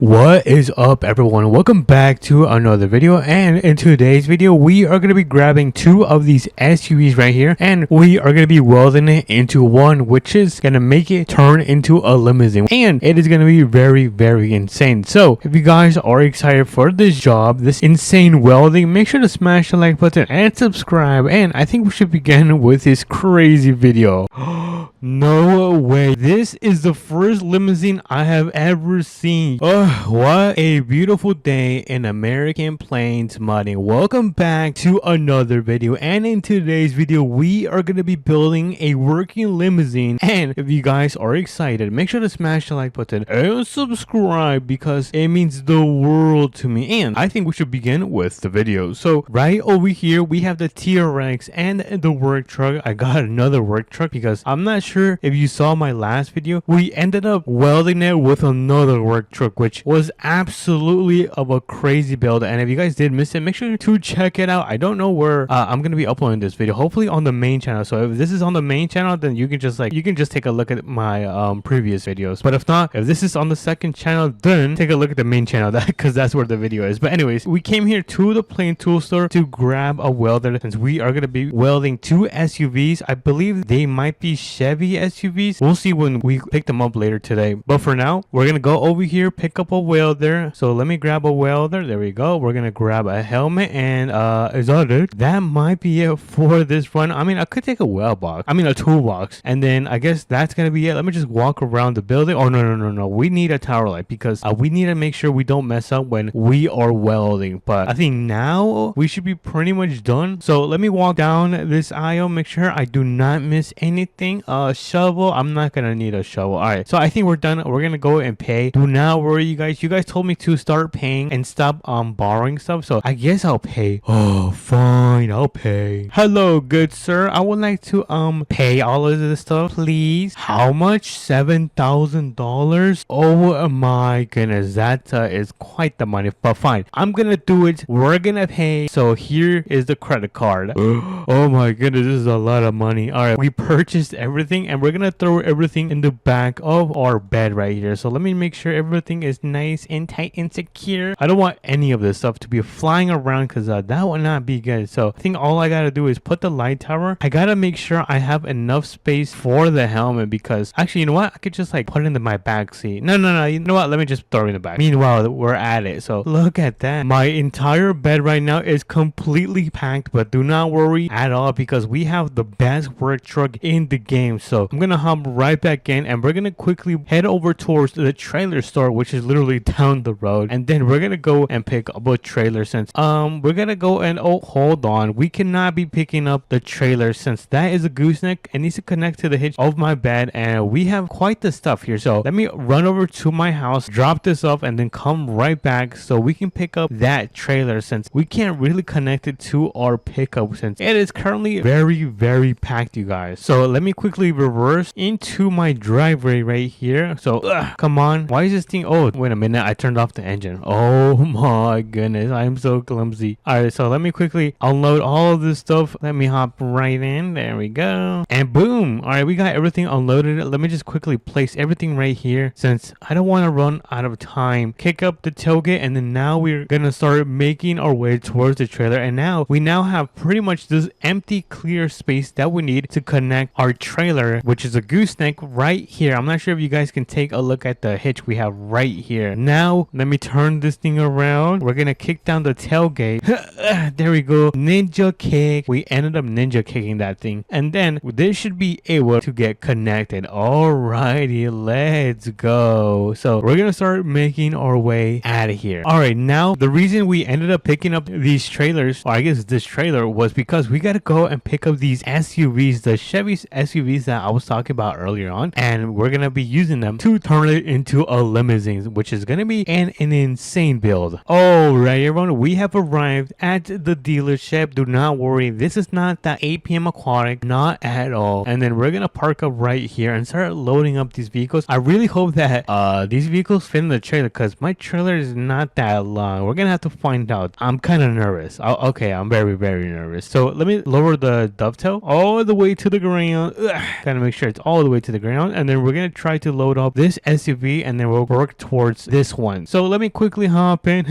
What is up, everyone? Welcome back to another video, and in today's video we are going to be grabbing two of these SUVs right here, and we are going to be welding it into one, which is going to make it turn into a limousine, and it is going to be very insane. So if you guys are excited for this job, this insane welding, make sure to smash the like button and subscribe, and I think we should begin with this crazy video. No way, this is the first limousine I have ever seen. What a beautiful day in American Plains modding. Welcome back to another video, and in today's video we are going to be building a working limousine. And if you guys are excited, make sure to smash the like button and subscribe because it means the world to me. And I think we should begin with the video. So right over here we have the TRX and the work truck. I got another work truck because I'm not sure if you saw my last video, we ended up welding it with another work truck, which was absolutely of a crazy build. And if you guys did miss it, make sure to check it out. I don't know where I'm gonna be uploading this video, hopefully on the main channel. So if this is on the main channel, then you can just take a look at my previous videos. But if not, if this is on the second channel, then take a look at the main channel, because that's where the video is. But anyways, we came here to the Plain Tool Store to grab a welder since we are gonna be welding two SUVs. I believe they might be Chevy SUVs. We'll see when we pick them up later today. But for now, we're gonna go over here, pick up a welder. So let me grab a welder. There we go. We're gonna grab a helmet, and is that it? That might be it for this run. I mean, I could take a a toolbox, and then I guess that's gonna be it. Let me just walk around the building. Oh no, we need a tower light because we need to make sure we don't mess up when we are welding. But I think now we should be pretty much done. So let me walk down this aisle, make sure I do not miss anything. Shovel, I'm not gonna need a shovel. All right, so I think we're done. We're gonna go and pay. Do not worry, you guys told me to start paying and stop borrowing stuff, so I guess I'll pay. Oh fine, I'll pay. Hello, good sir, I would like to pay all of this stuff, please. How much? $7,000. Oh my goodness, that is quite the money, but fine, I'm gonna do it. We're gonna pay. So here is the credit card. Oh my goodness, this is a lot of money. All right, we purchased everything, and we're gonna throw everything in the back of our bed right here. So let me make sure everything is nice and tight and secure. I don't want any of this stuff to be flying around because that would not be good. So I think all I gotta do is put the light tower. I gotta make sure I have enough space for the helmet, because actually, you know what, I could just like put it into my back seat. No, you know what, let me just throw it in the back. Meanwhile, we're at it. So look at that, my entire bed right now is completely packed, but do not worry at all because we have the best work truck in the game. So I'm gonna hop right back in, and we're gonna quickly head over towards the trailer store, which is literally down the road, and then we're gonna go and pick up a trailer since we're gonna go and hold on, we cannot be picking up the trailer since that is a gooseneck. It needs to connect to the hitch of my bed, and we have quite the stuff here. So let me run over to my house, drop this off, and then come right back so we can pick up that trailer since we can't really connect it to our pickup since it is currently very packed, you guys. So let me quickly reverse into my driveway right here. So come on, why is this thing? Oh wait a minute, I turned off the engine. Oh my goodness, I'm so clumsy. All right, so let me quickly unload all of this stuff. Let me hop right in. There we go, and boom. All right, we got everything unloaded. Let me just quickly place everything right here since I don't want to run out of time. Kick up the tailgate, and then now we're gonna start making our way towards the trailer. And now we have pretty much this empty clear space that we need to connect our trailer, which is a gooseneck right here. I'm not sure if you guys can take a look at the hitch we have right here. Now let me turn this thing around. We're gonna kick down the tailgate. There we go, ninja kick. We ended up ninja kicking that thing, and then this should be able to get connected. Alrighty, let's go. So we're gonna start making our way out of here. All right, now the reason we ended up picking up these trailers, or I guess this trailer, was because we gotta go and pick up these SUVs, the Chevy SUVs that I was talking about earlier on, and we're gonna be using them to turn it into a limousine, which is gonna be an insane build. All right, everyone, we have arrived at the dealership. Do not worry, this is not the APM aquatic, not at all. And then we're gonna park up right here and start loading up these vehicles. I really hope that these vehicles fit in the trailer because my trailer is not that long. We're gonna have to find out. I'm kind of nervous. Okay, I'm very nervous. So let me lower the dovetail all the way to the ground. Gotta make sure it's all the way to the ground, and then we're gonna try to load up this SUV, and then we'll work towards towards this one. So let me quickly hop in.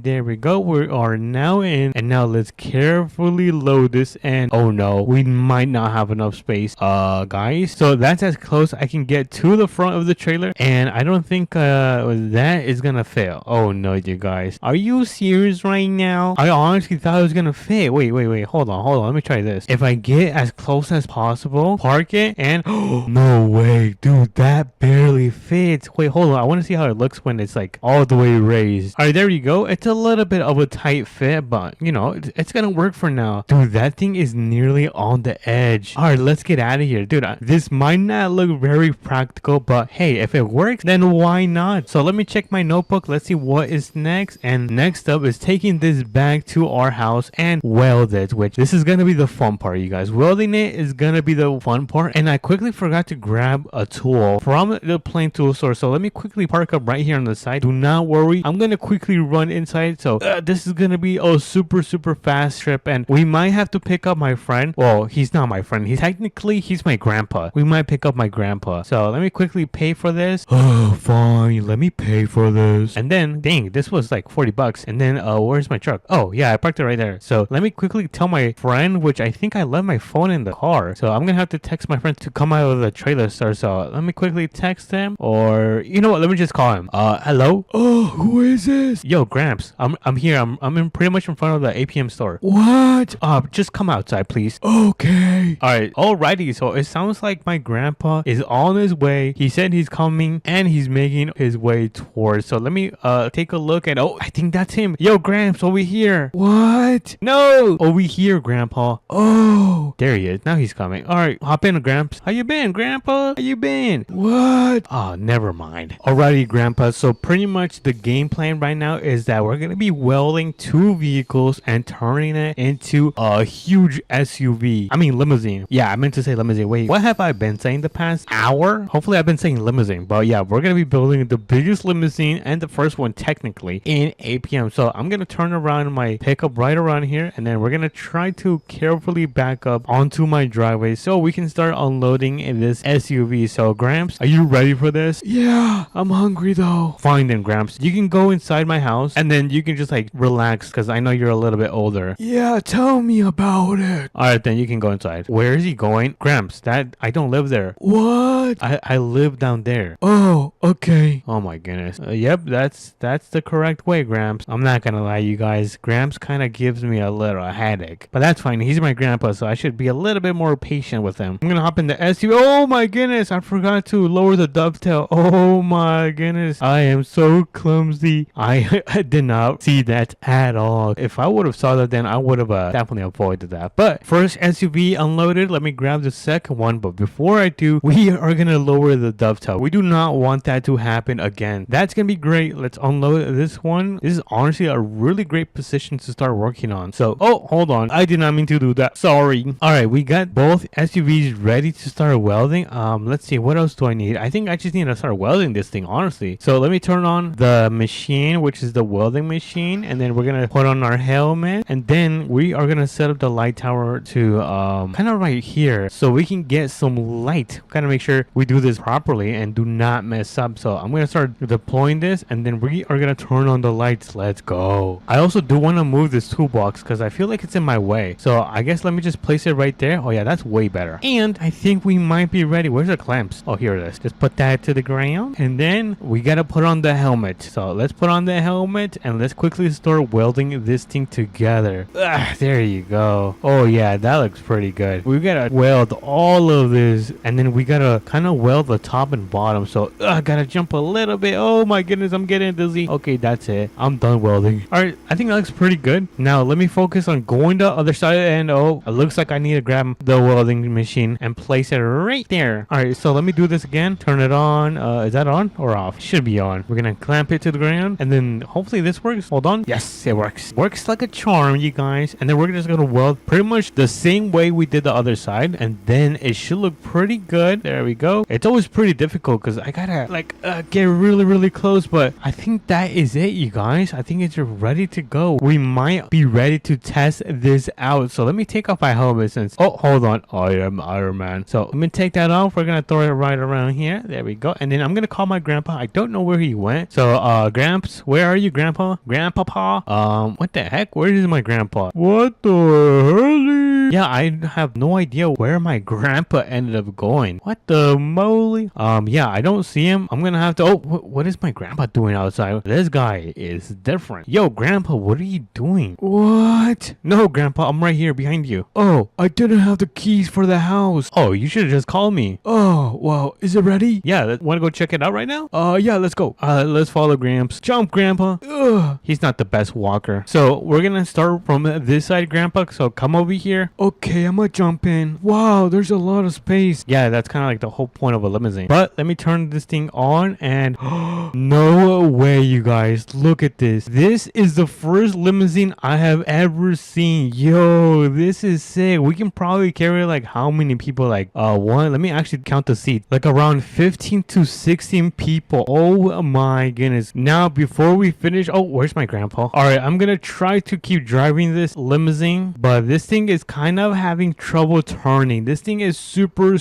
There we go. We are now in, and now let's carefully load this. And oh no, we might not have enough space, guys. So that's as close I can get to the front of the trailer, and I don't think that is gonna fail. Oh no, you guys, are you serious right now? I honestly thought it was gonna fit. Wait, hold on, let me try this. If I get as close as possible, park it, and no way, dude, that barely fits. Wait, hold on, I want to see how it looks when it's like all the way raised. All right, there you go. It's a little bit of a tight fit, but you know, it's gonna work for now. Dude, that thing is nearly on the edge. All right, let's get out of here, dude. This might not look very practical, but hey, if it works, then why not? So let me check my notebook. Let's see what is next. And next up is taking this back to our house and weld it, which this is gonna be the fun part, you guys. Welding it is gonna be the fun part. And I quickly forgot to grab a tool from the plain tool store, so let me quickly park up right here on the side. Do not worry, I'm gonna quickly run inside. So this is gonna be a super fast trip, and we might have to pick up my friend. Well, he's not my friend, he's my grandpa. We might pick up my grandpa. So let me quickly pay for this. Oh, fine, let me pay for this. And then, dang, this was like 40 bucks. And then where's my truck? Oh yeah, I parked it right there. So let me quickly tell my friend, which I think I left my phone in the car, so I'm gonna have to text my friend to come out of the trailer store. So let me quickly text him, or you know what, let me just call him. Hello? Oh, who is this? Yo, Gramps, I'm here. I'm in pretty much in front of the APM store. What? Just come outside, please. Okay. All right. Alrighty. So it sounds like my grandpa is on his way. He said he's coming and he's making his way towards. So let me take a look, and oh, I think that's him. Yo, Gramps, over here. What? No, over here, Grandpa. Oh, there he is. Now he's coming. All right, hop in, Gramps. How you been, Grandpa? How you been? What? Oh, never mind. Alrighty, Grandpa. So pretty much the game plan right now is that we're gonna be welding two vehicles and turning it into a huge SUV. I mean limousine. Yeah, I meant to say limousine. Wait, what have I been saying the past hour? Hopefully I've been saying limousine, but yeah, we're gonna be building the biggest limousine and the first one technically in APM. So I'm gonna turn around my pickup right around here, and then we're gonna try to carefully back up onto my driveway so we can start unloading in this SUV. So Gramps, are you ready for this? Yeah, I'm hungry though. Fine then, Gramps, you can go inside my house and then you can just like relax, because I know you're a little bit older. Yeah, tell me about it. All right, then you can go inside. Where is he going? Gramps, that I don't live there. What? I live down there. Oh, okay. Oh my goodness. Yep, that's the correct way, Gramps. I'm not gonna lie, you guys. Gramps kind of gives me a little headache, but that's fine. He's my grandpa, so I should be a little bit more patient with him. I'm gonna hop in the SUV. Oh my goodness, I forgot to lower the dovetail. Oh my goodness, I am so clumsy. I did not see that at all. If I would have saw that, then I would have definitely avoided that. But first SUV unloaded. Let me grab the second one, but before I do, we are gonna lower the dovetail. We do not want that to happen again. That's gonna be great. Let's unload this one. This is honestly a really great position to start working on. So, oh, hold on, I did not mean to do that, sorry. All right, we got both SUVs ready to start welding. Let's see, what else do I need? I think I just need to start welding this thing, honestly. So let me turn on the machine, which is the welding machine, and then we're gonna put on our helmet, and then we are gonna set up the light tower to kind of right here, so we can get some light. Gotta make sure we do this properly and do not mess up. So I'm gonna start deploying this, and then we are gonna turn on the lights. Let's go. I also do want to move this toolbox because I feel like it's in my way, so I guess let me just place it right there. Oh yeah, that's way better. And I think we might be ready. Where's the clamps? Oh, here it is. Just put that to the ground, and then we gotta put on the helmet. So let's put on the helmet and let's quickly start welding this thing together. There you go. Oh yeah, that looks pretty good. We gotta weld all of this, and then we gotta kind of weld the top and bottom. So I gotta jump a little bit. Oh my goodness, I'm getting dizzy. Okay, that's it. I'm done welding. All right, I think that looks pretty good. Now let me focus on going the other side, and oh, it looks like I need to grab the welding machine and place it right there. All right, so let me do this again. Turn it on. Is that on or off? It should be on. We're gonna clamp it to the ground, and then hopefully this works. Hold on. Yes, it works. Works like a charm, you guys. And then we're just gonna weld pretty much the same way we did the other side, and then it should look pretty good. There we go. It's always pretty difficult because I gotta like get really close, but I think that is it, you guys. I think it's ready to go. We might be ready to test this out. So let me take off my helmet since, oh, hold on, I am Iron Man. So let me take that off. We're gonna throw it right around here. There we go. And then I'm gonna call my grandpa. I don't know where he went. So Gramps, where are you, Grandpa? Grandpapa? What the heck? Where is my grandpa? What the hell? Yeah, I have no idea where my grandpa ended up going. What the moly? Yeah, I don't see him. I'm gonna have to, oh, what is my grandpa doing outside? This guy is different. Yo, Grandpa, what are you doing? What? No, Grandpa, I'm right here behind you. Oh, I didn't have the keys for the house. Oh, you should have just called me. Oh, well, is it ready? Yeah, wanna go check it out right now? Yeah, let's go. Let's follow Gramps. Jump, Grandpa. Ugh. He's not the best walker. So we're gonna start from this side, Grandpa. So come over here. Okay, I'm gonna jump in. Wow, there's a lot of space. Yeah, that's kind of like the whole point of a limousine. But let me turn this thing on and no way, you guys. Look at this. This is the first limousine I have ever seen. Yo, this is sick. We can probably carry like how many people? Like let me actually count the seats. Like around 15 to 16 people. Oh my goodness. Now before we finish, oh, where's my grandpa? All right, I'm gonna try to keep driving this limousine, but this thing is kind of having trouble turning. This thing is super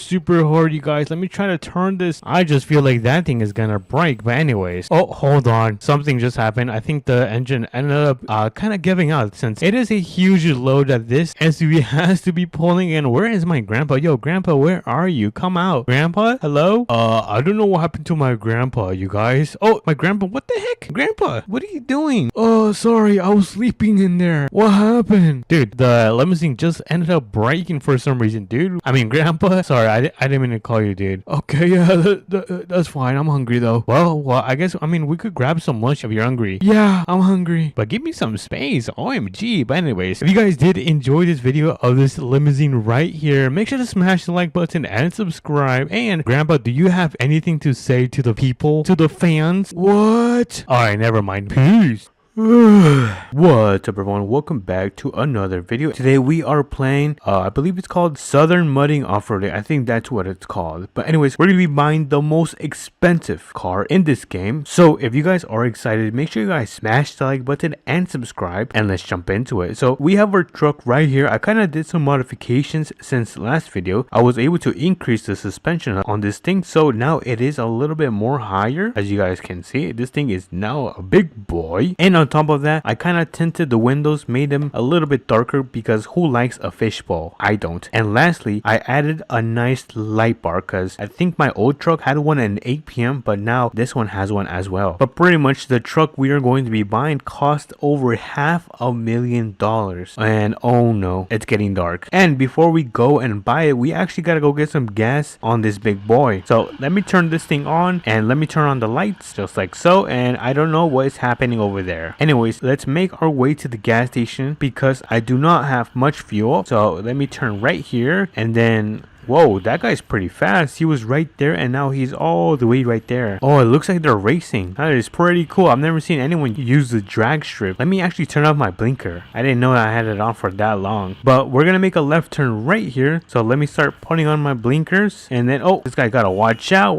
hard, you guys. Let me try to turn this. I just feel like that thing is gonna break. But anyways, oh, hold on, something just happened. I think the engine ended up kind of giving out since it is a huge load that this SUV has to be pulling in. Where is my grandpa? Yo, Grandpa, where are you? Come out, Grandpa. Hello? I don't know what happened to my grandpa, you guys. Oh, my grandpa, what the heck? Grandpa, what are you doing? Oh, sorry, I was sleeping in there. What happened? Dude, the limousine just ended up breaking for some reason, dude. I mean, Grandpa, sorry, I didn't mean to call you, dude. Okay, yeah, that's fine. I'm hungry though. Well, I guess, I mean, we could grab some lunch if you're hungry. Yeah, I'm hungry. But give me some space. OMG. But anyways, if you guys did enjoy this video of this limousine right here, make sure to smash the like button and subscribe. And Grandpa, do you have anything to say to the people, to the fans? What? Alright, never mind. Peace. What's up, everyone? Welcome back to another video. Today we are playing I believe it's called Southern Mudding Off-Roading. I think that's what it's called. But anyways, we're gonna be buying the most expensive car in this game. So if you guys are excited, make sure you guys smash the like button and subscribe, and let's jump into it. So we have our truck right here. I kind of did some modifications since last video. I was able to increase the suspension on this thing, so now it is a little bit more higher. As you guys can see, this thing is now a big boy. And on top of that, I kind of tinted the windows, made them a little bit darker because who likes a fishbowl? I don't. And lastly, I added a nice light bar because I think my old truck had one in APM, but now this one has one as well. But pretty much the truck we are going to be buying cost over $500,000. And oh no, it's getting dark. And before we go and buy it, we actually gotta go get some gas on this big boy. So let me turn this thing on and let me turn on the lights just like so. And I don't know what is happening over there. Anyways, let's make our way to the gas station because I do not have much fuel. So let me turn right here and then whoa, that guy's pretty fast. He was right there and now he's all the way right there. Oh, it looks like they're racing. That is pretty cool. I've never seen anyone use the drag strip. Let me actually turn off my blinker. I didn't know I had it on for that long. But we're gonna make a left turn right here. So let me start putting on my blinkers. And then, oh, this guy gotta watch out,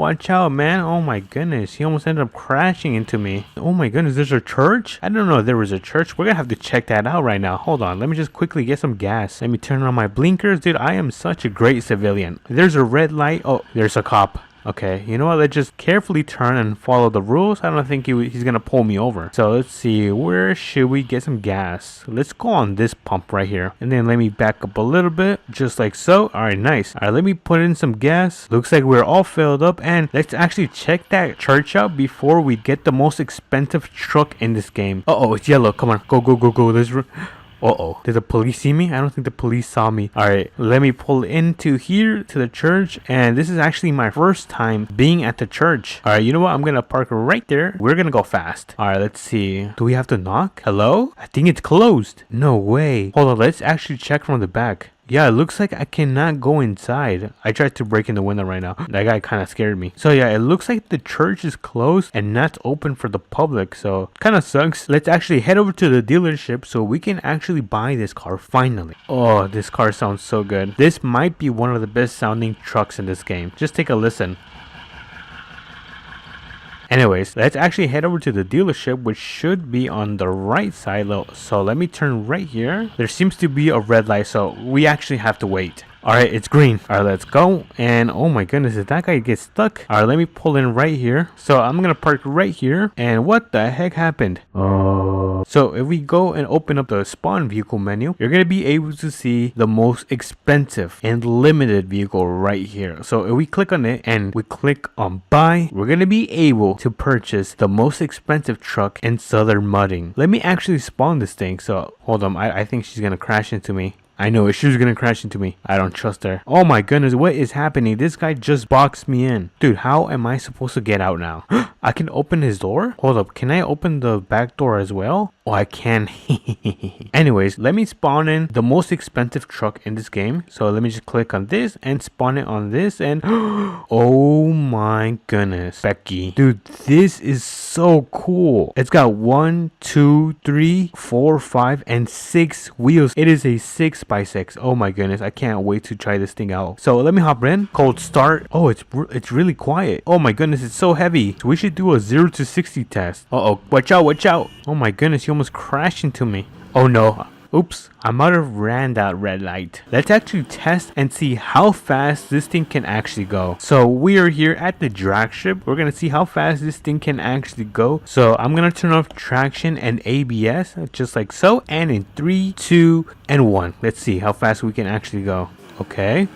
man. Oh my goodness, he almost ended up crashing into me. Oh my goodness, there's a church? I don't know if there was a church. We're gonna have to check that out right now. Hold on, let me just quickly get some gas. Let me turn on my blinkers. Dude, I am such a great civilian. There's a red light. Oh, there's a cop. Okay, you know what? Let's just carefully turn and follow the rules. I don't think he's gonna pull me over. So let's see, where should we get some gas? Let's go on this pump right here. And then let me back up a little bit, just like so. All right, nice. All right, let me put in some gas. Looks like we're all filled up. And let's actually check that church out before we get the most expensive truck in this game. Uh-oh, it's yellow. Come on, go. Let's uh-oh, did the police see me? I don't think the police saw me. Alright, let me pull into here to the church. And this is actually my first time being at the church. Alright, you know what? I'm gonna park right there. We're gonna go fast. Alright, let's see. Do we have to knock? Hello? I think it's closed. No way. Hold on, let's actually check from the back. Yeah, it looks like I cannot go inside. I tried to break in the window right now. That guy kind of scared me. So yeah, it looks like the church is closed and not open for the public. So kind of sucks. Let's actually head over to the dealership so we can actually buy this car finally. Oh, this car sounds so good. This might be one of the best sounding trucks in this game. Just take a listen. Anyways, let's actually head over to the dealership, which should be on the right side. So let me turn right here. There seems to be a red light, so we actually have to wait. All right, it's green. All right, let's go. And oh my goodness, did that guy get stuck? All right, let me pull in right here. So I'm gonna park right here. And what the heck happened? So if we go and open up the spawn vehicle menu, you're gonna be able to see the most expensive and limited vehicle right here. So if we click on it and we click on buy, we're gonna be able to purchase the most expensive truck in Southern Mudding. Let me actually spawn this thing. So hold on, I think she's gonna crash into me. I know it. She was gonna crash into me. I don't trust her. Oh my goodness, what is happening? This guy just boxed me in. Dude, how am I supposed to get out now? I can open his door? Hold up, can I open the back door as well? Oh, I can. Anyways, let me spawn in the most expensive truck in this game. So let me just click on this and spawn it on this. And oh my goodness, Becky. Dude, this is so cool. It's got 1, 2, 3, 4, 5, and 6 wheels. It is a 6x6. Oh my goodness, I can't wait to try this thing out. So let me hop in. Cold start. Oh, it's really quiet. Oh my goodness, it's so heavy. So we should do a 0 to 60 test. Uh-oh, watch out, watch out. Oh my goodness, you almost crashed into me. Oh no. Oops, I might have ran that red light. Let's actually test and see how fast this thing can actually go. So we are here at the drag strip. We're gonna see how fast this thing can actually go. So I'm gonna turn off traction and ABS just like so. And in 3, 2, and 1. Let's see how fast we can actually go. Okay.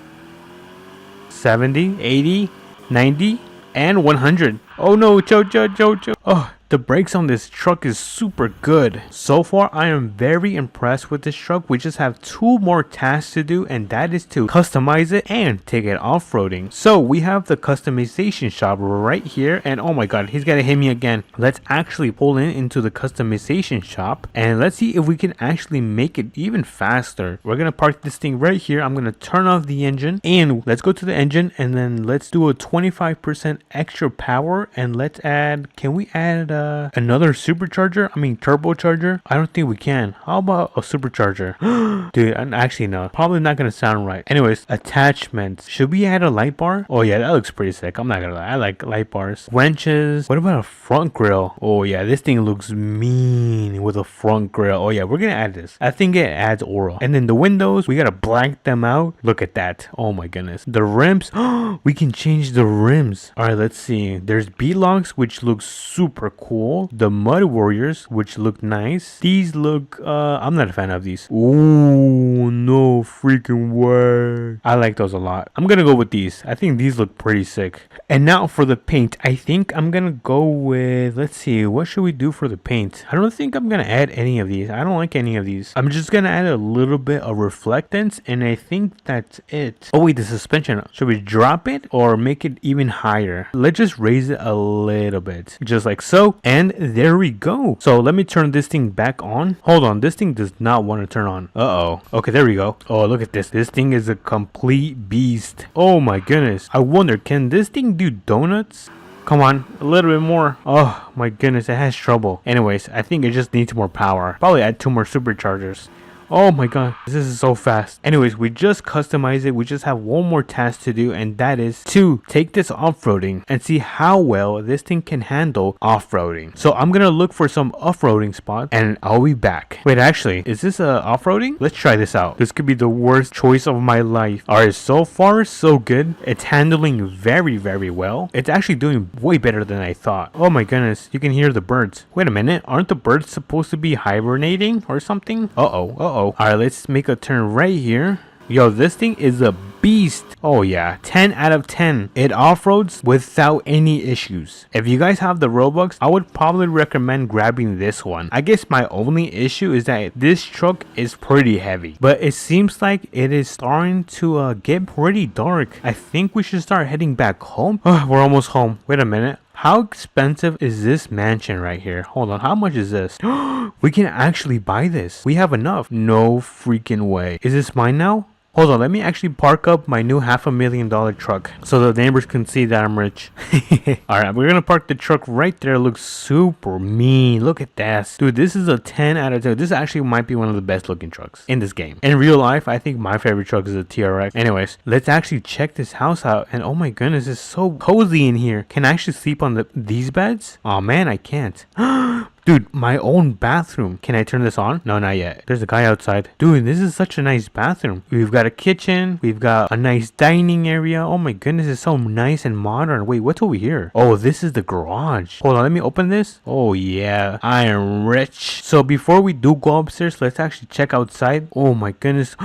70, 80, 90, and 100. Oh no, Jojo. Oh, the brakes on this truck is super good. So far, I am very impressed with this truck. We just have 2 more tasks to do, and that is to customize it and take it off-roading. So we have the customization shop right here, and oh my god, he's gonna hit me again. Let's actually pull into the customization shop, and let's see if we can actually make it even faster. We're gonna park this thing right here. I'm gonna turn off the engine, and let's go to the engine, and then let's do a 25% extra power, and let's add, can we add another supercharger? I mean turbocharger? I don't think we can. How about a supercharger? Dude, actually no, probably not gonna sound right. Anyways, attachments. Should we add a light bar? Oh yeah, that looks pretty sick. I'm not gonna lie, I like light bars. Wrenches. What about a front grille? Oh yeah, this thing looks mean with a front grille. Oh yeah, we're gonna add this. I think it adds aura. And then the windows, we gotta black them out. Look at that. Oh my goodness. The rims. We can change the rims. All right, let's see. There's B-locks, which looks super cool. The Mud Warriors, which look nice. These look, I'm not a fan of these. Oh, no freaking way. I like those a lot. I'm gonna go with these. I think these look pretty sick. And now for the paint, I think I'm gonna go with, let's see, what should we do for the paint? I don't think I'm gonna add any of these. I don't like any of these. I'm just gonna add a little bit of reflectance, and I think that's it. Oh wait, the suspension. Should we drop it or make it even higher? Let's just raise it a little bit, just like so. And there we go. So let me turn this thing back on. Hold on, this thing does not want to turn on. Uh-oh. Okay, there we go. Oh, look at this. This thing is a complete beast. Oh my goodness. I wonder, can this thing do donuts? Come on, a little bit more. Oh my goodness, it has trouble. Anyways, I think it just needs more power. Probably add 2 more superchargers. Oh my god, this is so fast. Anyways, we just customized it. We just have one more task to do, and that is to take this off-roading and see how well this thing can handle off-roading. So I'm gonna look for some off-roading spots, and I'll be back. Wait, actually, is this off-roading? Let's try this out. This could be the worst choice of my life. Alright, so far so good. It's handling very, very well. It's actually doing way better than I thought. Oh my goodness, you can hear the birds. Wait a minute, aren't the birds supposed to be hibernating or something? Uh-oh. Alright, let's make a turn right here. Yo, this thing is a beast. Oh yeah, 10 out of 10. It off-roads without any issues. If you guys have the Roblox, I would probably recommend grabbing this one. I guess my only issue is that this truck is pretty heavy, but it seems like it is starting to get pretty dark. I think we should start heading back home. Oh, we're almost home. Wait a minute. How expensive is this mansion right here? Hold on, how much is this? We can actually buy this. We have enough. No freaking way. Is this mine now? Hold on, let me actually park up my new $500,000 truck so the neighbors can see that I'm rich. Alright, we're gonna park the truck right there. It looks super mean. Look at this. Dude, this is a 10 out of 10. This actually might be one of the best looking trucks in this game. In real life, I think my favorite truck is a TRX. Anyways, let's actually check this house out. And oh my goodness, it's so cozy in here. Can I actually sleep on these beds? Oh man, I can't. Dude, my own bathroom. Can I turn this on? No, not yet. There's a guy outside. Dude, this is such a nice bathroom. We've got a kitchen. We've got a nice dining area. Oh my goodness, it's so nice and modern. Wait, what's over here? Oh, this is the garage. Hold on, let me open this. Oh yeah, I am rich. So before we do go upstairs, let's actually check outside. Oh my goodness.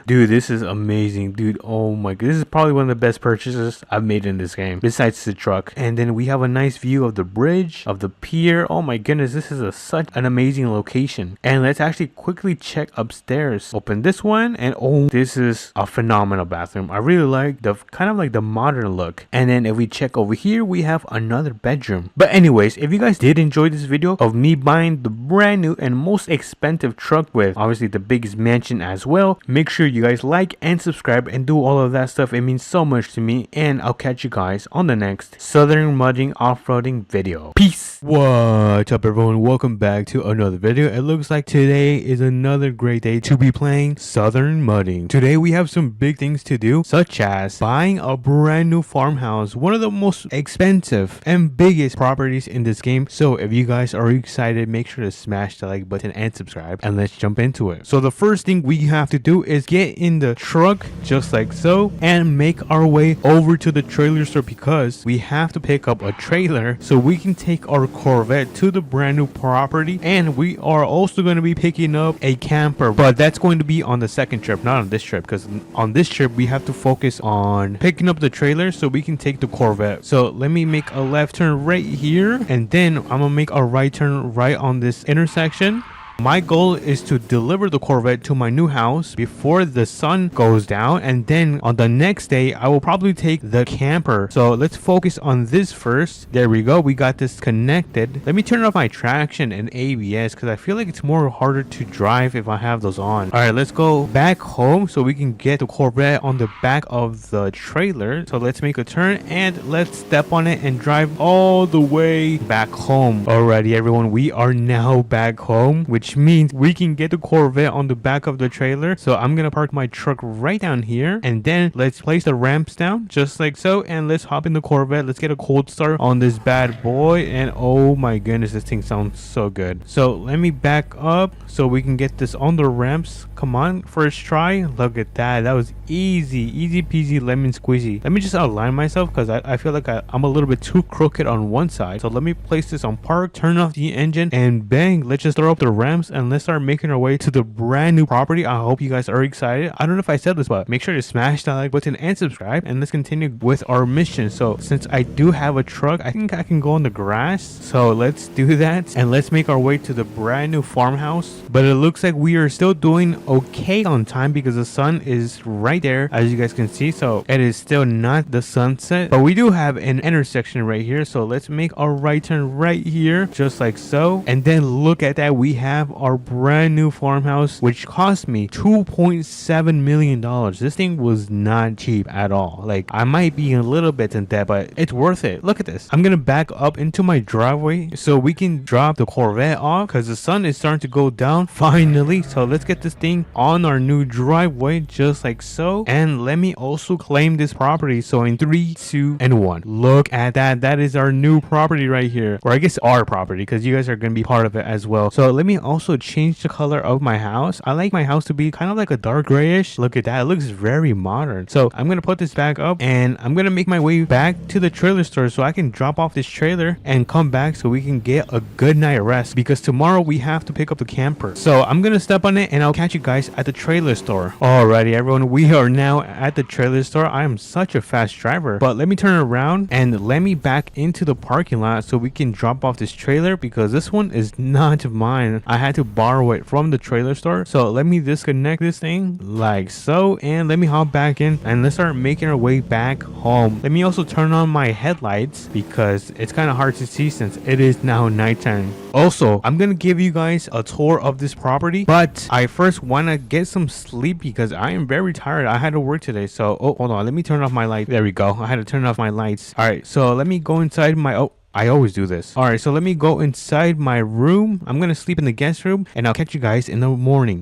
Dude, this is amazing. Dude, oh my goodness. This is probably one of the best purchases I've made in this game, besides the truck. And then we have a nice view of the bridge, of the pier. Oh my goodness, this is such an amazing location. And let's actually quickly check upstairs. Open this one, and oh, this is a phenomenal bathroom. I really like the kind of like the modern look. And then if we check over here, we have another bedroom. But anyways, if you guys did enjoy this video of me buying the brand new and most expensive truck with obviously the biggest mansion as well, make sure you guys like and subscribe and do all of that stuff. It means so much to me, and I'll catch you guys on the next Southern Mudding Off-Roading video. Peace. What's up everyone, welcome back to another video. It looks like today is another great day to be playing Southern Mudding. Today we have some big things to do, such as buying a brand new farmhouse, one of the most expensive and biggest properties in this game. So if you guys are excited, make sure to smash the like button and subscribe, and let's jump into it. So the first thing we have to do is get in the truck just like so and make our way over to the trailer store, because we have to pick up a trailer so we can take our Corvette to the brand new property. And we are also going to be picking up a camper, but that's going to be on the second trip, not on this trip, because on this trip we have to focus on picking up the trailer so we can take the Corvette. So let me make a left turn right here, and then I'm gonna make a right turn right on this intersection. My goal is to deliver the Corvette to my new house before the sun goes down, and then on the next day I will probably take the camper. So let's focus on this first. There we go, we got this connected. Let me turn off my traction and ABS because I feel like it's more harder to drive if I have those on. All right, let's go back home so we can get the Corvette on the back of the trailer. So let's make a turn and let's step on it and drive all the way back home. Alrighty everyone, we are now back home, which means we can get the Corvette on the back of the trailer. So I'm gonna park my truck right down here, and then let's place the ramps down just like so, and let's hop in the Corvette. Let's get a cold start on this bad boy, and oh my goodness, this thing sounds so good. So let me back up so we can get this on the ramps. Come on, first try. Look at that, that was easy peasy lemon squeezy. Let me just align myself because I feel like I'm a little bit too crooked on one side. So let me place this on park, turn off the engine, and bang, let's just throw up the ramps and let's start making our way to the brand new property. I hope you guys are excited. I don't know if I said this, but make sure to smash that like button and subscribe, and let's continue with our mission. So since I do have a truck, I think I can go on the grass. So let's do that, and let's make our way to the brand new farmhouse. But it looks like we are still doing okay on time because the sun is right there, as you guys can see. So it is still not the sunset, but we do have an intersection right here. So let's make our right turn right here just like so, and then look at that, we have our brand new farmhouse, which cost me $2.7 million. This thing was not cheap at all. Like, I might be a little bit in debt, but it's worth it. Look at this. I'm gonna back up into my driveway so we can drop the Corvette off because the sun is starting to go down finally. So let's get this thing on our new driveway just like so, and let me also claim this property. So in 3, 2, and 1, look at that. That is our new property right here, or I guess our property, because you guys are gonna be part of it as well. So let me also change the color of my house. I like my house to be kind of like a dark grayish. Look at that, it looks very modern. So I'm gonna put this back up, and I'm gonna make my way back to the trailer store so I can drop off this trailer and come back so we can get a good night rest, because tomorrow we have to pick up the camper. So I'm gonna step on it and I'll catch you guys at the trailer store. Alrighty everyone, we are now at the trailer store. I am such a fast driver, but let me turn around and let me back into the parking lot so we can drop off this trailer, because this one is not mine. I had to borrow it from the trailer store. So let me disconnect this thing like so, and let me hop back in and let's start making our way back home. Let me also turn on my headlights because it's kind of hard to see since it is now nighttime. Also, I'm gonna give you guys a tour of this property, but I first want to get some sleep because I am very tired. I had to work today. So hold on, let me turn off my light. There we go. I had to turn off my lights. All right, so let me go inside my I always do this. All right, so let me go inside my room. I'm gonna sleep in the guest room, and I'll catch you guys in the morning.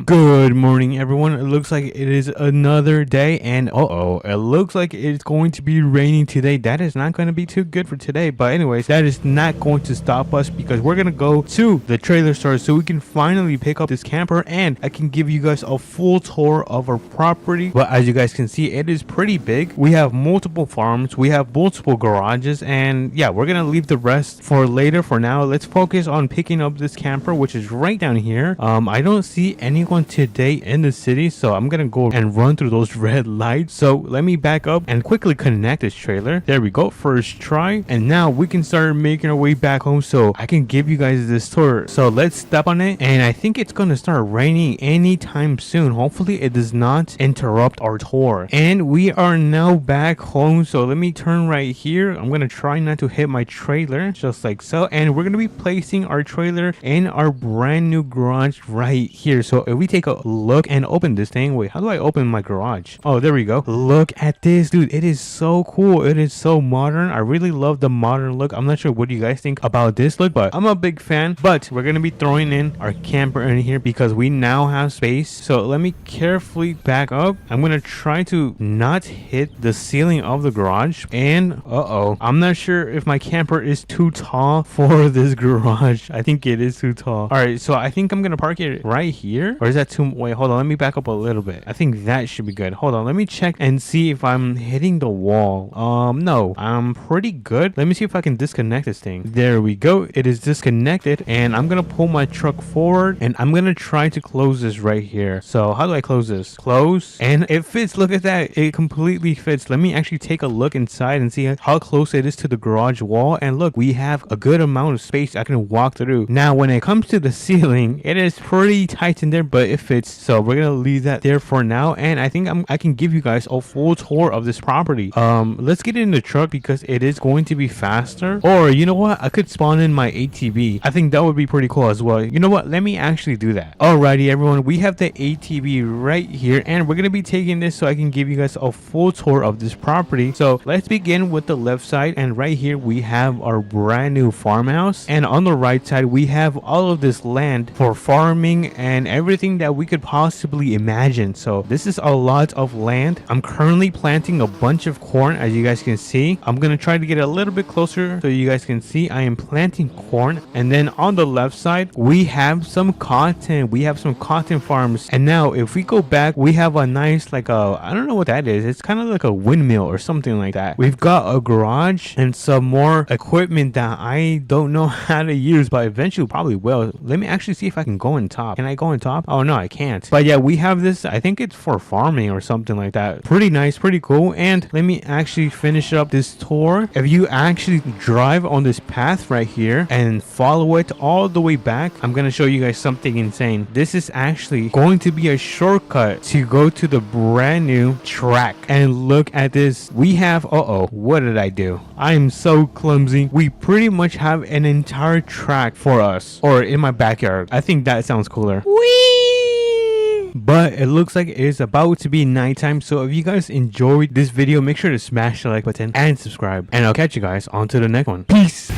Good morning, everyone. It looks like it is another day, and it looks like it's going to be raining today. That is not going to be too good for today, but anyways, that is not going to stop us because we're gonna go to the trailer store so we can finally pick up this camper, and I can give you guys a full tour of our property. But as you guys can see, it is pretty big. We have multiple farms. We have multiple garages, and yeah, we're gonna leave the rest for later. For now, let's focus on picking up this camper, which is right down here. I don't see anyone today in the city, so I'm gonna go and run through those red lights. So let me back up and quickly connect this trailer. There we go, first try, and now we can start making our way back home so I can give you guys this tour. So let's step on it, and I think it's gonna start raining anytime soon. Hopefully it does not interrupt our tour. And we are now back home, so let me turn right here. I'm gonna try not to hit my trailer, just like so, and we're gonna be placing our trailer in our brand new garage right here. So if we take a look and open this thing, wait, how do I open my garage? Oh, there we go. Look at this, dude. It is so cool. It is so modern. I really love the modern look. I'm not sure what you guys think about this look, but I'm a big fan. But we're gonna be throwing in our camper in here because we now have space. So let me carefully back up. I'm gonna try to not hit the ceiling of the garage. And I'm not sure if my camper is too tall for this garage. I think it is too tall. All right, so I think I'm gonna park it right here, or is that too? Wait, hold on, let me back up a little bit. I think that should be good. Hold on, let me check and see if I'm hitting the wall. No, I'm pretty good. Let me see if I can disconnect this thing. There we go, it is disconnected, and I'm gonna pull my truck forward, and I'm gonna try to close this right here. So how do I close this? Close, and it fits. Look at that, it completely fits. Let me actually take a look inside and see how close it is to the garage wall, and look, we have a good amount of space I can walk through. Now when it comes to the ceiling, it is pretty tight in there, but it fits, so we're gonna leave that there for now. And I think I can give you guys a full tour of this property. Let's get in the truck because it is going to be faster. Or you know what, I could spawn in my ATV. I think that would be pretty cool as well. You know what, let me actually do that. Alrighty everyone, we have the ATV right here, and we're gonna be taking this so I can give you guys a full tour of this property. So let's begin with the left side, and right here we have our brand new farmhouse, and on the right side we have all of this land for farming and everything that we could possibly imagine. So this is a lot of land. I'm currently planting a bunch of corn, as you guys can see. I'm gonna try to get a little bit closer so you guys can see I am planting corn. And then on the left side we have some cotton. We have some cotton farms. And now if we go back, we have a nice, like a, I don't know what that is, it's kind of like a windmill or something like that. We've got a garage and some more equipment that I don't know how to use, but eventually probably will. Let me actually see if I can go on top. Can I go on top? Oh no, I can't. But yeah, we have this, I think it's for farming or something like that. Pretty nice, pretty cool. And let me actually finish up this tour. If you actually drive on this path right here and follow it all the way back, I'm gonna show you guys something insane. This is actually going to be a shortcut to go to the brand new track. And look at this. We have, what did I do? I am so clumsy. We pretty much have an entire track for us, or in my backyard. I think that sounds cooler. Whee! But it looks like it is about to be nighttime, so if you guys enjoyed this video, make sure to smash the like button and subscribe, and I'll catch you guys on to the next one. Peace!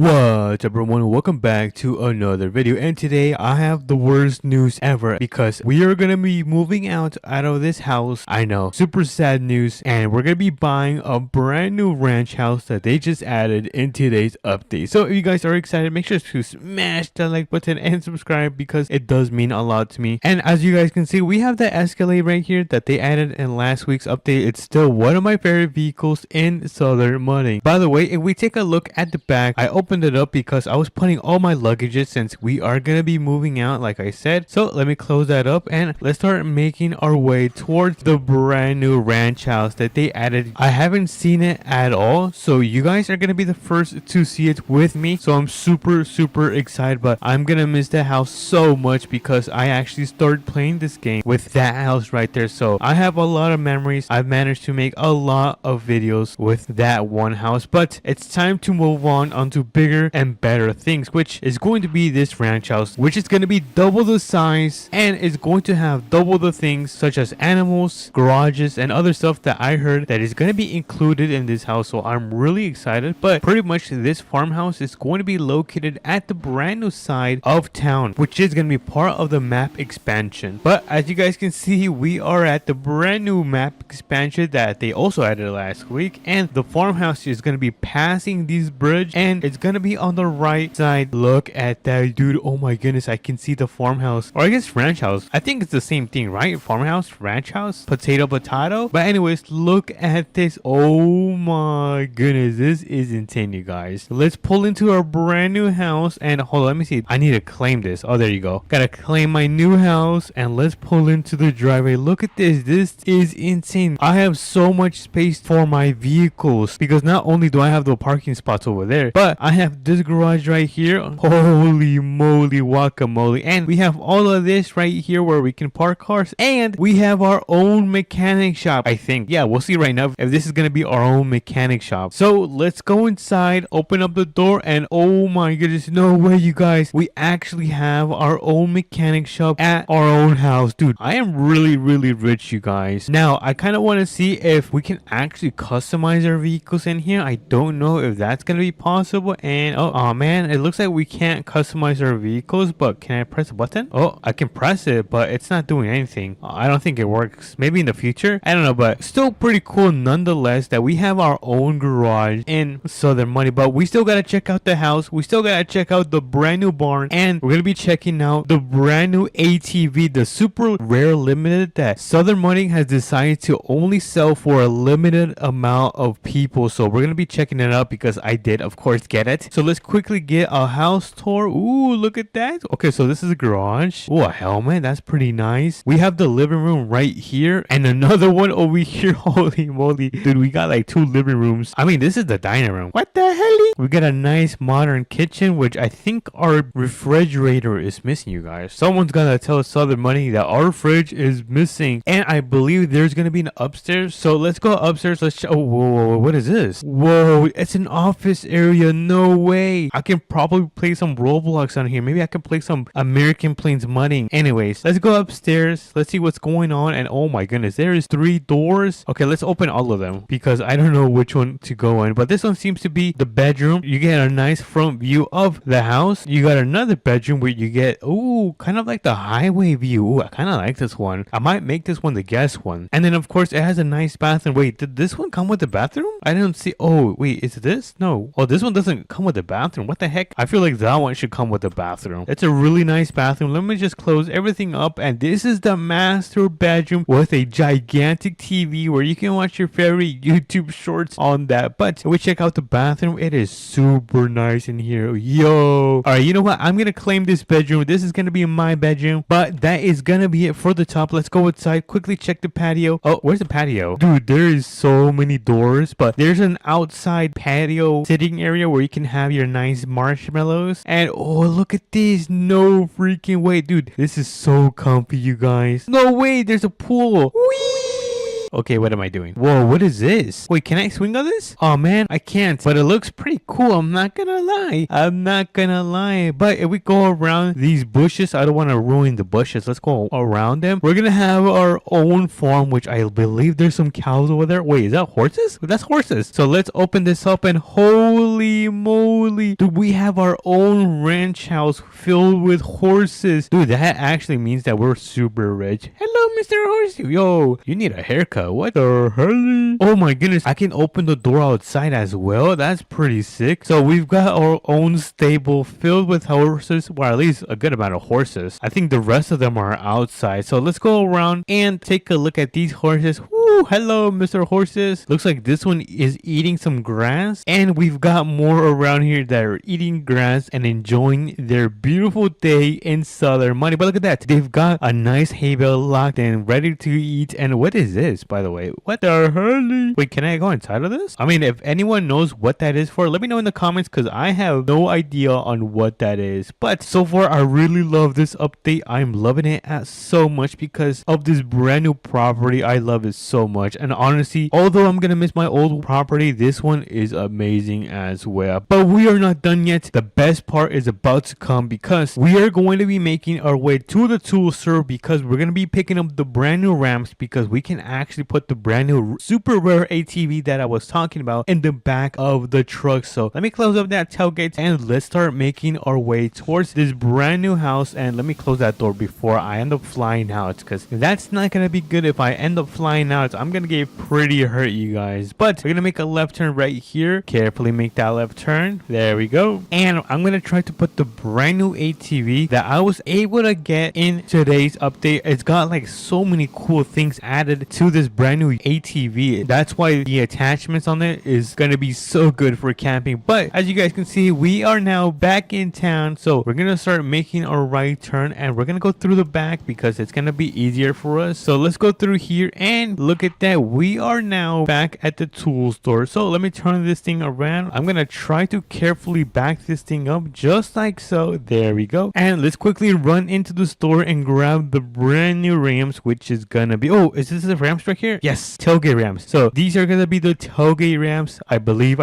What's up everyone, welcome back to another video, and today I have the worst news ever because we are gonna be moving out of this house. I know, super sad news, and we're gonna be buying a brand new ranch house that they just added in today's update. So if you guys are excited, make sure to smash that like button and subscribe because it does mean a lot to me. And as you guys can see, we have the Escalade right here that they added in last week's update. It's still one of my favorite vehicles in Southern Modding. By the way, if we take a look at the back, I opened it up because I was putting all my luggages since we are gonna be moving out like I said. So let me close that up and let's start making our way towards the brand new ranch house that they added. I haven't seen it at all, so you guys are gonna be the first to see it with me. So I'm super excited, but I'm gonna miss the house so much because I actually started playing this game with that house right there. So I have a lot of memories. I've managed to make a lot of videos with that one house, but it's time to move on onto bigger and better things, which is going to be this ranch house, which is going to be double the size and is going to have double the things such as animals, garages, and other stuff that I heard that is going to be included in this house. So I'm really excited, but pretty much this farmhouse is going to be located at the brand new side of town, which is going to be part of the map expansion. But as you guys can see, we are at the brand new map expansion that they also added last week, and the farmhouse is going to be passing this bridge and it's going to be on the right side. Look at that, dude. Oh my goodness, I can see the farmhouse, or I guess ranch house. I think it's the same thing, right? Farmhouse, ranch house, potato. But anyways, look at this. Oh my goodness, this is insane, you guys. Let's pull into our brand new house and hold on, let me see. I need to claim this. Oh, there you go. Gotta claim my new house and let's pull into the driveway. Look at this. This is insane. I have so much space for my vehicles because not only do I have the parking spots over there, but I have this garage right here. Holy moly guacamole. And we have all of this right here where we can park cars, and we have our own mechanic shop, I think. Yeah, we'll see right now if this is gonna be our own mechanic shop. So let's go inside, open up the door, and oh my goodness, no way, you guys, we actually have our own mechanic shop at our own house. Dude, I am really rich, you guys. Now I kind of want to see if we can actually customize our vehicles in here. I don't know if that's gonna be possible. And oh man, it looks like we can't customize our vehicles, but can I press a button? Oh, I can press it, but it's not doing anything. I don't think it works. Maybe in the future, I don't know, but still pretty cool nonetheless that we have our own garage in Southern Modding. But we still gotta check out the house, we still gotta check out the brand new barn, and we're gonna be checking out the brand new ATV, the super rare limited that Southern Modding has decided to only sell for a limited amount of people. So we're gonna be checking it out because I did of course get it. So let's quickly get a house tour. Ooh, look at that. Okay, so this is a garage. Ooh, a helmet. That's pretty nice. We have the living room right here and another one over here. Holy moly, dude, we got like two living rooms. I mean, this is the dining room. What the hell? We got a nice modern kitchen, which I think our refrigerator is missing, you guys. Someone's gonna tell Southern Modding that our fridge is missing, and I believe there's gonna be an upstairs. So let's go upstairs. Let's oh, whoa, what is this? Whoa, it's an office area. No way. I can probably play some Roblox on here. Maybe I can play some American Plains Modding. Anyways, let's go upstairs. Let's see what's going on. And oh my goodness, there is 3 doors. Okay, let's open all of them because I don't know which one to go in, but this one seems to be the bedroom. You get a nice front view of the house. You got another bedroom where you get, ooh, kind of like the highway view. Ooh, I kind of like this one. I might make this one the guest one. And then of course it has a nice bathroom. Wait, did this one come with the bathroom? I didn't see. Oh wait, is this? No. Oh, this one doesn't come with the bathroom. What the heck? I feel like that one should come with the bathroom. It's a really nice bathroom. Let me just close everything up, and this is the master bedroom with a gigantic TV where you can watch your favorite YouTube shorts on that. But if we check out the bathroom, it is super nice in here. Yo, all right, you know what, I'm gonna claim this bedroom. This is gonna be my bedroom, but that is gonna be it for the top. Let's go outside, quickly check the patio. Oh, where's the patio? Dude, there is so many doors, but there's an outside patio sitting area where you can have your nice marshmallows. And oh, look at this. No freaking way, dude, this is so comfy, you guys. No way, there's a pool. Whee! Okay, what am I doing? Whoa, what is this? Wait, can I swing on this? Oh man, I can't, but it looks pretty cool. I'm not gonna lie. But if we go around these bushes, I don't want to ruin the bushes. Let's go around them. We're gonna have our own farm, which I believe there's some cows over there. Wait, is that horses? That's horses. So let's open this up, and holy moly, dude, we have our own ranch house filled with horses. Dude, that actually means that we're super rich. Hello, Mr. Horse. Yo, you need a haircut. What the hell? Oh my goodness, I can open the door outside as well. That's pretty sick. So we've got our own stable filled with horses, or at least a good amount of horses. I think the rest of them are outside. So let's go around and take a look at these horses. Woo, hello, Mr. Horses. Looks like this one is eating some grass, and we've got more around here that are eating grass and enjoying their beautiful day in Southern Money. But look at that, they've got a nice hay bale locked and ready to eat. And what is this, by the way? What the hell? Wait, can I go inside of this? I mean, if anyone knows what that is for, let me know in the comments, because I have no idea on what that is. But so far, I really love this update. I'm loving it so much because of this brand new property. I love it so much. And honestly, although I'm gonna miss my old property, this one is amazing as well. But we are not done yet. The best part is about to come, because we are going to be making our way to the tool store, because we're going to be picking up the brand new ramps, because we can actually put the brand new super rare ATV that I was talking about in the back of the truck. So let me close up that tailgate and let's start making our way towards this brand new house. And let me close that door before I end up flying out, because that's not going to be good. If I end up flying out, I'm going to get pretty hurt, you guys. But we're going to make a left turn right here. Carefully make that left turn. There we go. And I'm going to try to put the brand new ATV that I was able to get in today's update. It's got like so many cool things added to this brand new ATV. That's why the attachments on it is going to be so good for camping. But as you guys can see, we are now back in town. So we're going to start making our right turn, and we're going to go through the back because it's going to be easier for us. So let's go through here, and look at that. We are now back at the tool store. So let me turn this thing around. I'm going to try to carefully back this thing up just like so. There we go. And let's quickly run into the store and grab the brand new rams, which is gonna be, oh, is this the ramps right here? Yes, tailgate ramps. So these are gonna be the tailgate ramps, I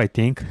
think.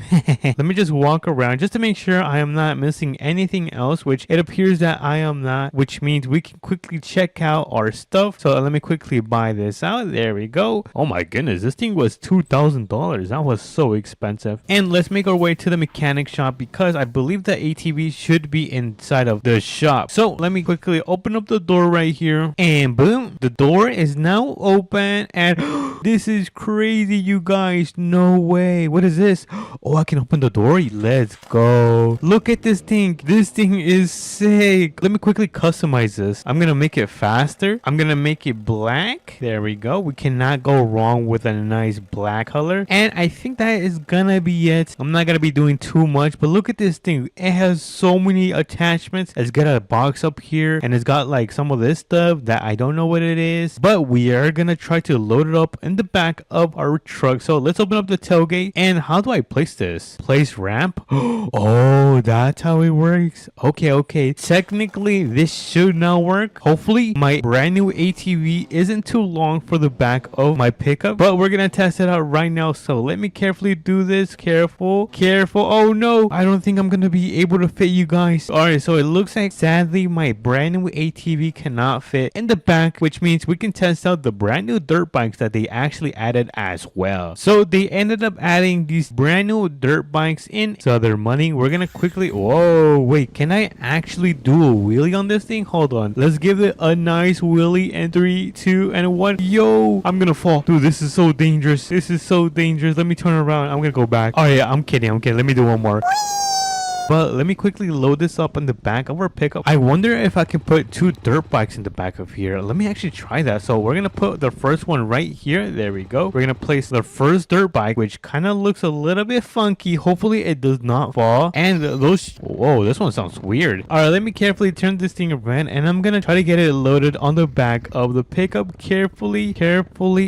Let me just walk around just to make sure I am not missing anything else, which it appears that I am not, which means we can quickly check out our stuff. So let me quickly buy this out. There we go. Oh my goodness, this thing was $2,000. That was so expensive. And let's make our way to the mechanic shop, because I believe the ATV should be inside of the shop. So let me quickly open up the door right here, and boom, the door is now open. And this is crazy, you guys. No way. What is this? Oh, I can open the door. Let's go. Look at this thing. This thing is sick. Let me quickly customize this. I'm gonna make it faster. I'm gonna make it black. There we go. We cannot go wrong with a nice black color. And I think that is gonna be it. I'm not gonna be doing too much, but look at this thing. It has so many attachments. It's got a box up here, and it's got like some of this stuff that I don't know what it is, but we are gonna try to load it up in the back of our truck. So let's open up the tailgate. And how do I place this? Place ramp? Oh, that's how it works. Okay. Technically, this should now work. Hopefully, my brand new ATV isn't too long for the back of my pickup, but we're gonna test it out right now. So let me carefully do this. Careful. Oh no, I don't think I'm gonna be able to fit, you guys. All right, so it looks like sadly my brand new ATV cannot fit in the back, which means we can test out the brand new dirt bikes that they actually added as well. So they ended up adding these brand new dirt bikes in Southern Money. We're gonna quickly, whoa, wait, can I actually do a wheelie on this thing? Hold on, let's give it a nice wheelie in 3, 2, and 1. Yo, I'm gonna fall. Dude, this is so dangerous. Let me turn around. I'm gonna go back. Oh yeah, I'm kidding. Let me do one more. But let me quickly load this up in the back of our pickup. I wonder if I can put 2 dirt bikes in the back of here. Let me actually try that. So we're going to put the first one right here. There we go. We're going to place the first dirt bike, which kind of looks a little bit funky. Hopefully it does not fall. And those, whoa, this one sounds weird. All right, let me carefully turn this thing around, and I'm going to try to get it loaded on the back of the pickup carefully.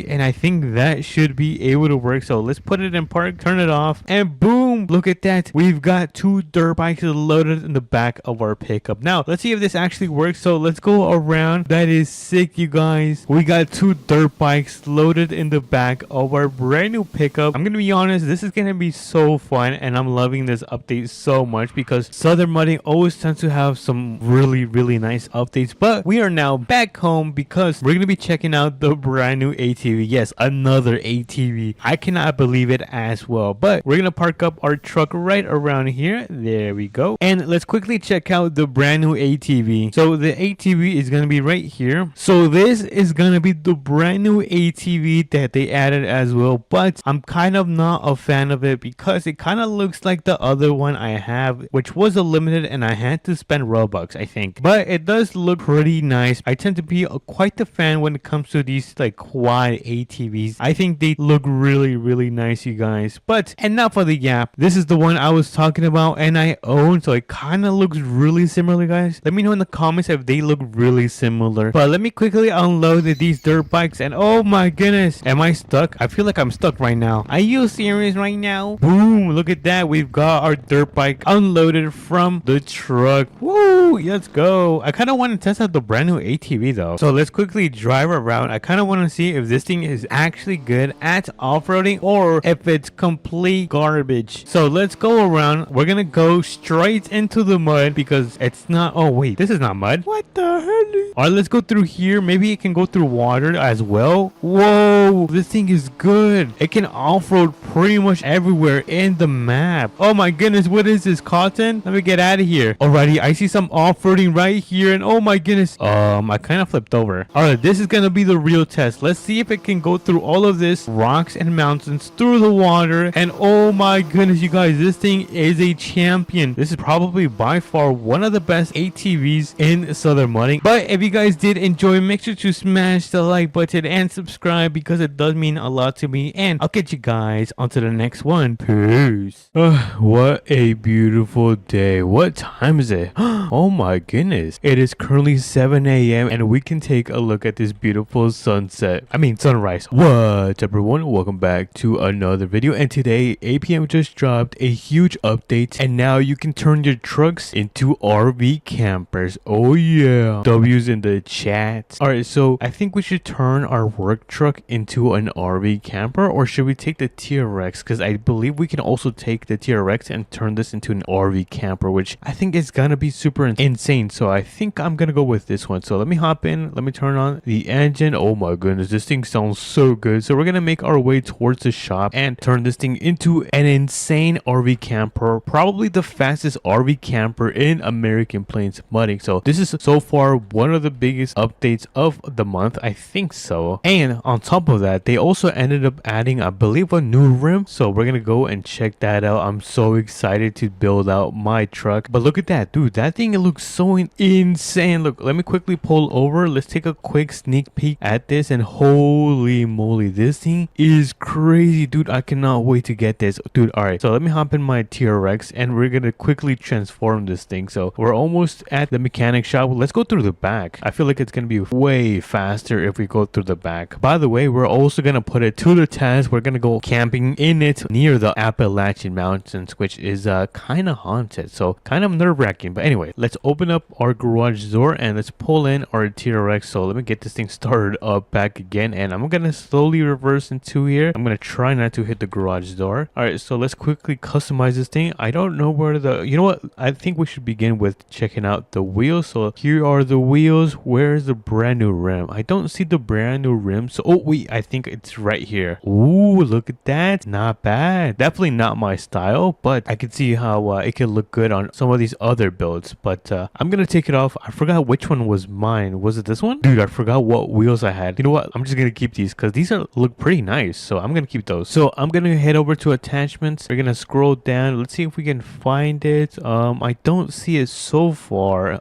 And I think that should be able to work. So let's put it in park, turn it off, and boom, look at that. We've got 2 dirt dirt bikes loaded in the back of our pickup. Now, let's see if this actually works. So let's go around. That is sick, you guys. We got 2 dirt bikes loaded in the back of our brand new pickup. I'm gonna be honest, this is gonna be so fun, and I'm loving this update so much because Southern Modding always tends to have some really nice updates. But we are now back home because we're gonna be checking out the brand new ATV. Yes, another ATV. I cannot believe it as well. But we're gonna park up our truck right around here. There we go. And let's quickly check out the brand new ATV. So the ATV is gonna be right here. So this is gonna be the brand new ATV that they added as well. But I'm kind of not a fan of it because it kind of looks like the other one I have, which was a limited, and I had to spend Robux, I think. But it does look pretty nice. I tend to be quite the fan when it comes to these like quad ATVs. I think they look really nice, you guys. But enough of the yap. This is the one I was talking about and I own, so it kind of looks really similar, guys. Let me know in the comments if they look really similar. But let me quickly unload these dirt bikes, and oh my goodness, am I stuck? I feel like I'm stuck right now. Are you serious right now? Boom, look at that. We've got our dirt bike unloaded from the truck. Woo, let's go. I kind of want to test out the brand new ATV though. So let's quickly drive around. I kind of want to see if this thing is actually good at off-roading or if it's complete garbage. So let's go around. We're gonna go straight into the mud because it's not. Oh wait, this is not mud. What the hell? All right, let's go through here. Maybe it can go through water as well. Whoa, this thing is good. It can off-road pretty much everywhere in the map. Oh my goodness, what is this, cotton? Let me get out of here. Alrighty, I see some off-roading right here, and oh my goodness, I kind of flipped over. Alright, this is gonna be the real test. Let's see if it can go through all of this rocks and mountains through the water. And oh my goodness, you guys, this thing is a champion. This is probably by far one of the best ATVs in Southern Modding. But if you guys did enjoy, make sure to smash the like button and subscribe because it does mean a lot to me. And I'll catch you guys onto the next one. Peace. What a beautiful day. What time is it? Oh my goodness. It is currently 7 a.m. and we can take a look at this beautiful sunset. I mean sunrise. What's up everyone? Welcome back to another video, and today APM just dropped a huge update and now you can turn your trucks into RV campers. Oh yeah. W's in the chat. Alright, so I think we should turn our work truck into an RV camper, or should we take the TRX? Because I believe we can also take the TRX and turn this into an RV camper, which I think is gonna be super insane. So I think I'm gonna go with this one. So let me hop in, let me turn on the engine. Oh my goodness, this thing sounds so good. So we're gonna make our way towards the shop and turn this thing into an insane RV camper, probably the fastest RV camper in American Plains Modding. So this is so far one of the biggest updates of the month, I think so. And on top of that, they also ended up adding, I believe, a new rim. So we're gonna go and check that out. I'm so excited to build out my truck. But look at that, dude, that thing looks so insane. Look, let me quickly pull over. Let's take a quick sneak peek at this, and holy moly, this thing is crazy, dude. I cannot wait to get this, dude. All right, so let me hop in my TRX and we're gonna quickly transform this thing. So we're almost at the mechanic shop. Let's go through the back. I feel like it's gonna be way faster if we go through the back. By the way, we're also gonna put it to the test. We're gonna go camping in it near the Appalachian Mountains, which is kind of haunted, so kind of nerve-wracking. But anyway, let's open up our garage door and let's pull in our TRX. So let me get this thing started up back again, and I'm gonna slowly reverse into here. I'm gonna try not to hit the garage door. All right, so let's quickly customize this thing. I don't know where the, you know what, I think we should begin with checking out the wheels. So here are the wheels. Where's the brand new rim? I don't see the brand new rim. So oh wait, I think it's right here. Ooh, look at that. Not bad. Definitely not my style, but I can see how it can look good on some of these other builds. But I'm gonna take it off. I forgot which one was mine. Was it this one? Dude, I forgot what wheels I had. You know what, I'm just gonna keep these because these look pretty nice, so I'm gonna keep those. So I'm gonna head over to attachments. We're gonna scroll down. Let's see if we can find it. I don't see it so far.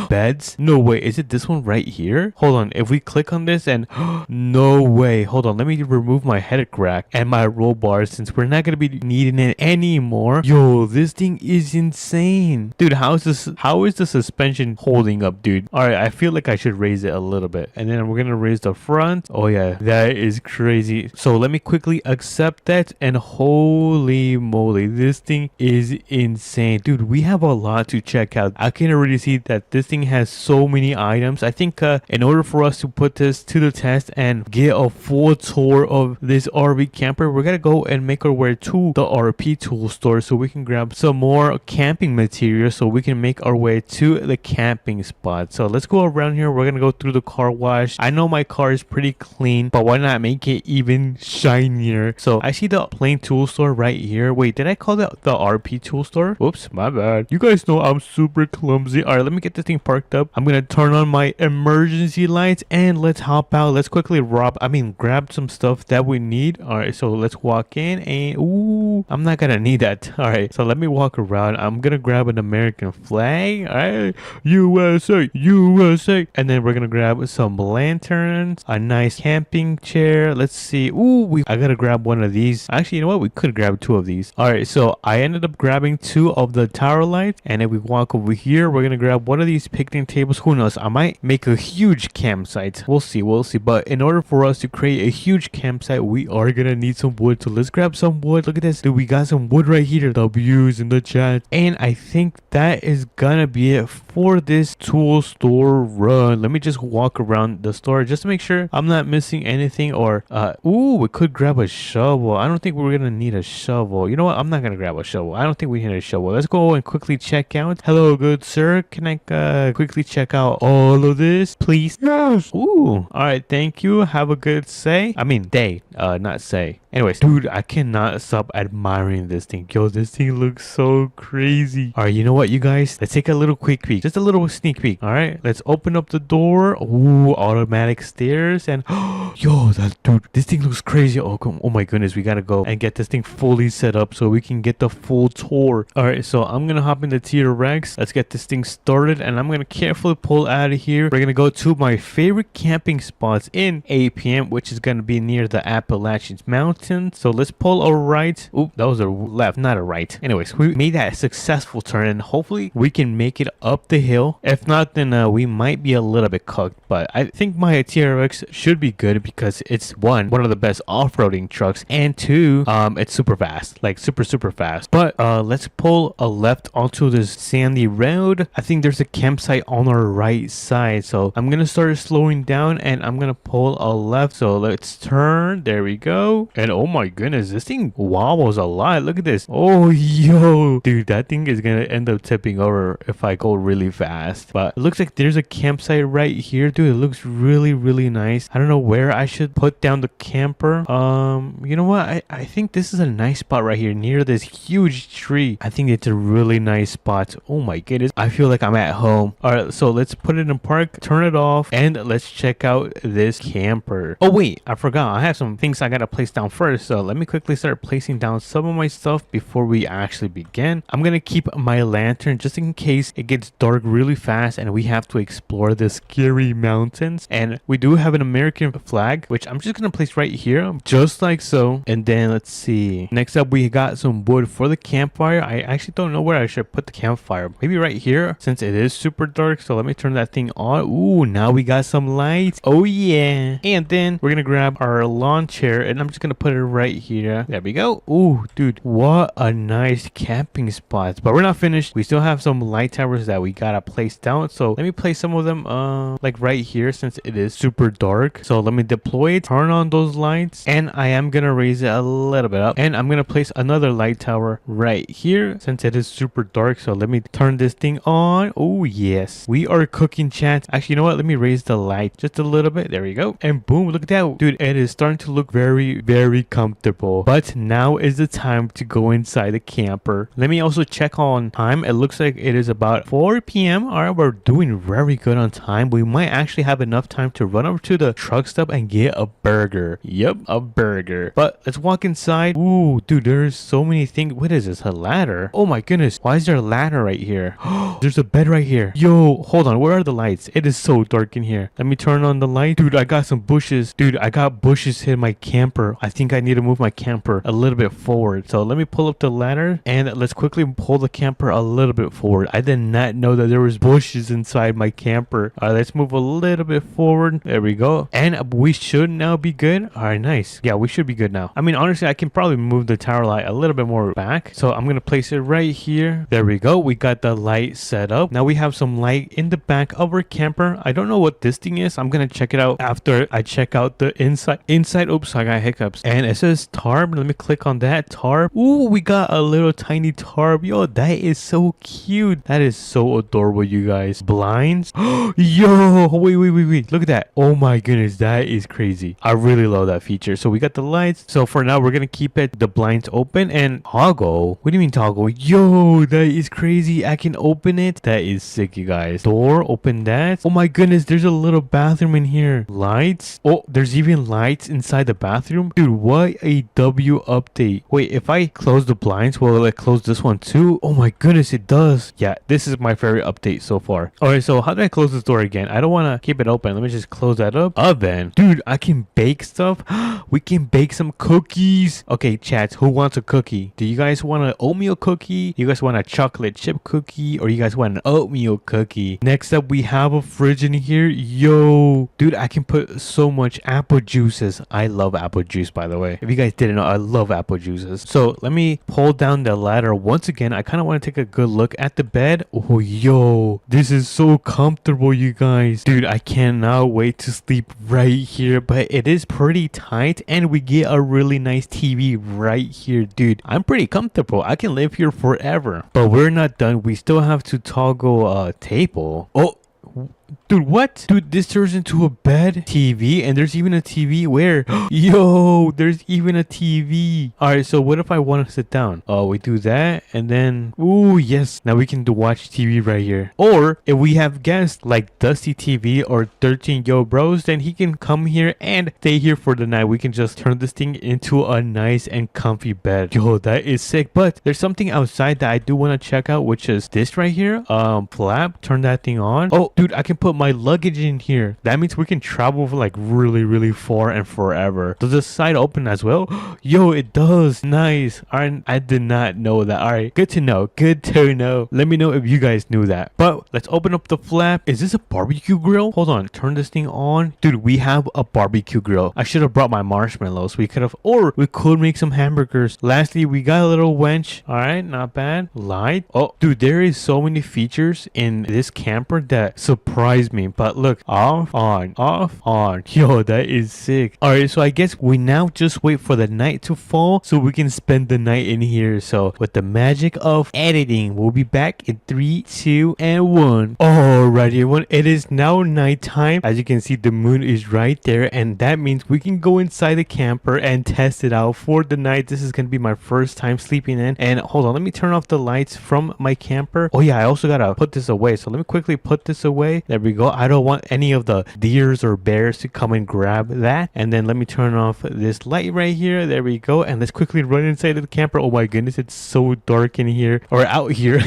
Beds, no way. Is it this one right here? Hold on, if we click on this, and no way, hold on, let me remove my head rack and my roll bars since we're not gonna be needing it anymore. Yo, this thing is insane, dude. How is the suspension holding up, dude? All right, I feel like I should raise it a little bit, and then we're gonna raise the front. Oh yeah, that is crazy. So let me quickly accept that, and holy moly, this thing is insane. insane. Dude, we have a lot to check out. I can already see that this thing has so many items. I think in order for us to put this to the test and get a full tour of this RV camper, we're gonna go and make our way to the RP tool store so we can grab some more camping material so we can make our way to the camping spot. So let's go around here. We're gonna go through the car wash. I know my car is pretty clean, but why not make it even shinier? So I see the plain tool store right here. Wait, did I call that the RP tool store? Whoops, my bad. You guys know I'm super clumsy. All right, let me get this thing parked up. I'm gonna turn on my emergency lights and let's hop out. Let's quickly grab some stuff that we need. All right, so let's walk in and ooh, I'm not gonna need that. All right, so let me walk around. I'm gonna grab an American flag. All right, USA, USA, and then we're gonna grab some lanterns, a nice camping chair. Let's see. Ooh, I gotta grab one of these. Actually, you know what? We could grab two of these. All right, so I ended up grabbing two of the tower lights, and if we walk over here, we're gonna grab one of these picnic tables. Who knows? I might make a huge campsite. We'll see. But in order for us to create a huge campsite, we are gonna need some wood. So let's grab some wood. Look at this, dude. We got some wood right here. W's in the chat, and I think that is gonna be it for this tool store run. Let me just walk around the store just to make sure I'm not missing anything. Or ooh, we could grab a shovel. I don't think we're gonna need a shovel. You know what? I'm not gonna grab a shovel. I don't think we need a shovel. Let's go and quickly check out. Hello, good sir. Can I quickly check out all of this, please? Yes. Ooh. All right. Thank you. Have a good day. Not say. Anyways, dude, I cannot stop admiring this thing. Yo, this thing looks so crazy. All right, you know what, you guys? Let's take a little quick peek. Just a little sneak peek. All right, let's open up the door. Ooh, automatic stairs. And yo, this thing looks crazy. Oh my goodness, we gotta go and get this thing fully set up so we can get the full tour. All right, so I'm gonna hop in the T-Rex. Let's get this thing started, and I'm gonna carefully pull out of here. We're gonna go to my favorite camping spots in APM, which is gonna be near the Appalachian Mountains. So let's pull a right. Oop, that was a left, not a right. Anyways, we made that successful turn, and hopefully we can make it up the hill. If not, then we might be a little bit cooked, but I think my TRX should be good because it's one of the best off-roading trucks, and two, it's super fast, like super fast. But let's pull a left onto this sandy road. I think there's a campsite on our right side, so I'm gonna start slowing down and I'm gonna pull a left. So let's turn. There we go. And oh my goodness, this thing wobbles a lot. Look at this. Oh, yo, dude, that thing is gonna end up tipping over if I go really fast. But it looks like there's a campsite right here, dude. It looks really nice. I don't know where I should put down the camper. You know what? I think this is a nice spot right here near this huge tree. I think it's a really nice spot. Oh my goodness, I feel like I'm at home. All right, so let's put it in park, turn it off, and let's check out this camper. Oh wait, I forgot. I have some things I gotta place down first. So let me quickly start placing down some of my stuff before we actually begin. I'm gonna keep my lantern just in case it gets dark really fast and we have to explore the scary mountains. And we do have an American flag, which I'm just gonna place right here, just like so. And then let's see. Next up, we got some wood for the campfire. I actually don't know where I should put the campfire. Maybe right here since it is super dark. So let me turn that thing on. Ooh, now we got some lights. Oh yeah. And then we're gonna grab our lawn chair and I'm just gonna put it right here. There we go. Ooh, dude, what a nice camping spot. But we're not finished. We still have some light towers that we gotta place down. So let me place some of them like right here since it is super dark. So let me deploy it, turn on those lights, and I am gonna raise it a little bit up. And I'm gonna place another light tower right here since it is super dark. So let me turn this thing on. Oh yes, we are cooking, chat. Actually, you know what? Let me raise the light just a little bit. There we go. And boom, look at that, dude. It is starting to look very comfortable. But now is the time to go inside the camper. Let me also check on time. It looks like it is about 4 p.m. All right, we're doing very good on time. We might actually have enough time to run over to the truck stop and get a burger. Yep, a burger. But let's walk inside. Ooh, dude, there's so many things. What is this? A ladder? Oh my goodness. Why is there a ladder right here? There's a bed right here. Yo, hold on. Where are the lights? It is so dark in here. Let me turn on the light. Dude, I got some bushes. Dude, I got bushes in my camper. I think I need to move my camper a little bit forward forward. So let me pull up the ladder and let's quickly pull the camper a little bit forward. I did not know that there was bushes inside my camper. All right, let's move a little bit forward. There we go. And we should now be good. All right, nice. Yeah, we should be good now. I mean, honestly, I can probably move the tower light a little bit more back. So I'm going to place it right here. There we go. We got the light set up. Now we have some light in the back of our camper. I don't know what this thing is. I'm going to check it out after I check out the inside. Oops, I got hiccups. And it says tarp. Let me click on that tarp. Ooh, we got a little tiny tarp. Yo, that is so cute. That is so adorable, you guys. Blinds. Yo, wait. Look at that. Oh my goodness, that is crazy. I really love that feature. So we got the lights. So for now, we're going to keep the blinds open and toggle. What do you mean toggle? Yo, that is crazy. I can open it. That is sick, you guys. Door, open that. Oh my goodness, there's a little bathroom in here. Lights. Oh, there's even lights inside the bathroom. Dude, what a W update. Wait, if I close the blinds, will it close this one too? Oh my goodness, it does. Yeah, this is my favorite update so far. Alright, so how do I close this door again? I don't want to keep it open. Let me just close that up. Oven. Dude, I can bake stuff. We can bake some cookies. Okay, chats, who wants a cookie? Do you guys want an oatmeal cookie? You guys want a chocolate chip cookie? Or you guys want an oatmeal cookie? Next up, we have a fridge in here. Yo, dude, I can put so much apple juices. I love apple juice, by the way. If you guys didn't know, I love apple juices. So let me pull down the ladder once again. I kind of want to take a good look at the bed. Oh, yo, this is so comfortable, you guys. Dude, I cannot wait to sleep right here, but it is pretty tight and we get a really nice TV right here. Dude, I'm pretty comfortable. I can live here forever. But we're not done. We still have to toggle a table. Oh, dude, what? Dude, this turns into a bed, TV, and there's even a TV where? Yo, there's even a TV. All right, so what if I want to sit down? Oh, we do that, and then, ooh, yes. Now we can watch TV right here. Or if we have guests like Dusty TV or 13 Yo Bros, then he can come here and stay here for the night. We can just turn this thing into a nice and comfy bed. Yo, that is sick. But there's something outside that I do want to check out, which is this right here. Flap, turn that thing on. Oh, dude, I can put my luggage in here. That means we can travel for like really far and forever. Does the side open as well? Yo, it does. Nice. Alright, I did not know that. Alright, good to know. Good to know. Let me know if you guys knew that. But let's open up the flap. Is this a barbecue grill? Hold on, turn this thing on. Dude, we have a barbecue grill. I should have brought my marshmallows. We could make some hamburgers. Lastly, we got a little wench. Alright, not bad. Light. Oh, dude, there is so many features in this camper that surprise me. But look, off on. Yo, that is sick. All right, so I guess we now just wait for the night to fall so we can spend the night in here. So with the magic of editing, we'll be back in 3, 2, and 1. Alright, everyone, it is now nighttime. As you can see, the moon is right there, and that means we can go inside the camper and test it out for the night. This is gonna be my first time sleeping in. And hold on, let me turn off the lights from my camper. Oh yeah, I also gotta put this away. So let me quickly put this away. There we go. I don't want any of the deers or bears to come and grab that. And then let me turn off this light right here. There we go. And let's quickly run inside of the camper. Oh my goodness, it's so dark in here, or out here.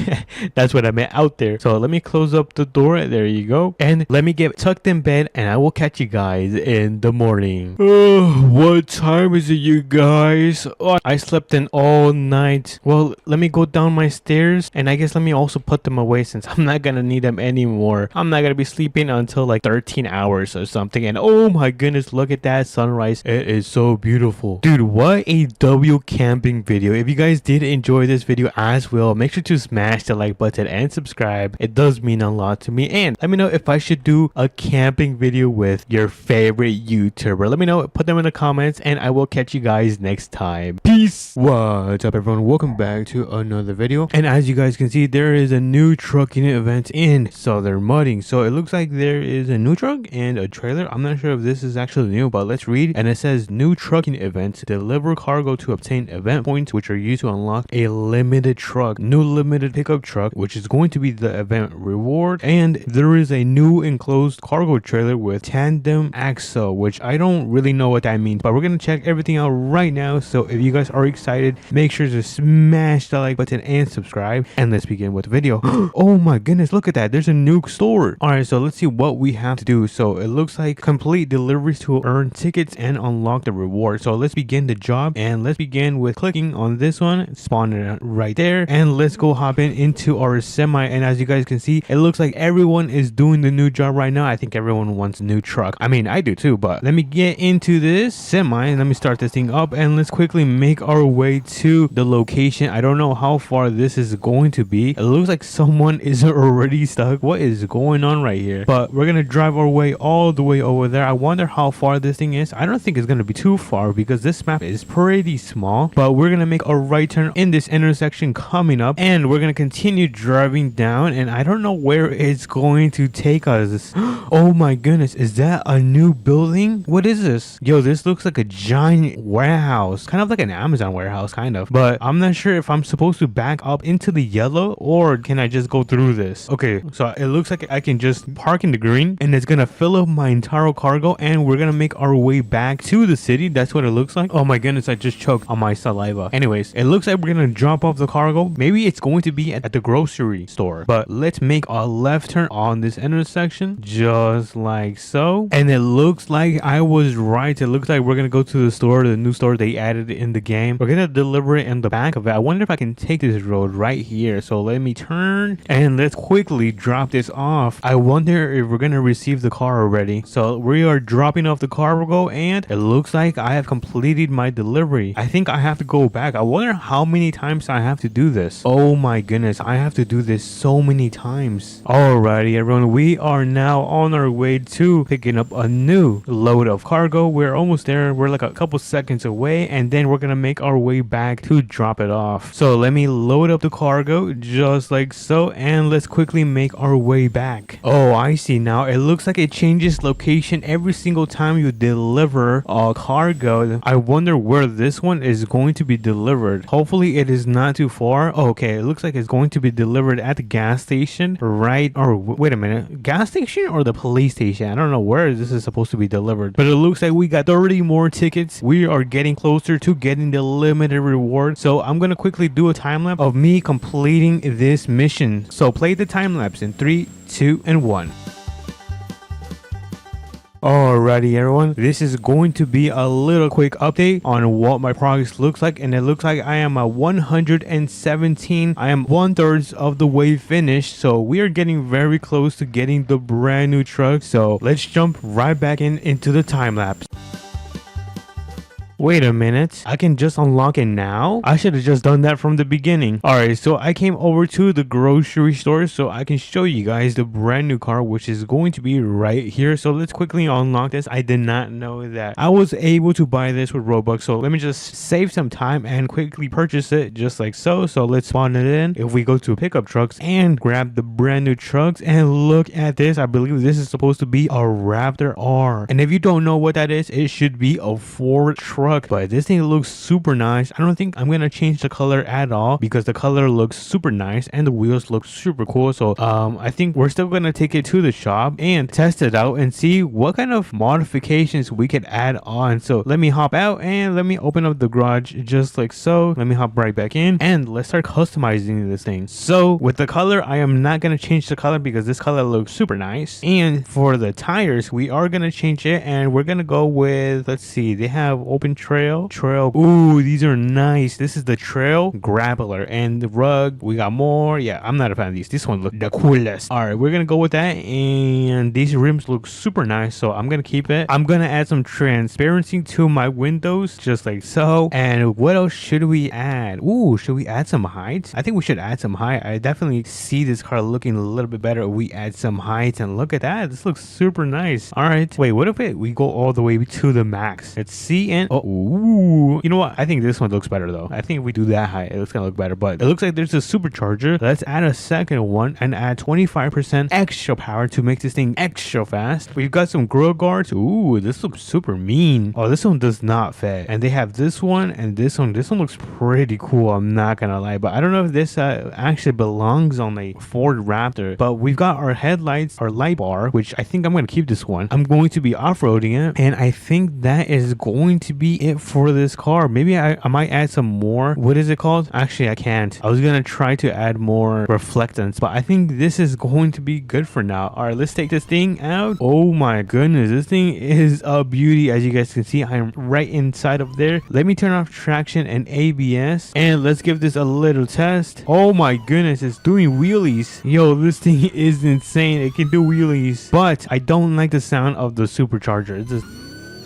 That's what I meant, out there. So let me close up the door. There you go. And let me get tucked in bed, and I will catch you guys in the morning. What time is it, you guys? Oh, I slept in all night. Well, let me go down my stairs, and I guess let me also put them away since I'm not gonna need them anymore. I'm not gonna be sleeping until like 13 hours or something. And oh my goodness, look at that sunrise. It is so beautiful. Dude, what a W camping video. If you guys did enjoy this video as well, make sure to smash the like button and subscribe. It does mean a lot to me. And let me know if I should do a camping video with your favorite YouTuber. Let me know, put them in the comments, and I will catch you guys next time. Peace. What's up, everyone? Welcome back to another video. And as you guys can see, there is a new trucking event in Southern Mudding. So it looks like there is a new truck and a trailer. I'm not sure if this is actually new, but let's read. And it says new trucking event, deliver cargo to obtain event points, which are used to unlock a limited truck, new limited pickup truck, which is going to be the event reward. And there is a new enclosed cargo trailer with tandem axle, which I don't really know what that means, but we're gonna check everything out right now. So if you guys are excited, make sure to smash the like button and subscribe, and let's begin with the video. Oh my goodness, look at that, there's a new store. All right, so So let's see what we have to do. So it looks like complete deliveries to earn tickets and unlock the reward. So let's begin the job, and let's begin with clicking on this one, spawn it right there, and let's go hop into our semi. And as you guys can see, it looks like everyone is doing the new job right now. I think everyone wants a new truck. I mean, I do too, but let me get into this semi and let me start this thing up, and let's quickly make our way to the location. I don't know how far this is going to be. It looks like someone is already stuck. What is going on right here? But we're gonna drive our way all the way over there. I wonder how far this thing is. I don't think it's gonna be too far because this map is pretty small, but we're gonna make a right turn in this intersection coming up, and we're gonna continue driving down, and I don't know where it's going to take us. Oh my goodness, is that a new building? What is this? Yo, this looks like a giant warehouse, kind of like an Amazon warehouse, kind of, but I'm not sure if I'm supposed to back up into the yellow or can I just go through this. Okay, so it looks like I can just park in the green and it's gonna fill up my entire cargo, and we're gonna make our way back to the city. That's what it looks like. Oh my goodness, I just choked on my saliva. Anyways, it looks like we're gonna drop off the cargo. Maybe it's going to be at the grocery store, but let's make a left turn on this intersection just like so, and it looks like I was right. It looks like we're gonna go to the store, the new store they added in the game. We're gonna deliver it in the back of it. I wonder if I can take this road right here. So let me turn and let's quickly drop this off. I wonder if we're gonna receive the car already. So we are dropping off the cargo, and it looks like I have completed my delivery. I think I have to go back. I wonder how many times I have to do this. Oh my goodness, I have to do this so many times. Alrighty everyone, we are now on our way to picking up a new load of cargo. We're almost there. We're like a couple seconds away, and then we're gonna make our way back to drop it off. So let me load up the cargo just like so, and let's quickly make our way back. Oh, I see now. It looks like it changes location every single time you deliver a cargo. I wonder where this one is going to be delivered. Hopefully it is not too far. Oh, okay, it looks like it's going to be delivered at the gas station, right? Or wait a minute, gas station or the police station? I don't know where this is supposed to be delivered, but it looks like we got 30 more tickets. We are getting closer to getting the limited reward. So I'm gonna quickly do a time lapse of me completing this mission. So play the time lapse in 3, 2, and 1. Alrighty everyone, this is going to be a little quick update on what my progress looks like, and it looks like I am at 117. I am 1/3 of the way finished, so we are getting very close to getting the brand new truck. So let's jump right back into the time lapse. Wait a minute, I can just unlock it now? I should have just done that from the beginning. Alright, so I came over to the grocery store so I can show you guys the brand new car, which is going to be right here. So let's quickly unlock this. I did not know that I was able to buy this with Robux, so let me just save some time and quickly purchase it just like so. So let's spawn it in. If we go to pickup trucks and grab the brand new trucks, and look at this, I believe this is supposed to be a Raptor R, and if you don't know what that is, it should be a Ford truck. But this thing looks super nice. I don't think I'm gonna change the color at all because the color looks super nice and the wheels look super cool. So I think we're still gonna take it to the shop and test it out and see what kind of modifications we could add on. So let me hop out and let me open up the garage just like so. Let me hop right back in and let's start customizing this thing. So with the color, I am not gonna change the color because this color looks super nice. And for the tires, we are gonna change it, and we're gonna go with, let's see, they have open trail. Ooh, these are nice. This is the trail grappler, and the rug, we got more. Yeah, I'm not a fan of these. This one looks the coolest. All right, we're gonna go with that, and these rims look super nice, so I'm gonna keep it. I'm gonna add some transparency to my windows just like so. And what else should we add? Ooh, should we add some height? I think we should add some height. I definitely see this car looking a little bit better if we add some height. And look at that, this looks super nice. All right, wait, what if we go all the way to the max? Let's see. And oh, ooh, you know what, I think this one looks better though. I think if we do that height, it's gonna look better. But it looks like there's a supercharger. Let's add a second one and add 25% extra power to make this thing extra fast. We've got some grill guards. Ooh, this looks super mean. Oh, this one does not fit. And they have this one and this one. This one looks pretty cool, I'm not gonna lie. But I don't know if this actually belongs on a Ford Raptor. But we've got our headlights, our light bar, which I think I'm gonna keep this one. I'm going to be off-roading it, and I think that is going to be it for this car. Maybe I might add some more. What is it called? Actually, I can't. I was gonna try to add more reflectance, but I think this is going to be good for now. All right, let's take this thing out. Oh my goodness, this thing is a beauty. As you guys can see, I am right inside of there. Let me turn off traction and ABS, and let's give this a little test. Oh my goodness, it's doing wheelies. Yo, this thing is insane. It can do wheelies, but I don't like the sound of the supercharger. It's just,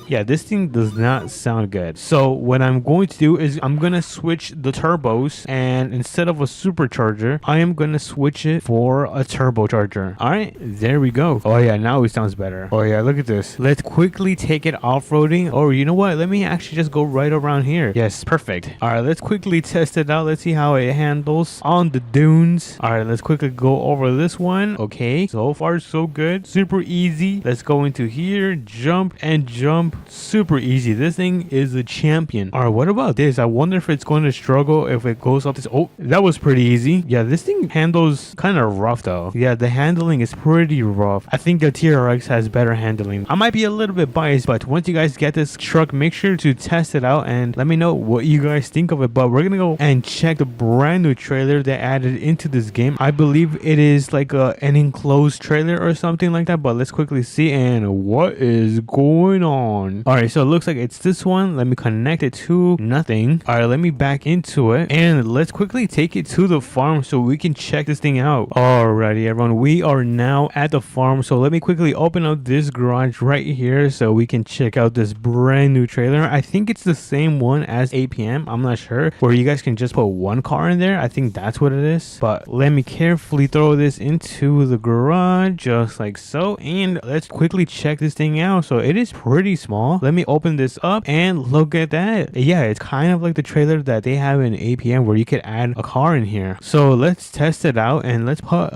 yeah, this thing does not sound good. So what I'm going to do is I'm gonna switch the turbos, and instead of a supercharger, I am gonna switch it for a turbocharger. All right, there we go. Oh yeah, now it sounds better. Oh yeah, look at this. Let's quickly take it off-roading. Or you know what, let me actually just go right around here. Yes, perfect. All right, let's quickly test it out. Let's see how it handles on the dunes. All right, let's quickly go over this one. Okay, so far so good. Super easy. Let's go into here, jump and jump. Super easy. This thing is a champion. All right, what about this? I wonder if it's going to struggle if it goes up this. Oh, that was pretty easy. Yeah, this thing handles kind of rough though. Yeah, the handling is pretty rough. I think the TRX has better handling. I might be a little bit biased, but once you guys get this truck, make sure to test it out and let me know what you guys think of it. But we're gonna go and check the brand new trailer they added into this game. I believe it is like an enclosed trailer or something like that, but let's quickly see. And what is going on? All right, so it looks like it's this one. Let me connect it to nothing. All right, let me back into it, and let's quickly take it to the farm so we can check this thing out. Alrighty, everyone, we are now at the farm, so let me quickly open up this garage right here so we can check out this brand new trailer. I think it's the same one as APM. I'm not sure, where you guys can just put one car in there. I think that's what it is, but let me carefully throw this into the garage just like so, and let's quickly check this thing out. So it is pretty small. Let me open this up and look at that. Yeah, it's kind of like the trailer that they have in APM where you could add a car in here. So let's test it out, and let's put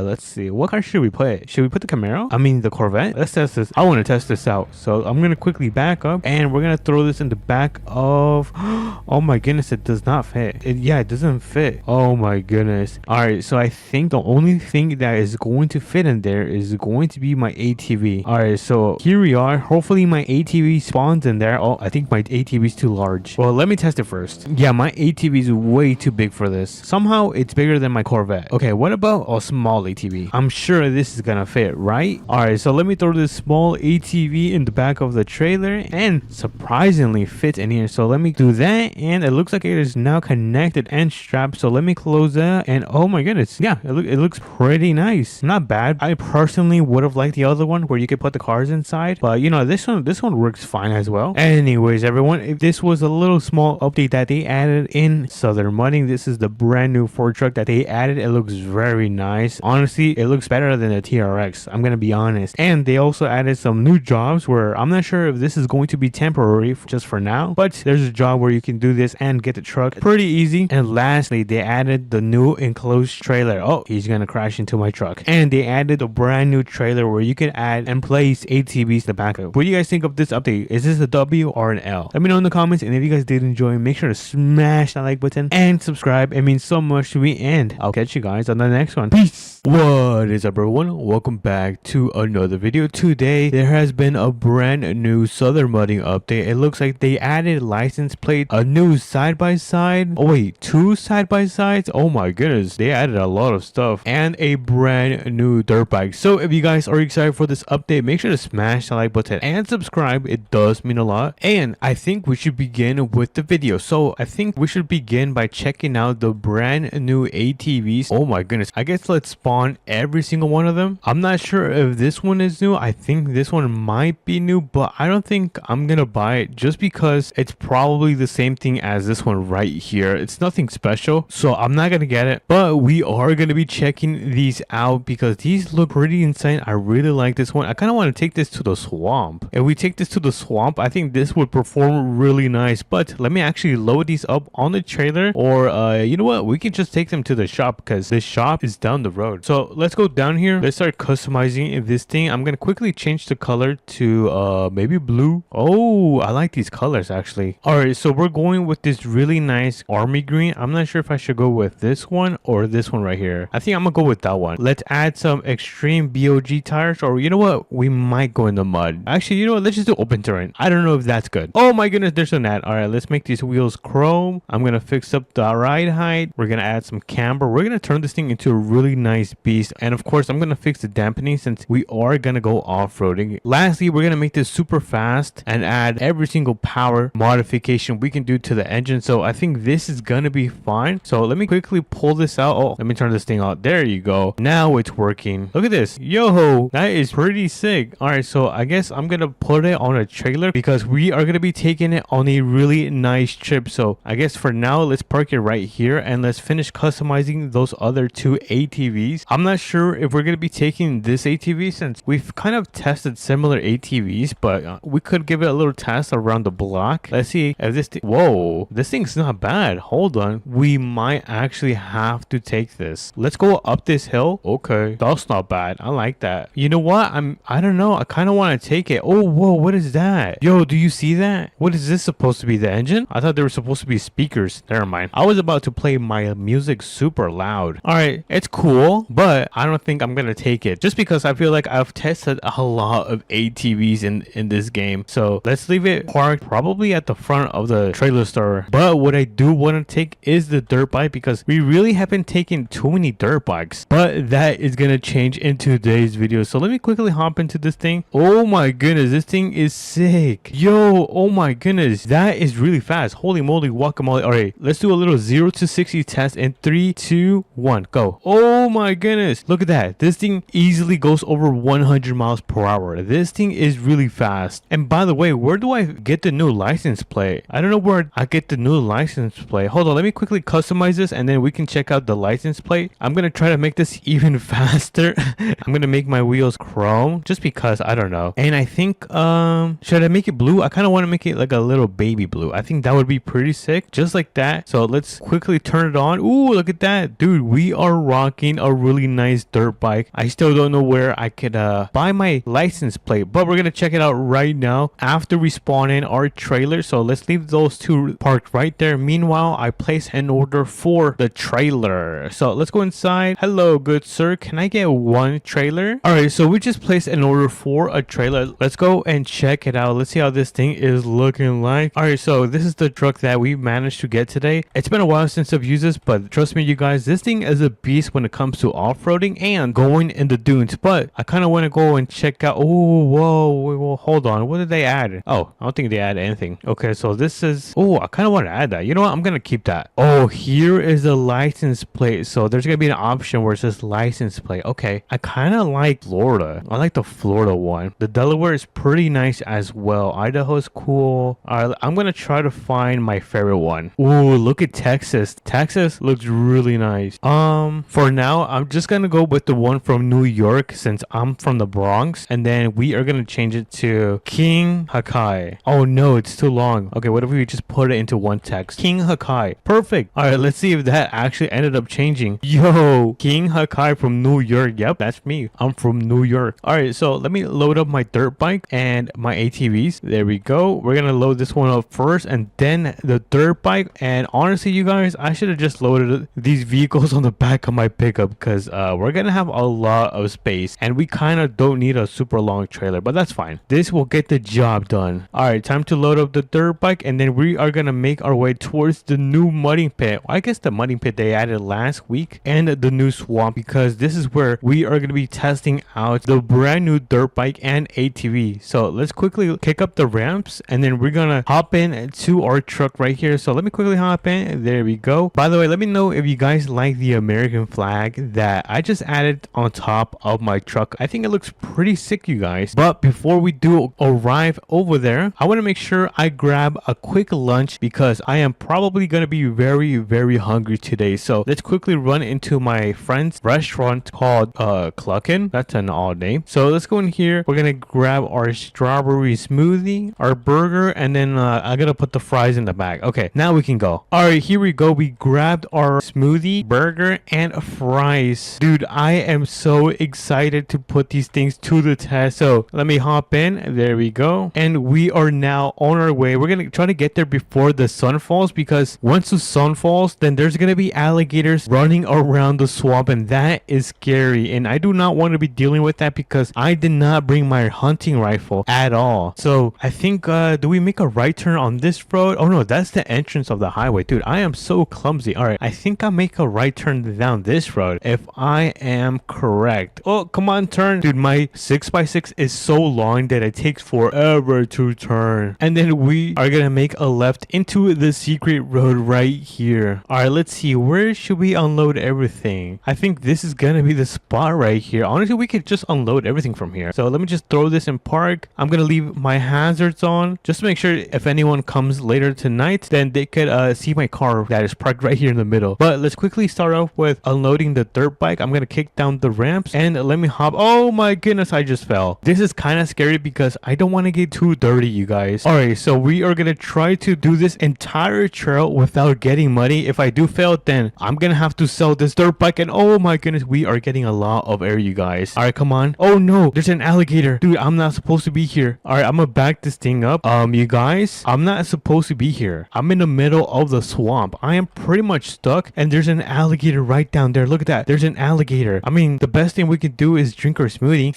let's see, what car should we put? Should we put the Camaro? I mean the Corvette? Let's test this. I want to test this out. So I'm gonna quickly back up, and we're gonna throw this in the back of oh my goodness, it does not fit. Yeah, it doesn't fit. Oh my goodness. All right, so I think the only thing that is going to fit in there is going to be my ATV. All right, so here we are. Hopefully my ATV spawns in there. Oh, I think my ATV is too large. Well, let me test it first. Yeah, my ATV is way too big for this. Somehow it's bigger than my Corvette. Okay, what about a small ATV? I'm sure this is gonna fit, right? All right, so let me throw this small ATV in the back of the trailer, and surprisingly fits in here. So let me do that, and it looks like it is now connected and strapped. So let me close that, and oh my goodness, yeah, it looks pretty nice. Not bad. I personally would have liked the other one where you could put the cars inside, but you know, this one works fine as well. Anyways, everyone, if this was a little small update that they added in Southern Mudding, this is the brand new Ford truck that they added. It looks very nice. Honestly, it looks better than the TRX. I'm gonna be honest. And they also added some new jobs where I'm not sure if this is going to be temporary just for now, but there's a job where you can do this and get the truck pretty easy. And lastly, they added the new enclosed trailer. Oh, he's gonna crash into my truck. And they added a brand new trailer where you can add and place ATVs in the backup. What do you guys think of this update? Is this a W or an L? Let me know in the comments, and if you guys did enjoy, make sure to smash that like button and subscribe. It means so much to me, and I'll catch you guys on the next one. Peace. What is up, everyone? Welcome back to another video. Today there has been a brand new Southern Mudding update. It looks like they added license plate, a new side-by-side. Oh wait, two side-by-sides. Oh my goodness, they added a lot of stuff, and a brand new dirt bike. So if you guys are excited for this update, make sure to smash the like button and subscribe. It does mean a lot. And I think we should begin with the video. So I think we should begin by checking out the brand new ATVs. Oh my goodness, I guess let's spawn every single one of them. I'm not sure if this one is new. I think this one might be new, but I don't think I'm gonna buy it just because it's probably the same thing as this one right here. It's nothing special, so I'm not gonna get it. But we are gonna be checking these out because these look pretty insane. I really like this one. I kind of want to take this to the swamp. If we take this to the swamp, I think this would perform really nice. But let me actually load these up on the trailer, or you know what, we can just take them to the shop because this shop is down the road. So let's go down here. Let's start customizing this thing. I'm gonna quickly change the color to maybe blue. Oh, I like these colors actually. All right, so we're going with this really nice army green. I'm not sure if I should go with this one or this one right here. I think I'm gonna go with that one. Let's add some extreme BOG tires, or you know what, we might go in the mud. Actually, you know what, let's just do open terrain. I don't know if that's good. Oh my goodness, there's an ad. All right, let's make these wheels chrome. I'm gonna fix up the ride height. We're gonna add some camber. We're gonna turn this thing into a really nice beast, and of course I'm gonna fix the dampening since we are gonna go off-roading. Lastly, we're gonna make this super fast and add every single power modification we can do to the engine. So I think this is gonna be fine. So let me quickly pull this out. Oh, let me turn this thing out. There you go. Now it's working. Look at this. Yo, that is pretty sick. All right, so I guess I'm gonna put it on a trailer because we are gonna be taking it on a really nice trip. So I guess for now, let's park it right here and let's finish customizing those other two ATVs. I'm not sure if we're gonna be taking this ATV since we've kind of tested similar ATVs, but we could give it a little test around the block. Let's see if this whoa, this thing's not bad. Hold on, we might actually have to take this. Let's go up this hill. Okay, that's not bad. I like that. You know what, I don't know, I kind of want to take it. Oh, whoa, what is that? Yo, do you see that? What is this supposed to be? The engine? I thought they were supposed to be speakers. Never mind, I was about to play my music super loud. All right, it's cool, but I don't think I'm gonna take it just because I feel like I've tested a lot of ATVs in this game. So let's leave it parked probably at the front of the trailer store. But what I do want to take is the dirt bike because we really haven't taken too many dirt bikes, but that is gonna change in today's video. So let me quickly hop into this thing. Oh my goodness, this thing is sick. Yo, oh my goodness, that is really fast. Holy moly, guacamole. All right, let's do a little 0 to 60 test in 3, 2, 1, go. Oh my goodness, look at that. This thing easily goes over 100 miles per hour. This thing is really fast. And by the way, where do I get the new license plate? I don't know where I get the new license plate. Hold on, let me quickly customize this and then we can check out the license plate. I'm gonna try to make this even faster. I'm gonna make my wheels chrome just because I don't know. And I think should I make it blue? I kind of want to make it like a little baby blue. I think that would be pretty sick, just like that. So let's quickly turn it on. Ooh, look at that, dude. We are rocking a really nice dirt bike. I still don't know where I could buy my license plate, but we're gonna check it out right now after we spawn in our trailer. So let's leave those two parked right there. Meanwhile, I place an order for the trailer. So let's go inside. Hello, good sir, can I get one trailer? All right, so we just placed an order for a trailer. Let's go and check it out. Let's see how this thing is looking like. All right, so this is the truck that we managed to get today. It's been a while since I've used this, but trust me, you guys, this thing is a beast when it comes to off-roading and going in the dunes. But I kind of want to go and check out. Oh, whoa, hold on. What did they add? Oh, I don't think they add anything. Okay, so this is. Oh, I kind of want to add that. You know what? I'm gonna keep that. Oh, here is the license plate. So there's gonna be an option where it says license plate. Okay, I kind of like Florida. I like the Florida one. The Delaware is pretty nice as well. Idaho is cool. All right, I'm gonna try to find my favorite one. Ooh, look at Texas. Texas looks really nice. For now, I'm just gonna go with the one from New York since I'm from the Bronx, and then we are gonna change it to King Hakai. Oh no, it's too long. Okay, what if we just put it into one text? King Hakai. Perfect. All right, let's see if that actually ended up changing. Yo, King Hakai from New York. Yep, that's me. I'm from New York. All right, so let me load up my dirt bike and my ATVs. There we go. We're gonna load this one up first and then the dirt bike. And honestly, you guys, I should have just loaded these vehicles on the back of my pickup because we're gonna have a lot of space and we kind of don't need a super long trailer, but that's fine. This will get the job done. All right, time to load up the dirt bike and then we are gonna make our way towards the new mudding pit. I guess the mudding pit they added last week and the new swamp, because this is where we are gonna be testing out the brand new dirt bike and ATV. So let's quickly kick up the ramps and then we're gonna hop in to our truck right here. So let me quickly hop in. There we go. By the way, let me know if you guys like the American flag that I just added on top of my truck. I think it looks pretty sick, you guys. But before we do arrive over there, I want to make sure I grab a quick lunch because I am probably going to be very hungry today. So let's quickly run into my friend's restaurant called Cluckin'. That's an odd name. So let's go in here. We're gonna grab our strawberry smoothie, our burger, and then I'm gonna put the fries in the bag. Okay, now we can go. All right, here we go. We grabbed our smoothie, burger, and fries. guys. Dude, I am so excited to put these things to the test. So let me hop in. There we go. And we are now on our way. We're gonna try to get there before the sun falls, because once the sun falls, then there's gonna be alligators running around the swamp, and that is scary. And I do not want to be dealing with that because I did not bring my hunting rifle at all. So I think do we make a right turn on this road? Oh no, that's the entrance of the highway. Dude, I am so clumsy. All right, I think I'll make a right turn down this road if I am correct. Oh, come on, turn. Dude, my 6x6 is so long that it takes forever to turn. And then we are gonna make a left into the secret road right here. All right, let's see, where should we unload everything? I think this is gonna be the spot right here. Honestly, we could just unload everything from here. So let me just throw this in park. I'm gonna leave my hazards on just to make sure if anyone comes later tonight, then they could see my car that is parked right here in the middle. But let's quickly start off with unloading the dirt bike. I'm gonna kick down the ramps and let me hop. Oh my goodness, I just fell. This is kind of scary because I don't want to get too dirty, you guys. All right, so we are gonna try to do this entire trail without getting muddy. If I do fail, then I'm gonna have to sell this dirt bike. And oh my goodness, we are getting a lot of air, you guys. All right, come on. Oh no, there's an alligator. Dude, I'm not supposed to be here. All right, I'm gonna back this thing up. You guys, I'm not supposed to be here. I'm in the middle of the swamp. I am pretty much stuck, and there's an alligator right down there. Look at that. There's an alligator. I mean, the best thing we could do is drink our smoothie.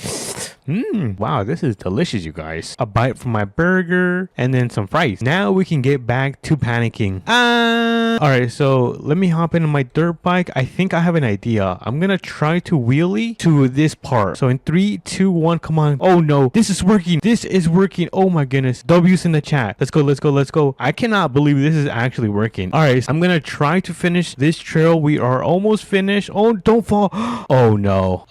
Wow, this is delicious, you guys. A bite from my burger and then some fries. Now we can get back to panicking. All right, so let me hop into my dirt bike. I think I have an idea. I'm gonna try to wheelie to this part. So in 3, 2, 1, come on. Oh no, this is working. This is working. Oh my goodness. W's in the chat. Let's go, let's go, let's go. I cannot believe this is actually working. All right, so I'm gonna try to finish this trail. We are almost finished. Oh, don't fall. Oh no.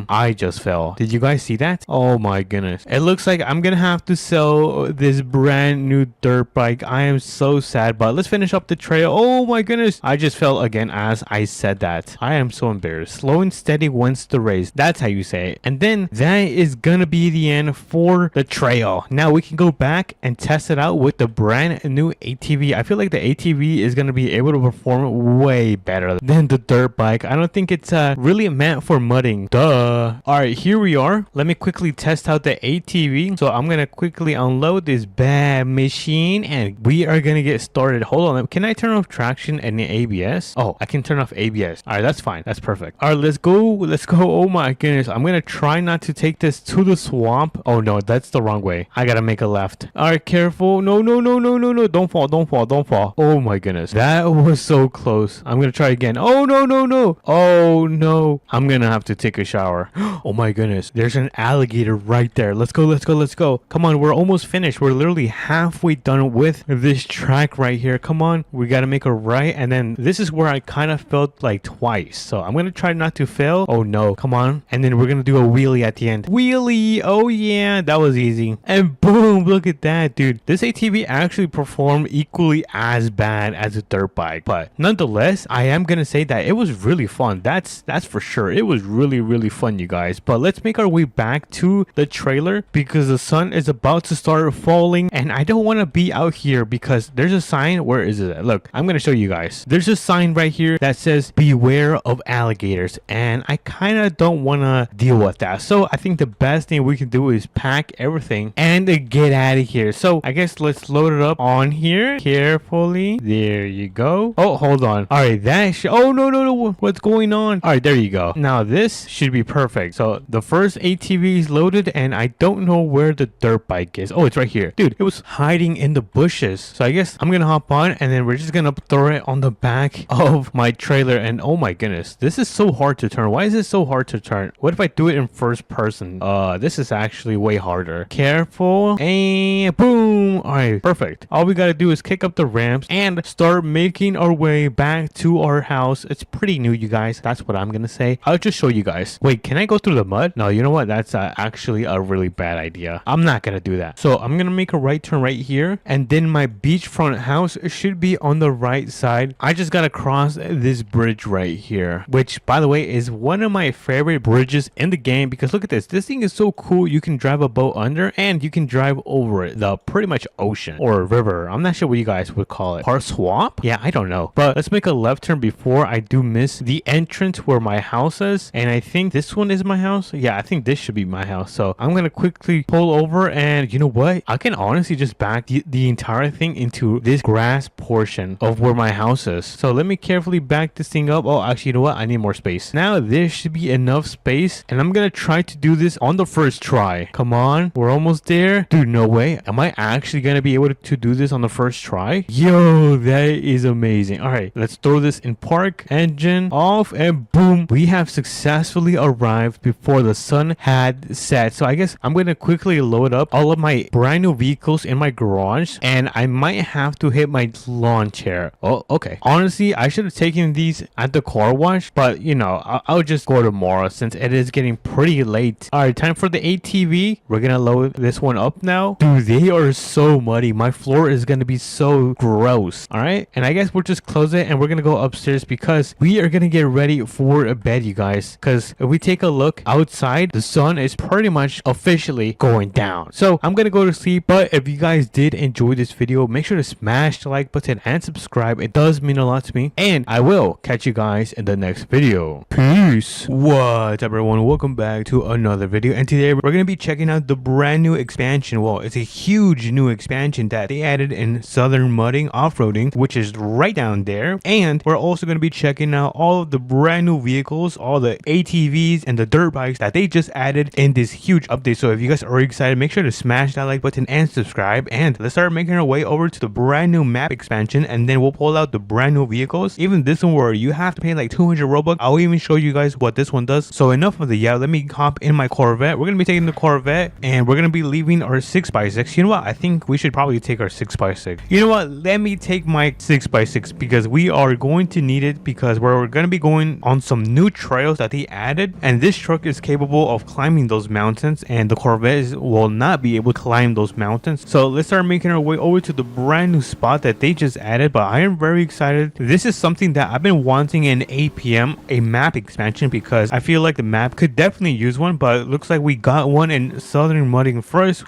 I just fell. Did you guys see that? Oh my goodness. It looks like I'm gonna have to sell this brand new dirt bike. I am so sad, but let's finish up the trail. Oh my goodness. I just fell again as I said that. I am so embarrassed. Slow and steady wins the race. That's how you say it. And then that is gonna be the end for the trail. Now we can go back and test it out with the brand new ATV. I feel like the ATV is gonna be able to perform way better than the dirt bike. I don't think it's really meant for mudding. Duh. All right, here we are. Let me quickly test out the ATV. So I'm gonna quickly unload this bad machine and we are gonna get started. Hold on, can I turn off traction and the ABS? Oh, I can turn off ABS. All right, that's fine. That's perfect. All right, let's go. Let's go. Oh my goodness, I'm gonna try not to take this to the swamp. Oh no, that's the wrong way. I gotta make a left. All right, careful. No, no, no, no, no, no. Don't fall, don't fall, don't fall. Oh my goodness, that was so close. I'm gonna try again. Oh no, no, no. Oh no, I'm gonna have to take a shower. Oh my goodness, there's an alligator right there. Let's go, let's go, let's go. Come on, we're almost finished. We're literally halfway done with this track right here. Come on, we got to make a right. And then this is where I kind of felt like twice. So I'm going to try not to fail. Oh no, come on. And then we're going to do a wheelie at the end. Wheelie. Oh yeah, that was easy. And boom, look at that, dude. This ATV actually performed equally as bad as a dirt bike. But nonetheless, I am going to say that it was really fun. That's for sure. It was really, really fun, you guys. But let's make our way back to the trailer because the sun is about to start falling and I don't want to be out here because there's a sign. Where is it? Look, I'm gonna show you guys. There's a sign right here that says beware of alligators, and I kind of don't want to deal with that. So I think the best thing we can do is pack everything and get out of here. So I guess let's load it up on here carefully. There you go. Oh, hold on. All right, oh no, no, no, what's going on? All right, there you go. Now this should be perfect. So the first ATV is loaded and I don't know where the dirt bike is. Oh, it's right here. Dude, it was hiding in the bushes. So I guess I'm gonna hop on and then we're just gonna throw it on the back of my trailer. And oh my goodness, this is so hard to turn. Why is it so hard to turn? What if I do it in first person? This is actually way harder. Careful and boom. All right, perfect. All we gotta do is kick up the ramps and start making our way back to our house. It's pretty new, you guys. That's what I'm gonna say. I'll just show you guys. Wait, can I go through the mud? No, you know what? that's actually a really bad idea. I'm not gonna do that. So I'm gonna make a right turn right here, and then my beachfront house should be on the right side. I just gotta cross this bridge right here, which by the way is one of my favorite bridges in the game, because look at this. This thing is so cool. You can drive a boat under and you can drive over it, the pretty much ocean or river. I'm not sure what you guys would call it. Part swamp? Yeah, I don't know. But let's make a left turn before I do miss the entrance where my house is. And I think this one is my house. Yeah, I think this should be my house. So I'm gonna quickly pull over, and you know what? I can honestly just back the entire thing into this grass portion of where my house is. So let me carefully back this thing up. Oh, actually, you know what? I need more space. Now there should be enough space, and I'm gonna try to do this on the first try. Come on, we're almost there. Dude, no way. Am I actually gonna be able to do this on the first try? Yo, that is amazing. All right, let's throw this in park, engine off, and boom, we have successfully arrived before the sun had set. So I guess I'm gonna quickly load up all of my brand new vehicles in my garage, and I might have to hit my lawn chair. Oh, okay. Honestly, I should have taken these at the car wash, but you know, I'll just go tomorrow since it is getting pretty late. All right, time for the ATV. We're gonna load this one up now. Dude, they are so muddy. My floor is gonna be so gross. All right, and I guess we'll just close it and we're gonna go upstairs because we are gonna get ready for a bed, you guys. Because if we take a look outside, the sun is pretty much officially going down. So I'm gonna go to sleep. But if you guys did enjoy this video, make sure to smash the like button and subscribe. It does mean a lot to me, and I will catch you guys in the next video. Peace. What's up, everyone? Welcome back to another video, and today we're gonna be checking out the brand new expansion. Well, it's a huge new expansion that they added in Southern Mudding Off-Roading, which is right down there. And we're also gonna be checking out all of the brand new vehicles, all the ATVs and the dirt bikes that they just added in this huge update. So if you guys are excited, make sure to smash that like button and subscribe, and let's start making our way over to the brand new map expansion, and then we'll pull out the brand new vehicles. Even this one where you have to pay like 200 Robux. I'll even show you guys what this one does. So enough of the yeah, let me hop in my Corvette. We're gonna be taking the Corvette, and we're gonna be leaving our 6x6. You know what? I think we should probably take our 6x6. You know what? Let me take my 6x6 because we are going to need it, because we're gonna be going on some new trails that they added, and this truck is capable of climbing those mountains, and the Corvette will not be able to climb those mountains. So let's start making our way over to the brand new spot that they just added. But I am very excited. This is something that I've been wanting in APM, a map expansion, because I feel like the map could definitely use one, but it looks like we got one in Southern Mudding first.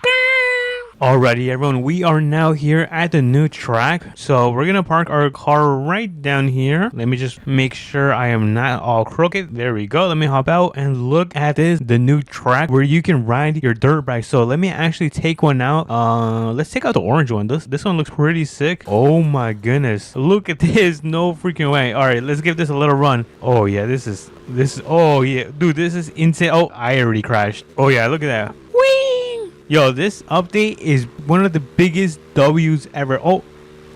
Alrighty, everyone, we are now here at the new track. So we're gonna park our car right down here. Let me just make sure I am not all crooked. There we go. Let me hop out and look at this, the new track where you can ride your dirt bike. So let me actually take one out. Let's take out the orange one. This one looks pretty sick. Oh my goodness, look at this. No freaking way. All right, let's give this a little run. Oh yeah, this is oh yeah, dude, this is insane. Oh, I already crashed. Oh yeah, look at that. Yo, this update is one of the biggest W's ever. Oh,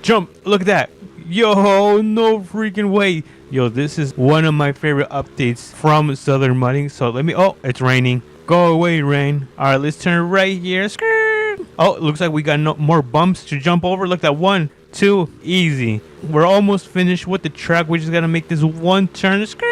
jump. Look at that. Yo, no freaking way. Yo, this is one of my favorite updates from Southern Mudding. So let me, oh, it's raining. Go away, rain. All right, let's turn right here. Skirt. Oh, it looks like we got no more bumps to jump over. Look at that. 1, 2, easy. We're almost finished with the track. We just got to make this one turn. Skirt.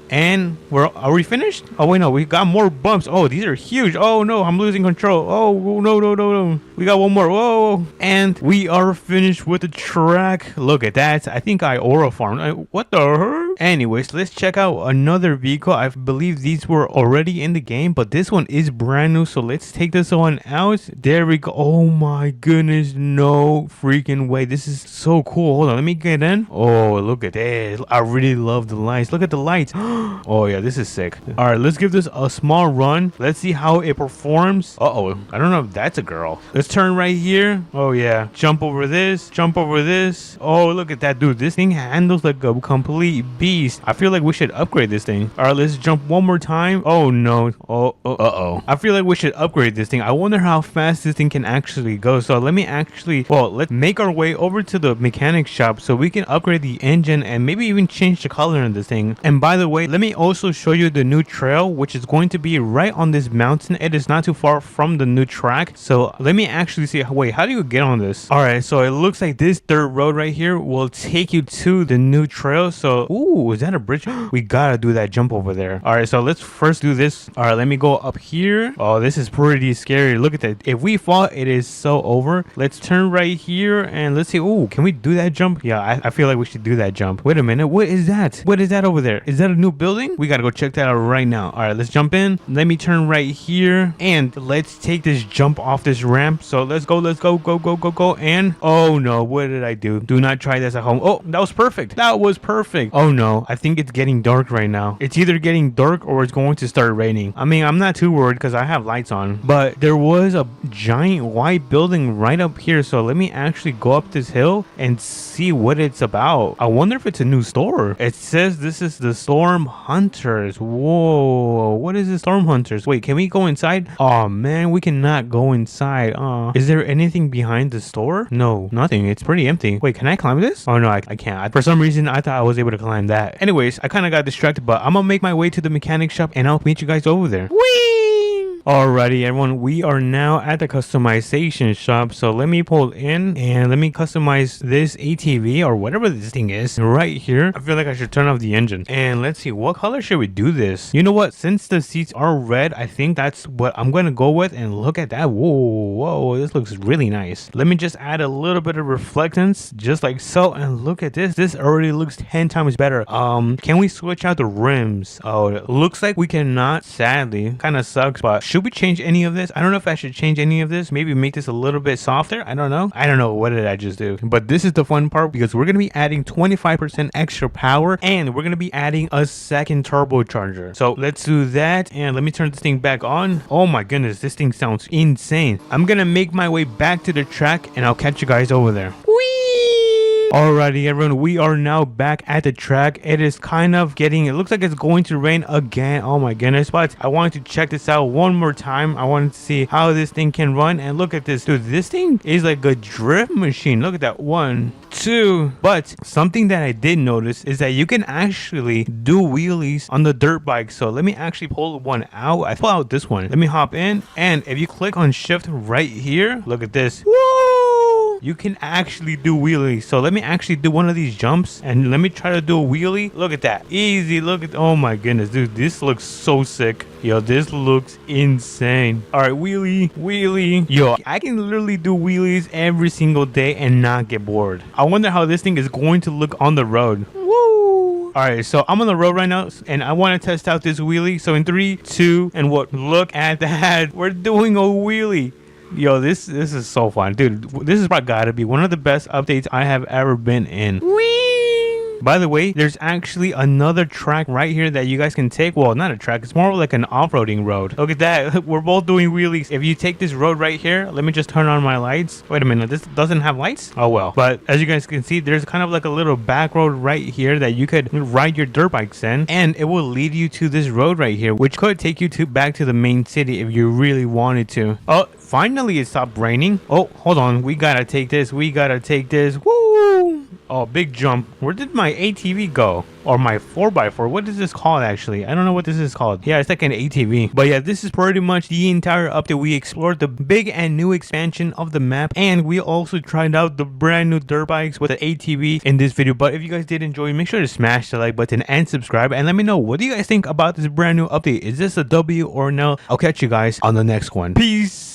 And are we finished? Oh wait, no, we got more bumps. Oh, these are huge. Oh no, I'm losing control. Oh no. We got one more. Whoa. And we are finished with the track. Look at that. I think I aura farmed. What the heck? Anyways, let's check out another vehicle. I believe these were already in the game, but this one is brand new. So let's take this one out. There we go. Oh my goodness, no freaking way. This is so cool. Hold on, let me get in. Oh, look at this. I really love the lights. Look at the lights. Oh yeah, this is sick. All right, let's give this a small run. Let's see how it performs. Uh-oh, I don't know if that's a girl. Let's turn right here. Oh yeah, jump over this, jump over this. Oh, look at that, dude. This thing handles like a complete beast. I feel like we should upgrade this thing. All right, let's jump one more time. Oh no. Oh, uh-oh. I feel like we should upgrade this thing. I wonder how fast this thing can actually go. So let me actually, well, let's make our way over to the mechanic shop so we can upgrade the engine and maybe even change the color in this thing. And by the way, let me also show you the new trail, which is going to be right on this mountain. It is not too far from the new track. So let me actually see. Wait, how do you get on this? All right, so it looks like this dirt road right here will take you to the new trail. So, ooh, is that a bridge? We gotta do that jump over there. All right, so let's first do this. All right, let me go up here. Oh, this is pretty scary. Look at that. If we fall, it is so over. Let's turn right here and let's see. Ooh, can we do that jump? Yeah, I feel like we should do that jump. Wait a minute. What is that? What is that over there? Is that a new building? We gotta go check that out right now. All right, let's jump in. Let me turn right here and let's take this jump off this ramp. So let's go, go. And oh no, what did I do? Do not try this at home. Oh, that was perfect. That was perfect. Oh no, I think it's getting dark right now. It's either getting dark or it's going to start raining. I mean, I'm not too worried because I have lights on, but there was a giant white building right up here. So let me actually go up this hill and see what it's about. I wonder if it's a new store. It says this is the Storm Hunters. Whoa, what is the Storm Hunters? Wait, can we go inside? Oh man, we cannot go inside. Is there anything behind the store? No, nothing. It's pretty empty. Wait, can I climb this? Oh no, I can't. For some reason, I thought I was able to climb that. Anyways, I kind of got distracted, but I'm gonna make my way to the mechanic shop and I'll meet you guys over there. Whee! Alrighty everyone, we are now at the customization shop. So let me pull in and let me customize this ATV or whatever this thing is right here. I feel like I should turn off the engine and let's see, what color should we do this? You know what, since the seats are red, I think that's what I'm gonna go with. And look at that. Whoa, this looks really nice. Let me just add a little bit of reflectance just like so, and look at this already looks 10 times better. Can we switch out the rims? Oh, it looks like we cannot, sadly. Kind of sucks, but should we change any of this? I don't know if I should change any of this. Maybe make this a little bit softer. I don't know. What did I just do? But this is the fun part because we're going to be adding 25% extra power and we're going to be adding a second turbocharger. So let's do that. And let me turn this thing back on. Oh my goodness, this thing sounds insane. I'm going to make my way back to the track and I'll catch you guys over there. Alrighty everyone, we are now back at the track. It is kind of getting, it looks like it's going to rain again. Oh my goodness, but I wanted to check this out one more time. I wanted to see how this thing can run, and look at this, dude. This thing is like a drift machine. Look at that. 1, 2. But something that I did notice is that you can actually do wheelies on the dirt bike. So let me actually pull one out. I pull out this one. Let me hop in, and if you click on shift right here, look at this. Woo! You can actually do wheelies. So let me actually do one of these jumps and let me try to do a wheelie. Look at that. Easy. Look at, oh my goodness, dude, this looks so sick. Yo, this looks insane. All right, wheelie. Yo, I can literally do wheelies every single day and not get bored. I wonder how this thing is going to look on the road. Woo! All right, so I'm on the road right now and I want to test out this wheelie. So in 3, 2, and what? Look at that. We're doing a wheelie. Yo, this is so fun, dude. This is probably gotta be one of the best updates I have ever been in. Whee! By the way, there's actually another track right here that you guys can take. Well, not a track, it's more like an off-roading road. Look at that. We're both doing wheelies. If you take this road right here, let me just turn on my lights. Wait a minute, this doesn't have lights? Oh well. But as you guys can see, there's kind of like a little back road right here that you could ride your dirt bikes in, and it will lead you to this road right here, which could take you back to the main city if you really wanted to. Oh, finally it stopped raining. Oh, hold on, we gotta take this. Woo! Oh, big jump. Where did my ATV go? Or my 4x4? What is this called actually? I don't know what this is called. Yeah, it's like an ATV. But yeah, this is pretty much the entire update. We explored the big and new expansion of the map, and we also tried out the brand new dirt bikes with the ATV in this video. But if you guys did enjoy, make sure to smash the like button and subscribe, and let me know, what do you guys think about this brand new update? Is this a W or no? I'll catch you guys on the next one. Peace.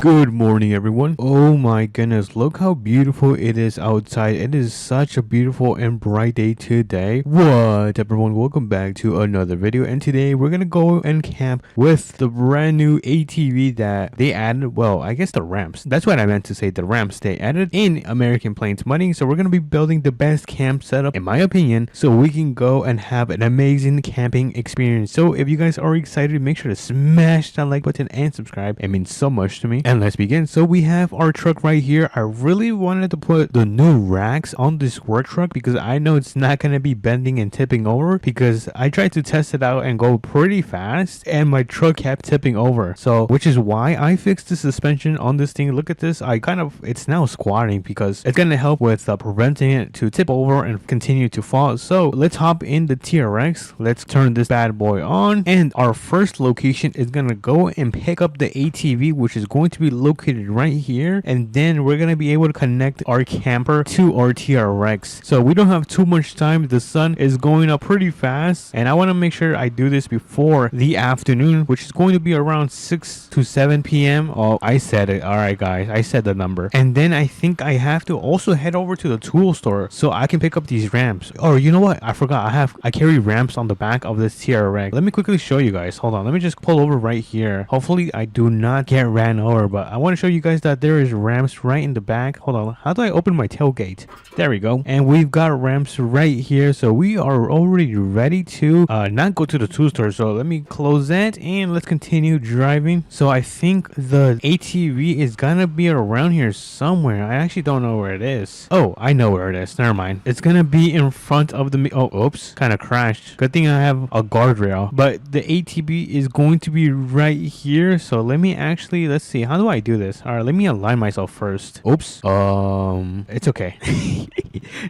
Good morning, everyone. Oh my goodness, look how beautiful it is outside. It is such a beautiful and bright day today. What, everyone? Welcome back to another video. And today we're gonna go and camp with the brand new ATV that they added. Well, I guess the ramps. That's what I meant to say. The ramps they added in American Plains Mudding. So we're gonna be building the best camp setup, in my opinion, so we can go and have an amazing camping experience. So if you guys are excited, make sure to smash that like button and subscribe. It means so much to me. And let's begin. So we have our truck right here. I really wanted to put the new racks on this work truck because I know it's not going to be bending and tipping over, because I tried to test it out and go pretty fast and my truck kept tipping over. So which is why I fixed the suspension on this thing. Look at this. It's now squatting because it's going to help with preventing it to tip over and continue to fall. So let's hop in the TRX. Let's turn this bad boy on, and our first location is going to go and pick up the ATV, which is going to be located right here, and then we're gonna be able to connect our camper to our TRX. So we don't have too much time. The sun is going up pretty fast, and I want to make sure I do this before the afternoon, which is going to be around 6 to 7 p.m. Oh, I said it. All right, guys, I said the number. And then I think I have to also head over to the tool store so I can pick up these ramps. Or you know what? I forgot. I carry ramps on the back of this TRX. Let me quickly show you guys. Hold on. Let me just pull over right here. Hopefully I do not get ran over, but I want to show you guys that there is ramps right in the back. Hold on, how do I open my tailgate? There we go. And we've got ramps right here, so we are already ready to not go to the tool store. So let me close that and let's continue driving. So I think the ATV is gonna be around here somewhere. I actually don't know where it is. Oh, I know where it is. Never mind. It's gonna be in front of the oops, kind of crashed. Good thing I have a guardrail. But the ATV is going to be right here. So let me actually, let's see, how do I do this? All right, let me align myself first. Oops. It's okay.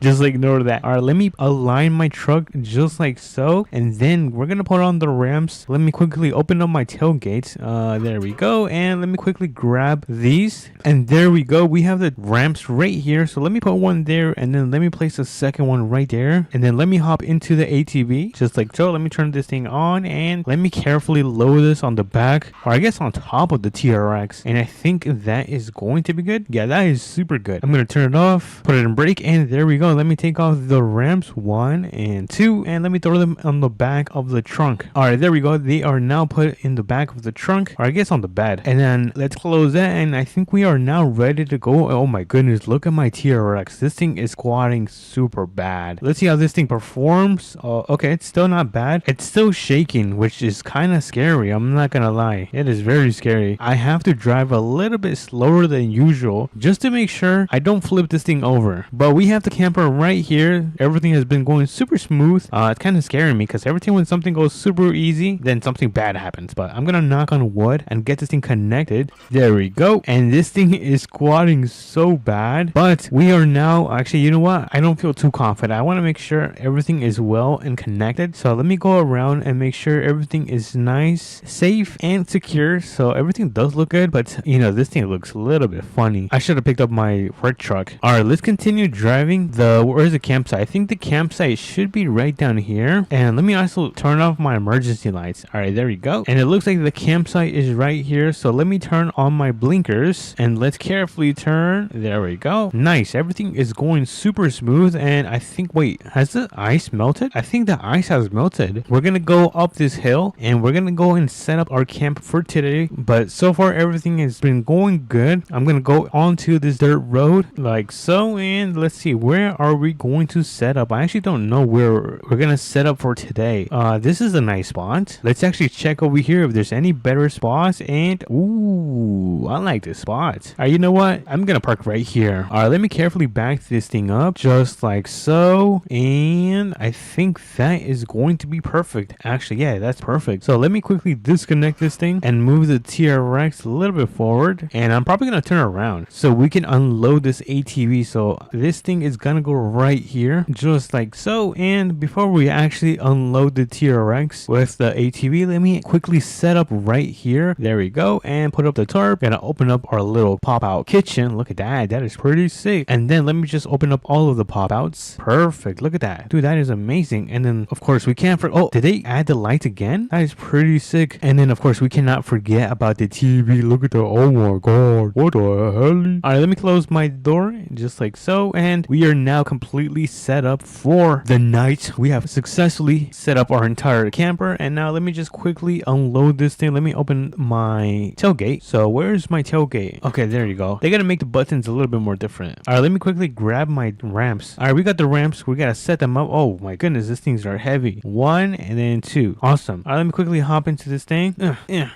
Just ignore that. All right, let me align my truck just like so, and then we're gonna put on the ramps. Let me quickly open up my tailgate. There we go. And let me quickly grab these, and there we go. We have the ramps right here. So let me put one there, and then let me place the second one right there, and then let me hop into the ATV just like so. Let me turn this thing on, and let me carefully load this on the back, or I guess on top of the TRX. And I think that is going to be good. Yeah, that is super good. I'm gonna turn it off, put it in brake, and there we go. Let me take off the ramps 1 and 2, and let me throw them on the back of the trunk. All right, there we go. They are now put in the back of the trunk, or I guess on the bed. And then let's close that, and I think we are now ready to go. Oh my goodness, look at my TRX. This thing is squatting super bad. Let's see how this thing performs. Okay, it's still not bad. It's still shaking, which is kind of scary. I'm not gonna lie, it is very scary. I have to drive a little bit slower than usual just to make sure I don't flip this thing over. But we have the camper right here. Everything has been going super smooth. It's kind of scaring me because every time when something goes super easy, then something bad happens. But I'm gonna knock on wood and get this thing connected. There we go. And this thing is squatting so bad, but we are now actually, you know what, I don't feel too confident. I want to make sure everything is well and connected. So let me go around and make sure everything is nice, safe, and secure. So everything does look good, but you know, this thing looks a little bit funny. I should have picked up my work truck. All right, let's continue driving. Where's the campsite? I think the campsite should be right down here. And let me also turn off my emergency lights. All right, there we go. And it looks like the campsite is right here. So let me turn on my blinkers and let's carefully turn. There we go. Nice. Everything is going super smooth. And I think, wait, has the ice melted? I think the ice has melted. We're gonna go up this hill and we're gonna go and set up our camp for today. But so far everything has been going good. I'm gonna go onto this dirt road like so, and let's see, where are we going to set up? I actually don't know where we're gonna set up for today. This is a nice spot. Let's actually check over here if there's any better spots. And ooh, I like this spot. All right, you know what, I'm gonna park right here. All right, let me carefully back this thing up just like so, and I think that is going to be perfect. Actually, yeah, that's perfect. So let me quickly disconnect this thing and move the TRX a little bit forward, and I'm probably gonna turn around so we can unload this ATV. So this thing is gonna go right here just like so. And before we actually unload the TRX with the ATV, let me quickly set up right here. There we go. And put up the tarp. Gonna open up our little pop-out kitchen. Look at that. That is pretty sick. And then let me just open up all of the pop-outs. Perfect. Look at that. Dude, that is amazing. And then of course we can't forget, oh, did they add the lights again? That is pretty sick. And then of course we cannot forget about the TV. Look at that. Oh my god. What the hell? Alright, let me close my door just like so. And we are now completely set up for the night. We have successfully set up our entire camper. And now let me just quickly unload this thing. Let me open my tailgate. So where's my tailgate? Okay, there you go. They gotta make the buttons a little bit more different. Alright, let me quickly grab my ramps. Alright, we got the ramps. We gotta set them up. Oh my goodness, these things are heavy. 1 and then 2. Awesome. Alright, let me quickly hop into this thing.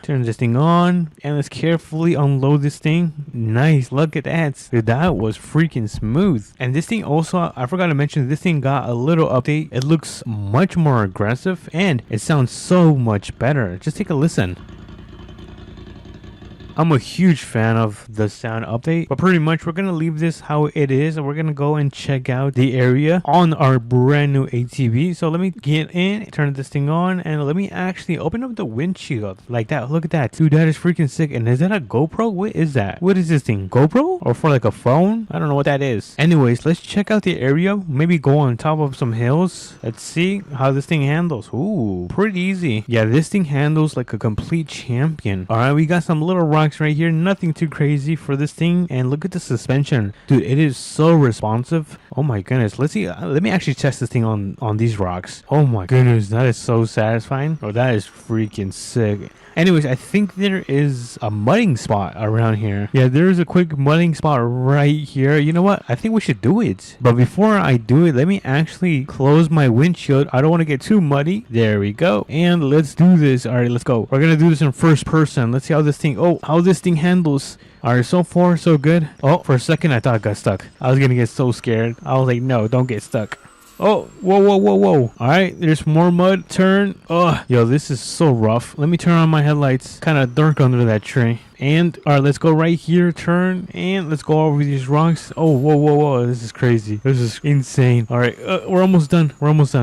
Turn this thing on. And let's carefully unload this thing. Nice. Look at that. Dude, that was freaking smooth. And this thing also, I forgot to mention, this thing got a little update. It looks much more aggressive and it sounds so much better. Just take a listen. I'm a huge fan of the sound update, but pretty much we're going to leave this how it is and we're going to go and check out the area on our brand new ATV. So let me get in, turn this thing on, and let me actually open up the windshield like that. Look at that. Dude, that is freaking sick. And is that a GoPro? What is that? What is this thing? GoPro? Or for like a phone? I don't know what that is. Anyways, let's check out the area. Maybe go on top of some hills. Let's see how this thing handles. Ooh, pretty easy. Yeah, this thing handles like a complete champion. All right, we got some little rocks right here, nothing too crazy for this thing. And look at the suspension, dude, it is so responsive. Oh my goodness, let's see, let me actually test this thing on these rocks. Oh my goodness, that is so satisfying. Oh, that is freaking sick. Anyways, I think there is a mudding spot around here. Yeah, there is a quick mudding spot right here. You know what? I think we should do it. But before I do it, let me actually close my windshield. I don't want to get too muddy. There we go. And let's do this. All right, let's go. We're going to do this in first person. Let's see how this thing handles. All right, so far, so good. Oh, for a second, I thought I got stuck. I was going to get so scared. I was like, no, don't get stuck. Oh, whoa. All right, there's more mud. Turn. Oh, yo, this is so rough. Let me turn on my headlights. Kind of dark under that tree. And all right, let's go right here, turn, and let's go over these rocks. Oh, whoa, this is crazy. This is insane. All right, we're almost done.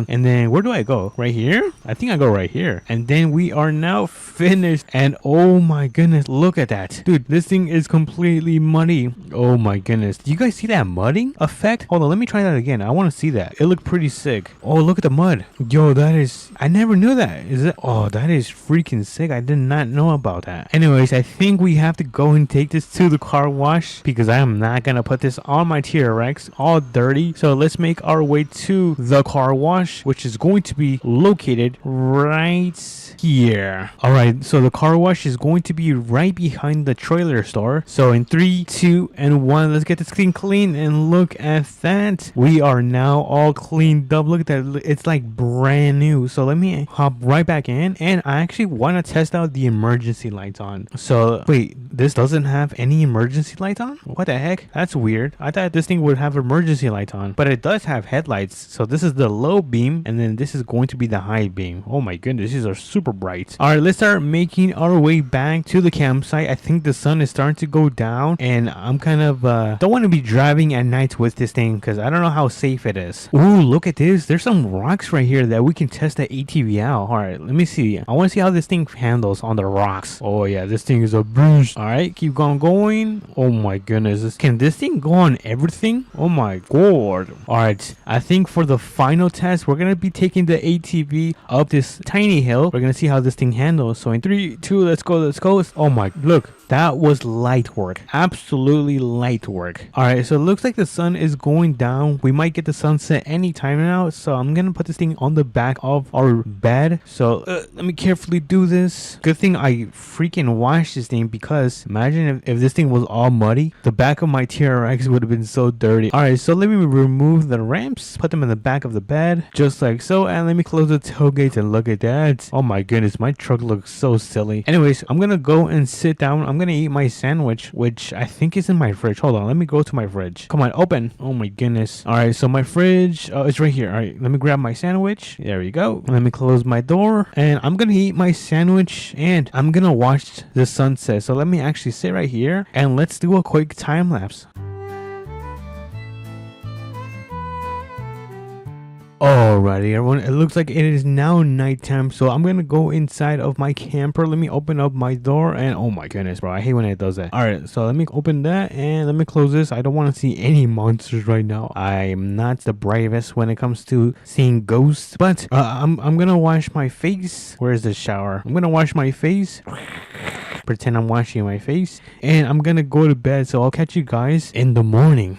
And then where do I go? Right here? I think I go right here. And then we are now finished. And oh my goodness, look at that, dude. This thing is completely muddy. Oh my goodness, do you guys see that mudding effect? Hold on, let me try that again. I want to see that. It looked pretty sick. Oh, look at the mud. Yo, that is, I never knew that. Is it? Oh, that is freaking sick. I did not know about that. Anyways, I think we have to go and take this to the car wash because I am not gonna put this on my TRX all dirty. So let's make our way to the car wash, which is going to be located right here. All right, so the car wash is going to be right behind the trailer store. So in 3, 2, and 1, let's get this thing clean. And look at that, we are now all cleaned up. Look at that, it's like brand new. So let me hop right back in, and I actually want to test out the emergency lights on. So wait, this doesn't have any emergency lights on? What the heck? That's weird. I thought this thing would have emergency lights on, but it does have headlights. So this is the low beam, and then this is going to be the high beam. Oh my goodness, these are super bright. All right, let's start making our way back to the campsite. I think the sun is starting to go down, and I'm kind of don't want to be driving at night with this thing because I don't know how safe it is. Ooh, look at this. There's some rocks right here that we can test the ATV out. All right, let me see. I want to see how this thing handles on the rocks. Oh yeah, this thing is a beast. All right, keep going. Oh my goodness, can this thing go on everything? Oh my god. All right, I think for the final test, we're gonna be taking the ATV up this tiny hill. We're gonna see how this thing handles. So in 3, 2, let's go. Oh my, look, that was light work. Absolutely light work. All right, so it looks like the sun is going down. We might get the sunset anytime now. So I'm gonna put this thing on the back of our bed. So let me carefully do this. Good thing I freaking washed this thing, because imagine if this thing was all muddy. The back of my TRX would have been so dirty. All right, so let me remove the ramps, put them in the back of the bed, just like so. And let me close the tailgate, and look at that. Oh my goodness, my truck looks so silly. Anyways, I'm gonna go and sit down. I'm gonna eat my sandwich, which I think is in my fridge. Hold on, let me go to my fridge. Come on, open. Oh my goodness. All right, so my fridge, it's right here. All right, let me grab my sandwich. There we go. Let me close my door, and I'm gonna eat my sandwich, and I'm gonna watch the sunset. So let me actually sit right here, and let's do a quick time lapse. Alrighty, everyone. It looks like it is now nighttime, so I'm gonna go inside of my camper. Let me open up my door, and oh my goodness, bro, I hate when it does that. Alright, so let me open that, and let me close this. I don't want to see any monsters right now. I'm not the bravest when it comes to seeing ghosts, but I'm gonna wash my face. Where is the shower? I'm gonna wash my face. Pretend I'm washing my face, and I'm gonna go to bed. So I'll catch you guys in the morning.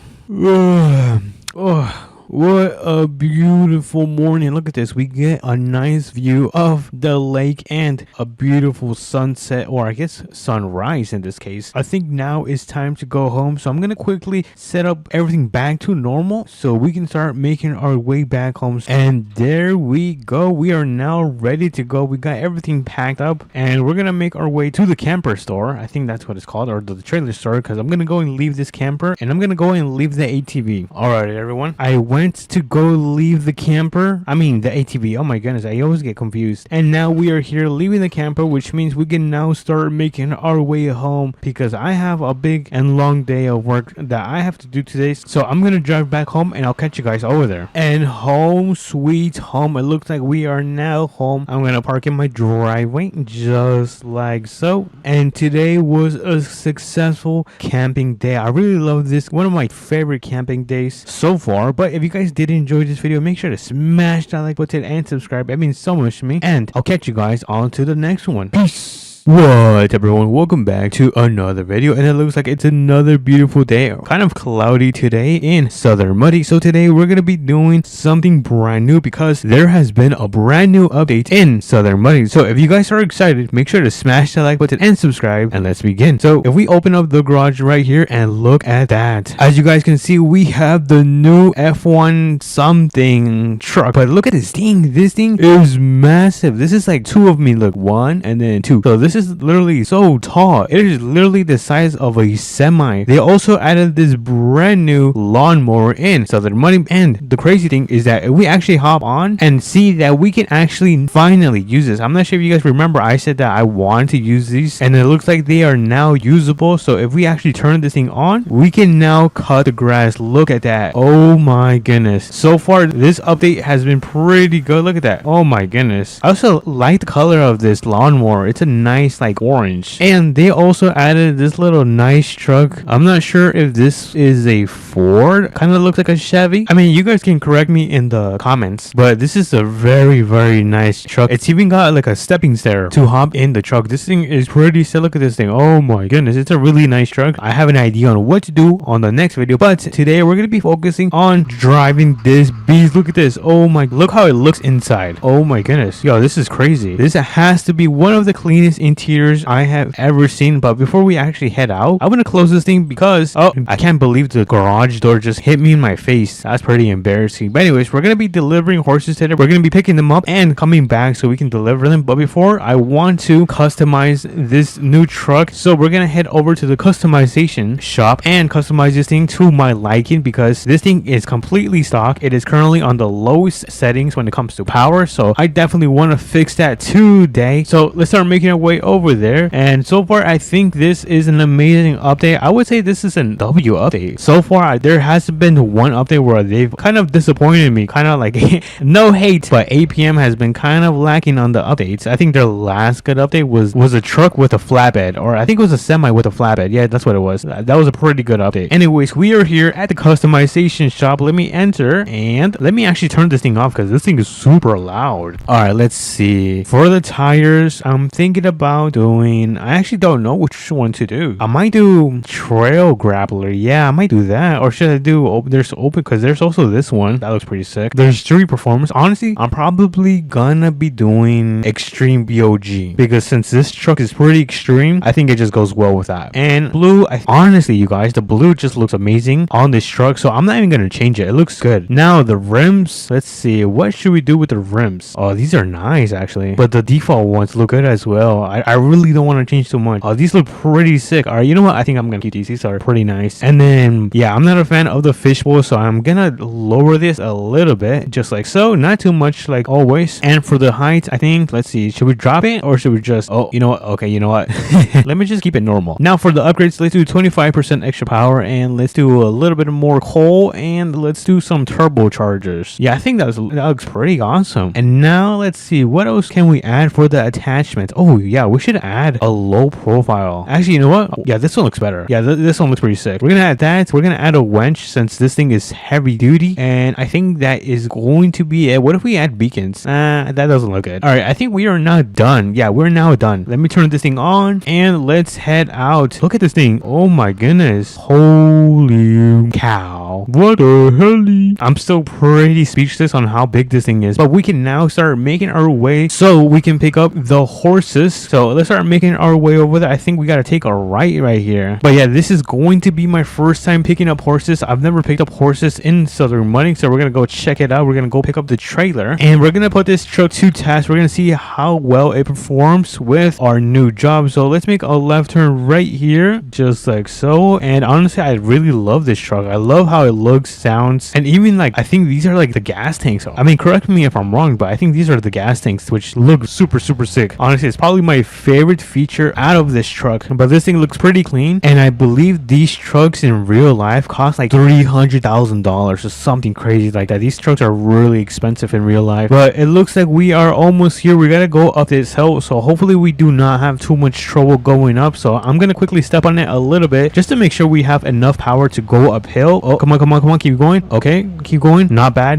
Oh. What a beautiful morning. Look at this. We get a nice view of the lake and a beautiful sunset, or I guess sunrise in this case. I think now it's time to go home, so I'm gonna quickly set up everything back to normal so we can start making our way back home. And there we go. We are now ready to go. We got everything packed up, and we're gonna make our way to the camper store. I think that's what it's called, or the trailer store, because I'm gonna go and leave this camper, and I'm gonna go and leave the ATV. Alright, everyone, I went to go leave the camper. I mean the ATV. Oh my goodness, I always get confused. And now we are here leaving the camper, which means we can now start making our way home, because I have a big and long day of work that I have to do today. So I'm gonna drive back home, and I'll catch you guys over there. And home sweet home. It looks like we are now home. I'm gonna park in my driveway just like so. And today was a successful camping day. I really love this. One of my favorite camping days so far. But if you guys did enjoy this video, make sure to smash that like button and subscribe. It means so much to me, and I'll catch you guys on to the next one. Peace. What, everyone, welcome back to another video, and it looks like it's another beautiful day. Kind of cloudy today in Southern Muddy. So today we're gonna be doing something brand new, because there has been a brand new update in Southern Muddy. So if you guys are excited, make sure to smash that like button and subscribe, and let's begin. So if we open up the garage right here and look at that, as you guys can see, we have the new F1 something truck. But look at this thing. This thing is massive. This is like two of me. Look, one and then two. So this is literally so tall. It is literally the size of a semi. They also added this brand new lawnmower in Southern Muddy, and the crazy thing is that if we actually hop on and see that we can actually finally use this. I'm not sure if you guys remember, I said that I want to use these, and it looks like they are now usable. So if we actually turn this thing on, we can now cut the grass. Look at that. Oh my goodness. So far this update has been pretty good. Look at that. Oh my goodness. I also like the color of this lawnmower. It's a nice like orange, and they also added this little nice truck. I'm not sure if this is a Ford. Kind of looks like a Chevy. I mean, you guys can correct me in the comments, but this is a very, very nice truck. It's even got like a stepping stair to hop in the truck. This thing is pretty sick. Look at this thing. Oh my goodness, it's a really nice truck. I have an idea on what to do on the next video, but today we're gonna be focusing on driving this beast. Look at this. Oh my, look how it looks inside. Oh my goodness, yo, this is crazy. This has to be one of the cleanest interiors I have ever seen. But before we actually head out, I'm gonna close this thing because I can't believe the garage door just hit me in my face. That's pretty embarrassing. But anyways, we're gonna be delivering horses today. We're gonna be picking them up and coming back so we can deliver them. But before, I want to customize this new truck, so we're gonna head over to the customization shop and customize this thing to my liking, because this thing is completely stock. It is currently on the lowest settings when it comes to power, so I definitely want to fix that today. So let's start making our way over there. And so far, I think this is an amazing update. I would say this is an W update. So far, there has been one update where they've kind of disappointed me, kind of like no hate, but APM has been kind of lacking on the updates. I think their last good update was a truck with a flatbed, or I think it was a semi with a flatbed. Yeah, that's what it was. That was a pretty good update. Anyways, we are here at the customization shop. Let me enter, and let me actually turn this thing off because this thing is super loud. All right, let's see. For the tires, I'm thinking about doing, I actually don't know which one to do. I might do trail grappler. Yeah, I might do that. Or should I do there's open, because there's also this one that looks pretty sick. There's street performance. Honestly, I'm probably gonna be doing extreme BOG, because since this truck is pretty extreme, I think it just goes well with that. And blue, honestly, you guys, the blue just looks amazing on this truck, so I'm not even gonna change it. It looks good. Now the rims, let's see, what should we do with the rims? Oh, these are nice actually, but the default ones look good as well. I really don't want to change too much. These look pretty sick. All right, you know what? I think I'm gonna keep these. These are pretty nice. And then yeah, I'm not a fan of the fishbowl, so I'm gonna lower this a little bit, just like so. Not too much like always. And for the height, I think, let's see, should we drop it or should we just, oh, you know what? Okay, you know what? Let me just keep it normal. Now for the upgrades, let's do 25% extra power, and let's do a little bit more coal, and let's do some turbochargers. Yeah, I think that looks pretty awesome. And now let's see, what else can we add for the attachment? Oh yeah, we should add a low profile. Actually, you know what? Yeah, this one looks better. Yeah, this one looks pretty sick. We're gonna add that. We're gonna add a winch since this thing is heavy duty, and I think that is going to be it. What if we add beacons? That doesn't look good. All right, I think we are now done. Yeah, we're now done. Let me turn this thing on and let's head out. Look at this thing. Oh my goodness. Holy cow. What the hell? I'm still pretty speechless on how big this thing is, but we can now start making our way so we can pick up the horses. So let's start making our way over there. I think we got to take a right here. But yeah, this is going to be my first time picking up horses. I've never picked up horses in Southern Modding, so we're going to go check it out. We're going to go pick up the trailer, and we're going to put this truck to test. We're going to see how well it performs with our new job. So let's make a left turn right here, just like so. And honestly, I really love this truck. I love how it looks, sounds, and even like I think these are like the gas tanks. I mean, correct me if I'm wrong, but I think these are the gas tanks, which look super sick. Honestly, it's probably my favorite feature out of this truck. But this thing looks pretty clean, and I believe these trucks in real life cost like $300,000 or something crazy like that. These trucks are really expensive in real life, but it looks like we are almost here. We gotta go up this hill, so hopefully we do not have too much trouble going up. So I'm gonna quickly step on it a little bit just to make sure we have enough power to go uphill. Oh, come on, keep going. Okay, keep going. Not bad.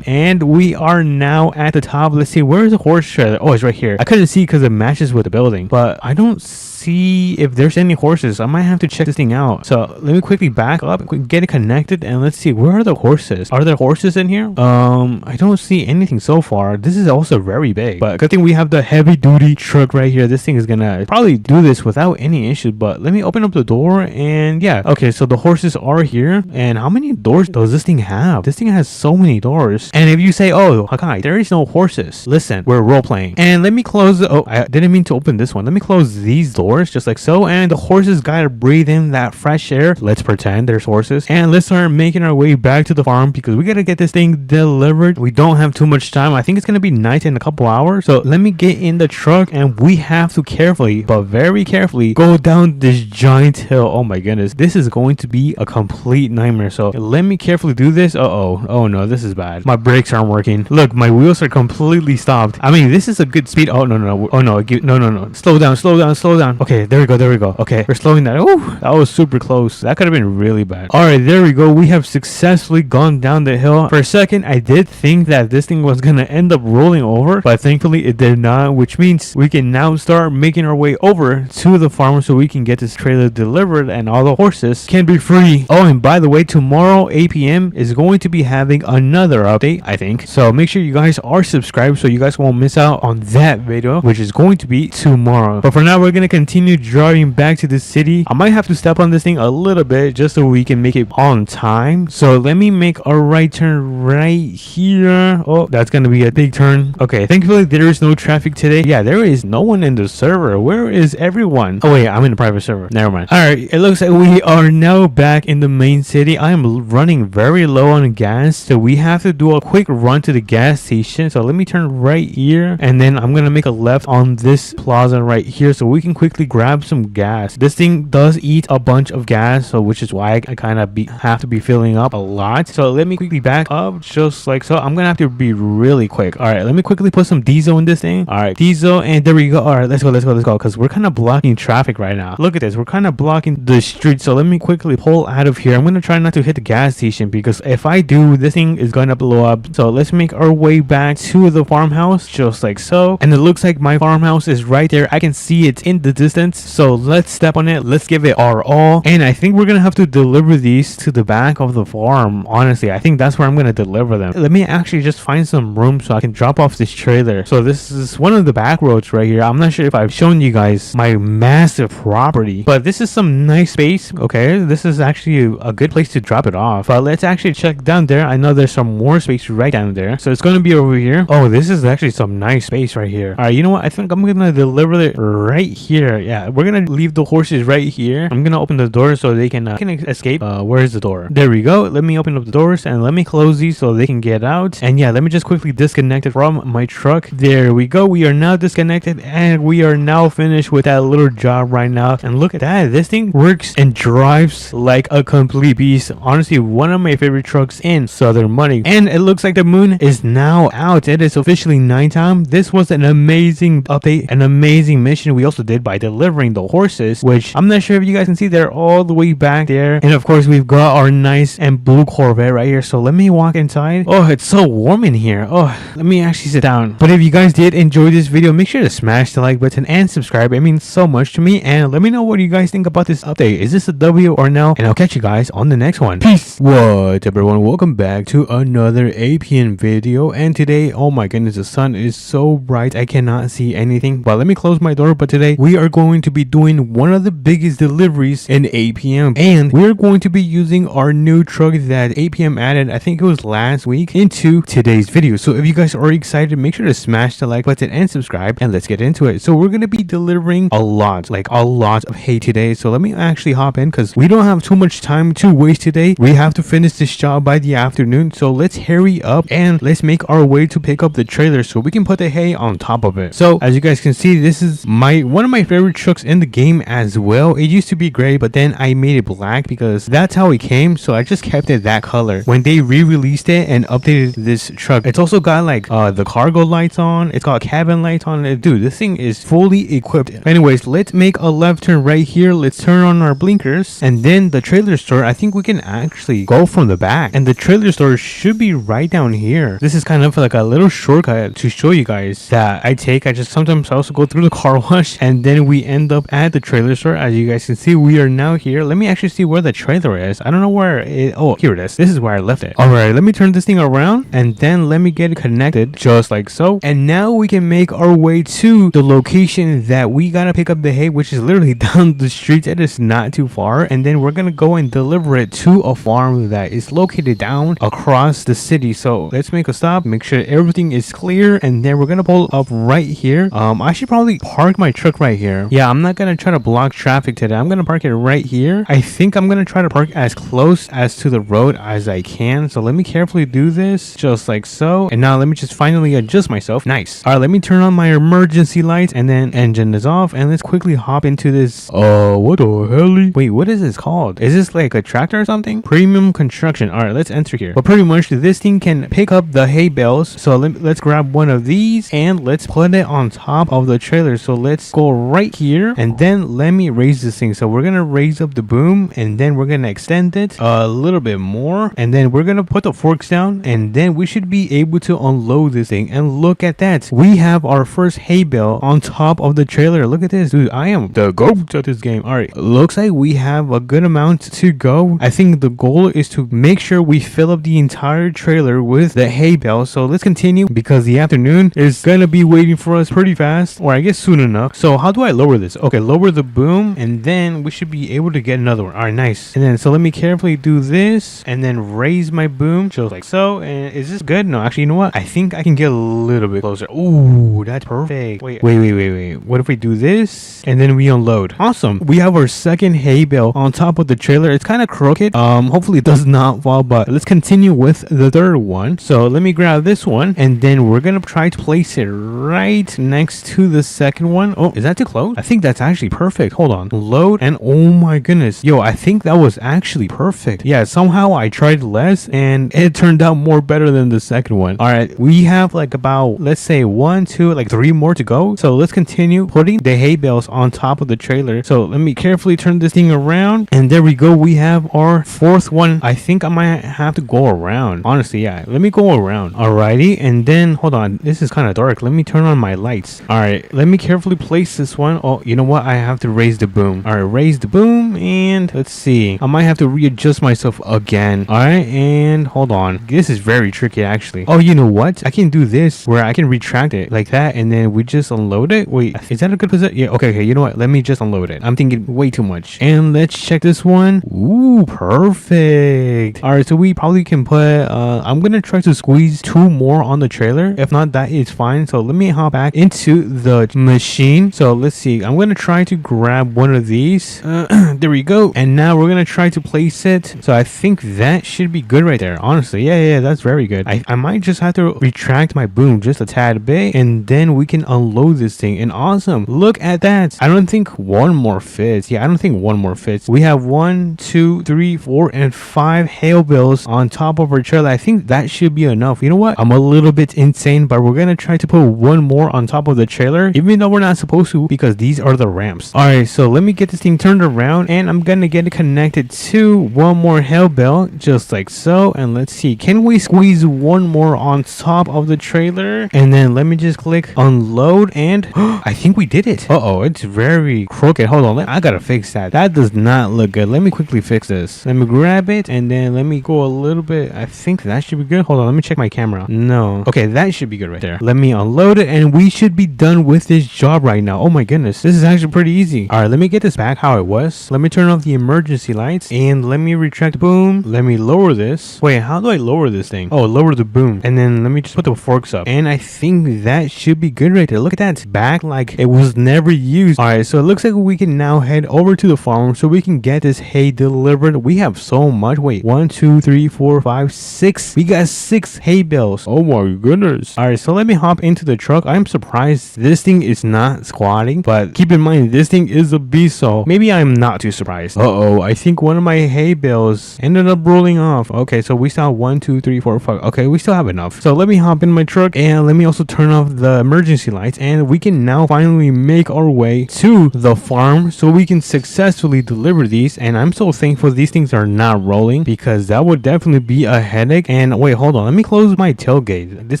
And we are now at the top. Let's see, where is the horse trailer? Oh, it's right here. I couldn't see because it matches with the building, but I don't see if there's any horses. I might have to check this thing out. So let me quickly back up, get it connected, and let's see, where are the horses? Are there horses in here? I don't see anything so far. This is also very big, but good thing we have the heavy duty truck right here. This thing is gonna probably do this without any issues. But let me open up the door, and yeah, okay, so the horses are here. And how many doors does this thing have? This thing has so many doors. And if you say, oh Hakai, there is no horses, listen, we're role playing. And let me close the, oh, I didn't mean to open this one. Let me close these doors just like so, and the horses gotta breathe in that fresh air. Let's pretend there's horses, and let's start making our way back to the farm because we gotta get this thing delivered. We don't have too much time. I think it's gonna be night in a couple hours, so let me get in the truck, and we have to carefully, but very carefully, go down this giant hill. Oh my goodness, this is going to be a complete nightmare. So let me carefully do this. Oh no, this is bad. My brakes aren't working. Look, my wheels are completely stopped. I mean, this is a good speed. Oh no, slow down. Okay, there we go. Okay, we're slowing that. Oh, that was super close. That could have been really bad. All right, there we go. We have successfully gone down the hill. For a second, I did think that this thing was gonna end up rolling over, but thankfully it did not, which means we can now start making our way over to the farm so we can get this trailer delivered and all the horses can be free. Oh, and by the way, tomorrow APM is going to be having another update, I think. So make sure you guys are subscribed so you guys won't miss out on that video, which is going to be tomorrow. But for now, we're gonna continue driving back to the city. I might have to step on this thing a little bit just so we can make it on time. So let me make a right turn right here. Oh, that's gonna be a big turn. Okay, thankfully there is no traffic today. Yeah, there is no one in the server. Where is everyone? Oh wait, I'm in the private server. Never mind. All right, it looks like we are now back in the main city. I am running very low on gas, so we have to do a quick run to the gas station. So let me turn right here, and then I'm gonna make a left on this plaza right here so we can quickly grab some gas. This thing does eat a bunch of gas, so which is why I kind of have to be filling up a lot. So let me quickly back up just like so. I'm gonna have to be really quick. All right, let me quickly put some diesel in this thing. All right, diesel, and there we go. All right, let's go because we're kind of blocking traffic right now. Look at this, we're kind of blocking the street. So let me quickly pull out of here. I'm gonna try not to hit the gas station because if I do, this thing is gonna blow up. So let's make our way back to the farmhouse just like so. And it looks like my farmhouse is right there. I can see it in the distance resistance. So let's step on it. Let's give it our all. And I think we're gonna have to deliver these to the back of the farm. Honestly, I think that's where I'm gonna deliver them. Let me actually just find some room so I can drop off this trailer. So this is one of the back roads right here. I'm not sure if I've shown you guys my massive property, but this is some nice space. Okay, this is actually a good place to drop it off. But let's actually check down there. I know there's some more space right down there, so it's gonna be over here. Oh, this is actually some nice space right here. All right, you know what? I think I'm gonna deliver it right here. Yeah, we're gonna leave the horses right here. I'm gonna open the door so they can escape. Where is the door? There we go. Let me open up the doors and let me close these so they can get out. And yeah, let me just quickly disconnect it from my truck. There we go. We are now disconnected and we are now finished with that little job right now. And look at that. This thing works and drives like a complete beast. Honestly, one of my favorite trucks in Southern Money. And it looks like the moon is now out. It is officially nighttime. This was an amazing update, an amazing mission we also did by delivering the horses, which I'm not sure if you guys can see, they're all the way back there. And of course, we've got our nice and blue Corvette right here. So let me walk inside. Oh, it's so warm in here. Oh, let me actually sit down. But if you guys did enjoy this video, make sure to smash the like button and subscribe. It means so much to me. And let me know what you guys think about this update. Is this a W or no? And I'll catch you guys on the next one. Peace. What everyone, welcome back to another APM video. And today, oh my goodness, the sun is so bright I cannot see anything. But let me close my door. But today we are going to be doing one of the biggest deliveries in APM, and we're going to be using our new truck that APM added, I think it was last week, into today's video. So if you guys are excited, make sure to smash the like button and subscribe, and let's get into it. So we're going to be delivering a lot of hay today. So let me actually hop in because we don't have too much time to waste today. We have to finish this job by the afternoon. So let's hurry up and let's make our way to pick up the trailer so we can put the hay on top of it. So as you guys can see, this is one of my favorite trucks in the game as well. It used to be gray, but then I made it black because that's how it came. So I just kept it that color. When they re-released it and updated this truck, it's also got like the cargo lights on. It's got cabin lights on it. Dude, this thing is fully equipped. Anyways, let's make a left turn right here. Let's turn on our blinkers, and then the trailer store, I think we can actually go from the back, and the trailer store should be right down here. This is kind of like a little shortcut to show you guys that I take. I just sometimes also go through the car wash, and then we end up at the trailer store. As you guys can see, we are now here. Let me actually see where the trailer is. I don't know where it, oh, here it is. This is where I left it. All right, let me turn this thing around, and then let me get it connected just like so. And now we can make our way to the location that we gotta pick up the hay, which is literally down the street. It is not too far, and then we're gonna go and deliver it to a farm that is located down across the city. So let's make a stop, make sure everything is clear, and then we're gonna pull up right here. I should probably park my truck right here. Yeah, I'm not gonna try to block traffic today. I'm gonna park it right here. I think I'm gonna try to park as close as to the road as I can. So let me carefully do this just like so. And now let me just finally adjust myself. Nice. All right, let me turn on my emergency lights, and then engine is off, and let's quickly hop into this. What the hell? Wait, what is this called? Is this like a tractor or something? Premium construction. All right, let's enter here. But pretty much this thing can pick up the hay bales. So let's grab one of these and let's put it on top of the trailer. So let's go right here, and then let me raise this thing. So we're gonna raise up the boom, and then we're gonna extend it a little bit more, and then we're gonna put the forks down, and then we should be able to unload this thing. And look at that, we have our first hay bale on top of the trailer. Look at this, dude. I am the GOAT at this game. All right, looks like we have a good amount to go. I think the goal is to make sure we fill up the entire trailer with the hay bale. So let's continue because the afternoon is gonna be waiting for us pretty fast, or I guess soon enough. So how do I lower this? Okay, lower the boom, and then we should be able to get another one. All right, nice. And then so let me carefully do this, and then raise my boom just like so. And is this good? No, actually, you know what? I think I can get a little bit closer. Ooh, that's perfect. Wait. What if we do this and then we unload? Awesome. We have our second hay bale on top of the trailer. It's kind of crooked. Hopefully it does not fall, but let's continue with the third one. So let me grab this one, and then we're gonna try to place it right next to the second one. Oh, is that too close? I think that's actually perfect. Hold on. Load, and oh my goodness. Yo, I think that was actually perfect. Yeah, somehow I tried less and it turned out more better than the second one. All right, we have like about, let's say 1, 2, like 3 more to go. So let's continue putting the hay bales on top of the trailer. So let me carefully turn this thing around, and there we go. We have our fourth one. I think I might have to go around. Honestly, yeah, let me go around. Alrighty, and then hold on, this is kind of dark. Let me turn on my lights. All right, let me carefully place this one down. Oh, you know what? I have to raise the boom. All right, raise the boom, and let's see. I might have to readjust myself again. All right, and hold on. This is very tricky, actually. Oh, you know what? I can do this where I can retract it like that, and then we just unload it. Wait, is that a good position? Yeah, okay, you know what? Let me just unload it. I'm thinking way too much. And let's check this one. Ooh, perfect. All right, so we probably can put, I'm gonna try to squeeze 2 more on the trailer. If not, that is fine. So let me hop back into the machine. So let's see. I'm gonna try to grab one of these. There we go. And now we're gonna try to place it. So I think that should be good right there. Honestly, yeah, that's very good. I might just have to retract my boom just a tad bit, and then we can unload this thing. And awesome, look at that. I don't think one more fits. Yeah, I don't think one more fits. We have 1, 2, 3, 4, and 5 hail bills on top of our trailer. I think that should be enough. You know what? I'm a little bit insane, but we're gonna try to put one more on top of the trailer, even though we're not supposed to, because these are the ramps. All right, so let me get this thing turned around, and I'm gonna get it connected to one more hail bill, just like so. And let's see, can we squeeze one more on top of the trailer? And then let me just click unload, and I think we did it. Uh-oh, it's very crooked. Hold on, I gotta fix that. That does not look good. Let me quickly fix this. Let me grab it, and then let me go a little bit. I think that should be good. Hold on, let me check my camera. No. Okay, that should be good right there. Let me unload it, and we should be done with this job right now. Oh my goodness, this is actually pretty easy. All right, let me get this back how it was. Let me turn off the emergency lights, and let me retract boom. Let me lower this. Wait, how do I lower this thing? Oh, lower the boom, and then let me just put the forks up, and I think that should be good right there. Look at that, it's back like it was never used. All right, so it looks like we can now head over to the farm so we can get this hay delivered. We have so much. Wait, 1, 2, 3, 4, 5, 6. We got 6 hay bales. Oh my goodness. All right, so let me hop into the truck. I'm surprised this thing is not squatting, but keep in mind this thing is a beast, so maybe I'm not too surprised. Uh-oh, I think one of my hay bales ended up rolling off. Okay, so we still have 1, 2, 3, 4, 5. Okay, we still have enough. So let me hop in my truck, and let me also turn off the emergency lights, and we can now finally make our way to the farm so we can successfully deliver these. And I'm so thankful these things are not rolling, because that would definitely be a headache. And wait, hold on, let me close my tailgate. This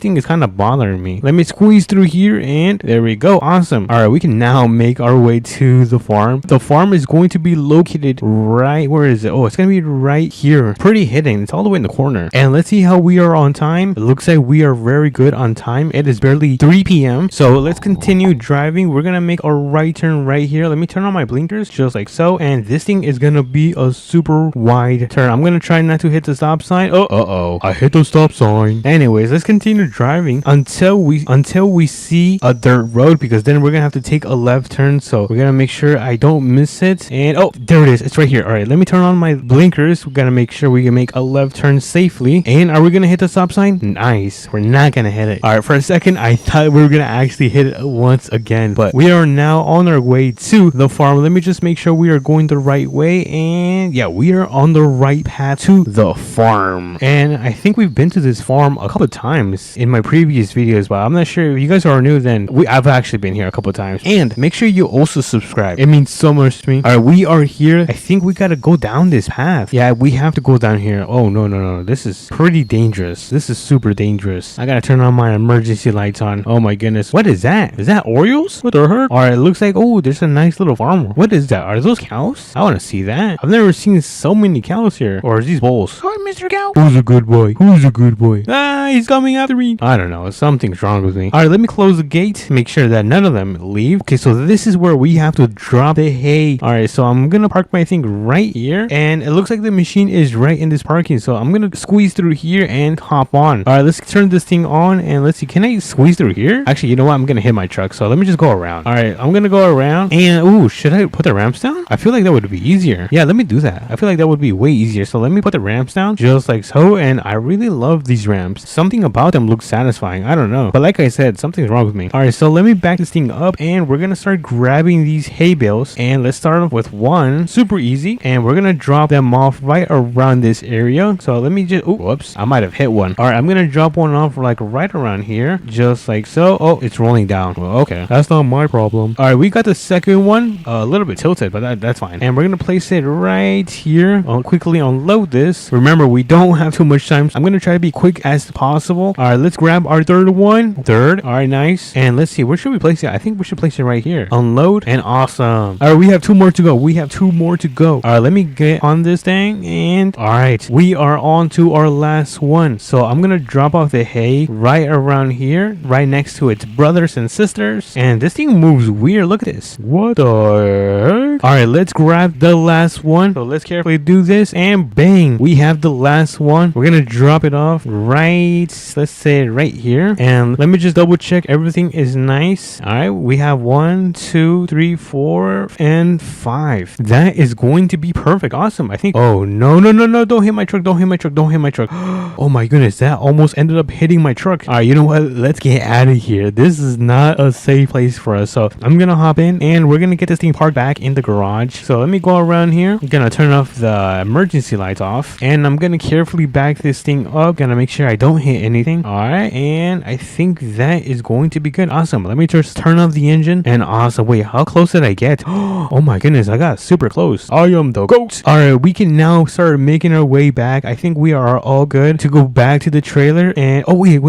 thing is kind of bothering me. Let me squeeze through here, and there we go. Awesome. All right, we can now make our way to the farm. The farm is going to be located right, where is it? Oh, it's gonna be right here, pretty hidden. It's all the way in the corner. And let's see how we are on time. It looks like we are very good on time. It is barely 3 p.m. so let's continue driving. We're gonna make a right turn right here. Let me turn on my blinkers just like so, and this thing is gonna be a super wide turn. I'm gonna try not to hit the stop sign. Oh, I hit the stop sign. Anyways, let's continue driving until we see a dirt road, because then we're gonna have to take a left turn. So we're gonna make sure I don't miss it. And oh, there it is. It's right here. All right, let me turn on my blinkers. We're gonna make sure we can make a left turn safely. And are we gonna hit the stop sign? Nice. We're not gonna hit it. All right, for a second I thought we were gonna actually hit it once again, but we are now on our way to the farm. Let me just make sure we are going the right way, and yeah, we are on the right path to the farm. And I think we've been to this farm a couple of times in my previous videos, but I'm not sure if you guys are new. Then I've actually been here a couple of times. And make sure you also subscribe. It means so much to me. All right, we are here. I think we gotta go down this path. Yeah, we have to go down here. Oh no, this is pretty dangerous. This is super dangerous. I gotta turn on my emergency lights on. Oh my goodness, what is that? Is that Orioles? What the heck? All right, it looks like, oh, there's a nice little farm. What is that? Are those cows? I want to see that. I've never seen so many cows here. Or is these bulls? Hi, Mr. Cow. Who's a good boy? Who's a good boy? Ah, he's coming after me. I don't know, something's wrong with me. All right, let me close the gate, make sure that none of them leave. Okay, so this is where we have to drop the hay. All right, so I'm gonna park my thing right here, and it looks like the machine is right in this parking, so I'm gonna squeeze through here and hop on. All right, let's turn this thing on, and let's see, can I squeeze through here? Actually, you know what, I'm gonna hit my truck, so let me just go around. All right, I'm gonna go around, and ooh, should I put the ramps down? I feel like that would be easier. Yeah, let me do that. I feel like that would be way easier. So let me put the ramps down just like so, and I really love these ramps. Something about them looks satisfying. I don't know, but like I said, something's wrong with me. All right, so let me back this thing up, and we're gonna start grabbing these hay bales, and let's start off with one, super easy, and we're gonna drop them off right around this area. So let me just, oh, whoops, I might have hit one. All right, I'm gonna drop one off like right around here, just like so. Oh, it's rolling down. Well, okay, that's not my problem. All right, we got the second one, a little bit tilted, but that's fine. And we're gonna place it right here. I'll quickly unload this. Remember, we don't have too much time, so I'm gonna try to be quick as possible. All right, let's grab our third one. Third. All right, nice. And let's see, where should we place it? I think we should place it right here. Unload and awesome. All right, we have 2 more to go. All right, let me get on this thing and all right, we are on to our last one. So I'm gonna drop off the hay right around here, right next to its brothers and sisters. And this thing moves weird. Look at this. What the heck? All right, let's grab the last one. So let's carefully do this and bang, we have the last one. We're gonna drop it off right, let's say right here. And let me just double check everything is nice. All right, we have 1, 2, 3, 4 and 5. That is going to be perfect. Awesome. I think, oh no, don't hit my truck. Oh my goodness, that almost ended up hitting my truck. All right, you know what, let's get out of here. This is not a safe place for us. So I'm gonna hop in and we're gonna get this thing parked back in the garage. So let me go around here. I'm gonna turn off the emergency lights off and I'm gonna carefully back this thing up. Gonna make sure I don't hit anything. All right, and I think that is going to be good. Awesome. Let me just turn off the engine and awesome. Wait, how close did I get? Oh my goodness, I got super close. I am the goat. All right, we can now start making our way back. I think we are all good to go back to the trailer. And oh wait,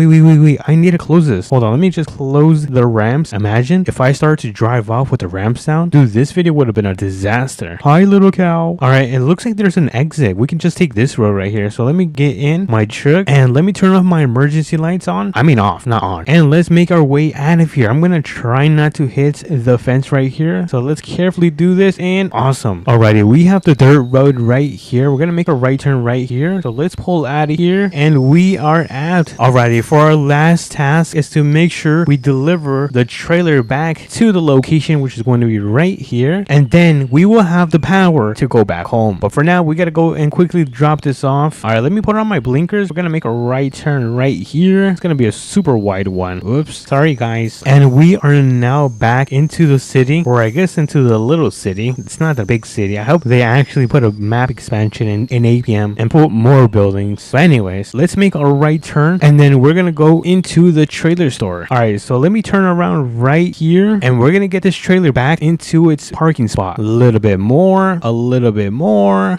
I need to close this. Hold on, let me just close the ramps. Imagine if I start to drive off with the ramps down. Dude, this video would have been a disaster. Hi, little cow. All right, it looks like there's an exit. We can just take this road right here. So let me get in my truck and let me turn off my emergency lights on. I mean off, not on. And let's make our way out of here. I'm gonna try not to hit the fence right here. So let's carefully do this and awesome. Alrighty, we have the dirt road right here. We're gonna make a right turn right here. So let's pull out of here and we are out. Alrighty, for our last task is to make sure we deliver the trailer back to the location, which is going to be right here. And then we will have the power to go back home. But for now, we gotta go and quickly drop this off. Alright, let me put on my blinkers. We're gonna make a right turn right here. It's gonna be a super wide one. Oops, sorry guys. And we are now back into the city, or I guess into the little city. It's not the big city. I hope they actually put a map expansion in APM and put more buildings. But anyways, let's make a right turn and then we're gonna go into the trailer store. All right, so let me turn around right here and we're gonna get this trailer back into its parking spot. A little bit more,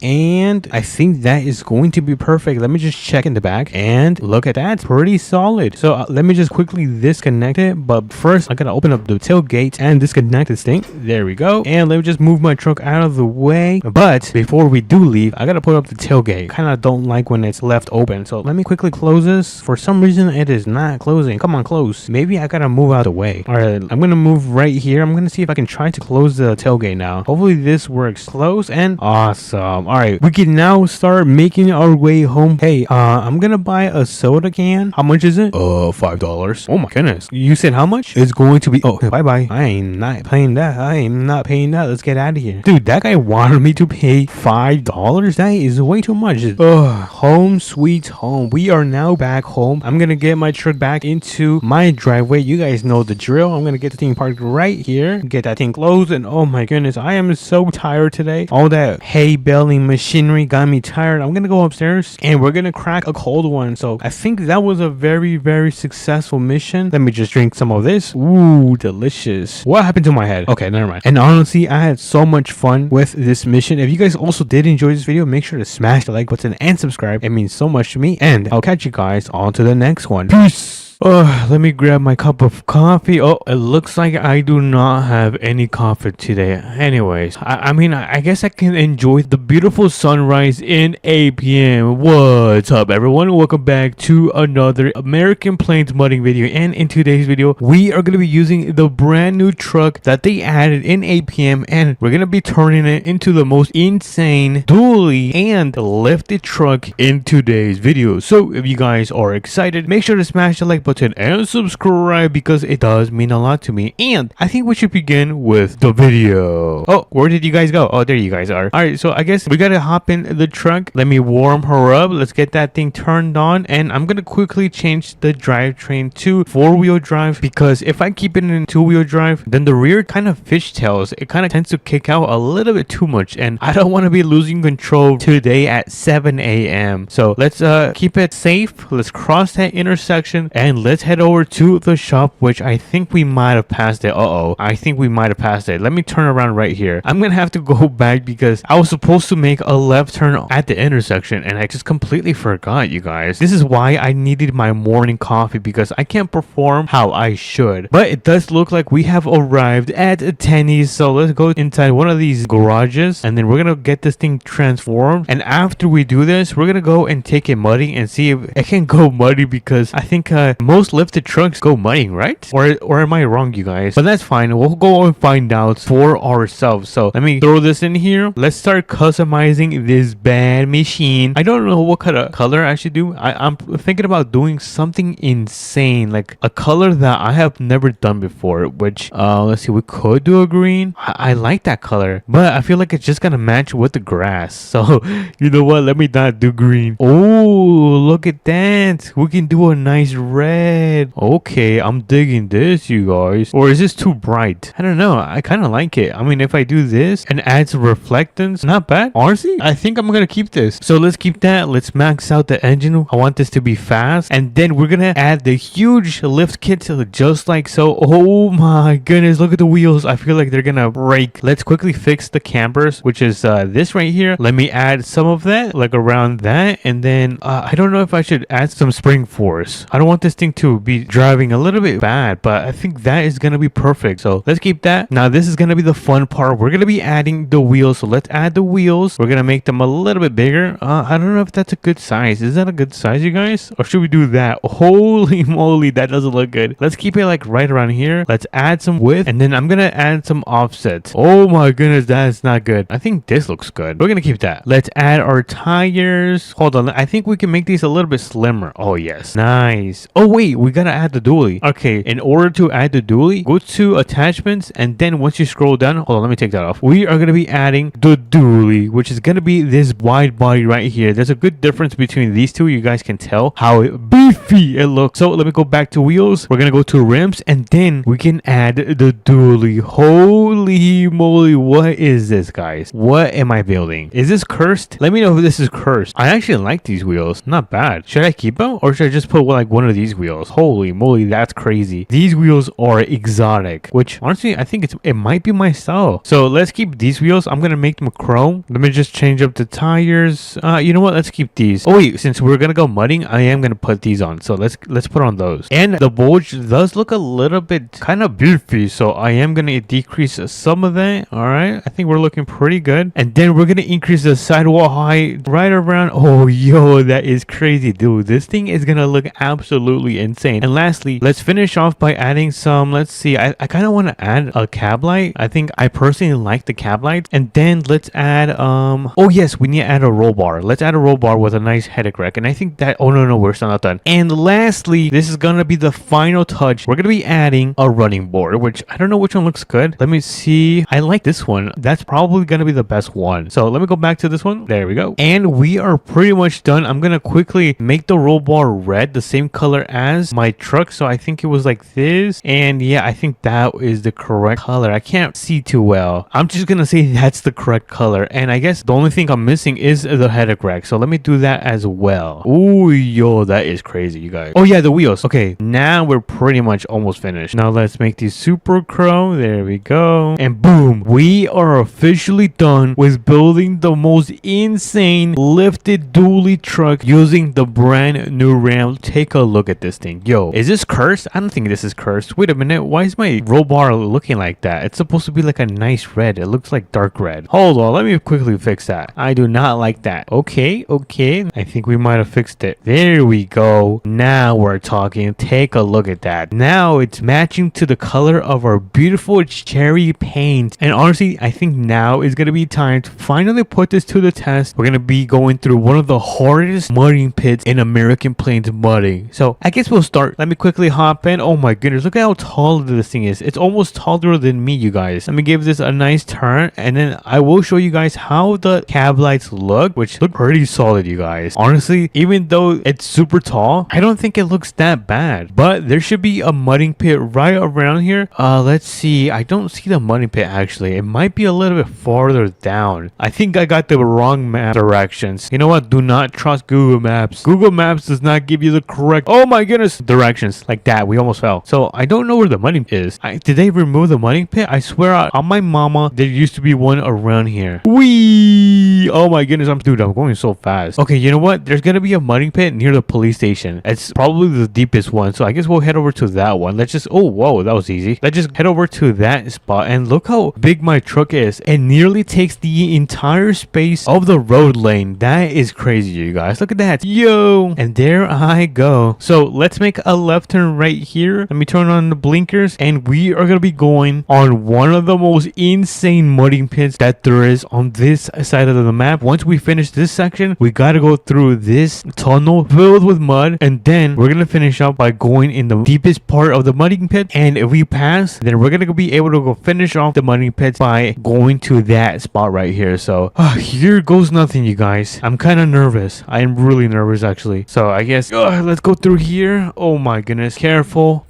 and I think that is going to be perfect. Let me just check in the back and look at that, pretty solid. So let me just quickly disconnect it, but first I gotta open up the tailgate and disconnect this thing. There we go. And let me just move my truck out of the way. But before we do leave, I gotta put up the tailgate. Kind of don't like when it's left open, so let me quickly close this. For some reason it is not closing. Come on, close. Maybe I gotta move out of the way. All right, I'm gonna move right here. I'm gonna see if I can try to close the tailgate now. Hopefully this works. Close and awesome. All right, we can now start making our way home. Hey, I'm gonna buy a soda can. How much is it? $5. Oh my goodness. You said how much? It's going to be, oh, bye. I ain't not paying that. Let's get out of here. Dude, that guy wanted me to pay $5. That is way too much. Home sweet home. We are now back home. I'm gonna get my truck back into my driveway. You guys know the drill. I'm gonna get the thing parked right here, get that thing closed, and oh my goodness, I am so tired today. All that hay baling machinery got me tired. I'm gonna go upstairs and we're gonna crack a cold one. So I think that was a very successful mission. Let me just drink some of this. Ooh, delicious. What happened to my head? Okay, never mind. And honestly, I had so much fun with this mission. If you guys also did enjoy this video, make sure to smash the like button and subscribe. It means so much to me, and I'll catch you guys on to the next one. Peace. Let me grab my cup of coffee. Oh, it looks like I do not have any coffee today. Anyways, I mean, I guess I can enjoy the beautiful sunrise in APM. What's up, everyone? Welcome back to another American Plains modding video. And in today's video, we are going to be using the brand new truck that they added in APM, and we're going to be turning it into the most insane dually and lifted truck in today's video. So if you guys are excited, make sure to smash the like button and subscribe because it does mean a lot to me. And I think we should begin with the video. Oh, where did you guys go? Oh, there you guys are. All right, so I guess we gotta hop in the truck. Let me warm her up. Let's get that thing turned on, and I'm gonna quickly change the drivetrain to 4-wheel drive, because if I keep it in 2-wheel drive, then the rear kind of fishtails. It kind of tends to kick out a little bit too much, and I don't want to be losing control today at 7 a.m. So let's keep it safe. Let's cross that intersection and then let's head over to the shop, which I think we might have passed it. I think we might have passed it. Let me turn around right here. I'm gonna have to go back because I was supposed to make a left turn at the intersection and I just completely forgot, you guys. This is why I needed my morning coffee, because I can't perform how I should. But it does look like we have arrived at Tenny's, so let's go inside one of these garages and then we're gonna get this thing transformed. And after we do this, we're gonna go and take it mudding and see if it can go muddy, because I think most lifted trucks go mudding, right? Or am I wrong, you guys? But that's fine. We'll go and find out for ourselves. So let me throw this in here. Let's start customizing this bad machine. I don't know what kind of color I should do. I'm thinking about doing something insane, like a color that I have never done before, which let's see, we could do a green. I like that color, but I feel like it's just gonna match with the grass. So you know what, let me not do green. Oh, look at that, we can do a nice red. Okay, I'm digging this, you guys. Or is this too bright? I don't know, I kind of like it. I mean, if I do this and add some reflectance, not bad. Honestly, I think I'm gonna keep this. So let's keep that. Let's max out the engine. I want this to be fast, and then we're gonna add the huge lift kit just like so. Oh my goodness, look at the wheels. I feel like they're gonna break. Let's quickly fix the campers, which is this right here. Let me add some of that, like around that, and then I don't know if I should add some spring force. I don't want this thing to be driving a little bit bad, but I think that is gonna be perfect. So let's keep that. Now this is gonna be the fun part. We're gonna be adding the wheels, so let's add the wheels. We're gonna make them a little bit bigger. I don't know if that's a good size. Is that a good size, you guys? Or should we do that? Holy moly, that doesn't look good. Let's keep it like right around here. Let's add some width, and then I'm gonna add some offsets. Oh my goodness, that is not good. I think this looks good. We're gonna keep that. Let's add our tires. Hold on, I think we can make these a little bit slimmer. Oh yes, nice. Oh wait, we gotta add the dually. Okay, in order to add the dually, go to attachments, and then once you scroll down, hold on, let me take that off. We are gonna be adding the dually, which is gonna be this wide body right here. There's a good difference between these two. You guys can tell how beefy it looks. So let me go back to wheels. We're gonna go to rims, and then we can add the dually. Holy moly, what is this, guys? What am I building? Is this cursed? Let me know if this is cursed. I actually like these wheels, not bad. Should I keep them, or should I just put like one of these wheels? Holy moly, that's crazy. These wheels are exotic, which honestly I think it might be my style. So let's keep these wheels. I'm gonna make them chrome. Let me just change up the tires. You know what, let's keep these. Oh wait, since we're gonna go mudding, I am gonna put these on. So let's put on those. And the bulge does look a little bit kind of beefy, so I am gonna decrease some of that. All right, I think we're looking pretty good. And then we're gonna increase the sidewall height right around. Oh yo, that is crazy, dude. This thing is gonna look absolutely insane. And lastly, let's finish off by adding some, let's see, I kind of want to add a cab light. I think I personally like the cab light. And then let's add oh yes, we need to add a roll bar. Let's add a roll bar with a nice headache rack. And I think that, oh no, we're still not done. And lastly, this is gonna be the final touch. We're gonna be adding a running board, which I don't know which one looks good. Let me see. I like this one. That's probably gonna be the best one. So let me go back to this one. There we go. And we are pretty much done. I'm gonna quickly make the roll bar red, the same color as my truck. So I think it was like this. And yeah, I think that is the correct color. I can't see too well. I'm just gonna say that's the correct color. And I guess the only thing I'm missing is the headache rack. So let me do that as well. Oh yo, that is crazy, you guys. Oh yeah, the wheels. Okay, now we're pretty much almost finished. Now let's make these super chrome. There we go. And boom, we are officially done with building the most insane lifted dually truck using the brand new Ram. Take a look at this thing. Yo, is this cursed? I don't think this is cursed. Wait a minute, why is my roll bar looking like that? It's supposed to be like a nice red. It looks like dark red. Hold on, let me quickly fix that. I do not like that. Okay, I think we might have fixed it. There we go. Now we're talking. Take a look at that. Now it's matching to the color of our beautiful cherry paint. And honestly, I think now is gonna be time to finally put this to the test. We're gonna be going through one of the hardest mudding pits in American Plains mudding. So I guess we'll start. Let me quickly hop in. Oh my goodness, look at how tall this thing is. It's almost taller than me, you guys. Let me give this a nice turn, and then I will show you guys how the cab lights look, which look pretty solid, you guys. Honestly, even though it's super tall, I don't think it looks that bad. But there should be a mudding pit right around here. Let's see. I don't see the mudding pit actually. It might be a little bit farther down. I think I got the wrong map directions. You know what? Do not trust Google Maps. Google Maps does not give you the correct. Oh my goodness. Directions like that. We almost fell. So I don't know where the money is. Did they remove the money pit? I swear on my mama, there used to be one around here. Wee! Oh my goodness, I'm going so fast. Okay, you know what? There's gonna be a money pit near the police station. It's probably the deepest one. So I guess we'll head over to that one. Let's just, oh, whoa, that was easy. Let's just head over to that spot and look how big my truck is. It nearly takes the entire space of the road lane. That is crazy, you guys. Look at that. Yo! And there I go. So let's make a left turn right here. Let me turn on the blinkers and we are gonna be going on one of the most insane mudding pits that there is on this side of the map. Once we finish this section, we gotta go through this tunnel filled with mud, and then we're gonna finish up by going in the deepest part of the mudding pit. And if we pass, then we're gonna be able to go finish off the mudding pit by going to that spot right here. So here goes nothing, you guys. I'm kind of nervous. I am really nervous actually. So I guess let's go through here. Oh my goodness, careful.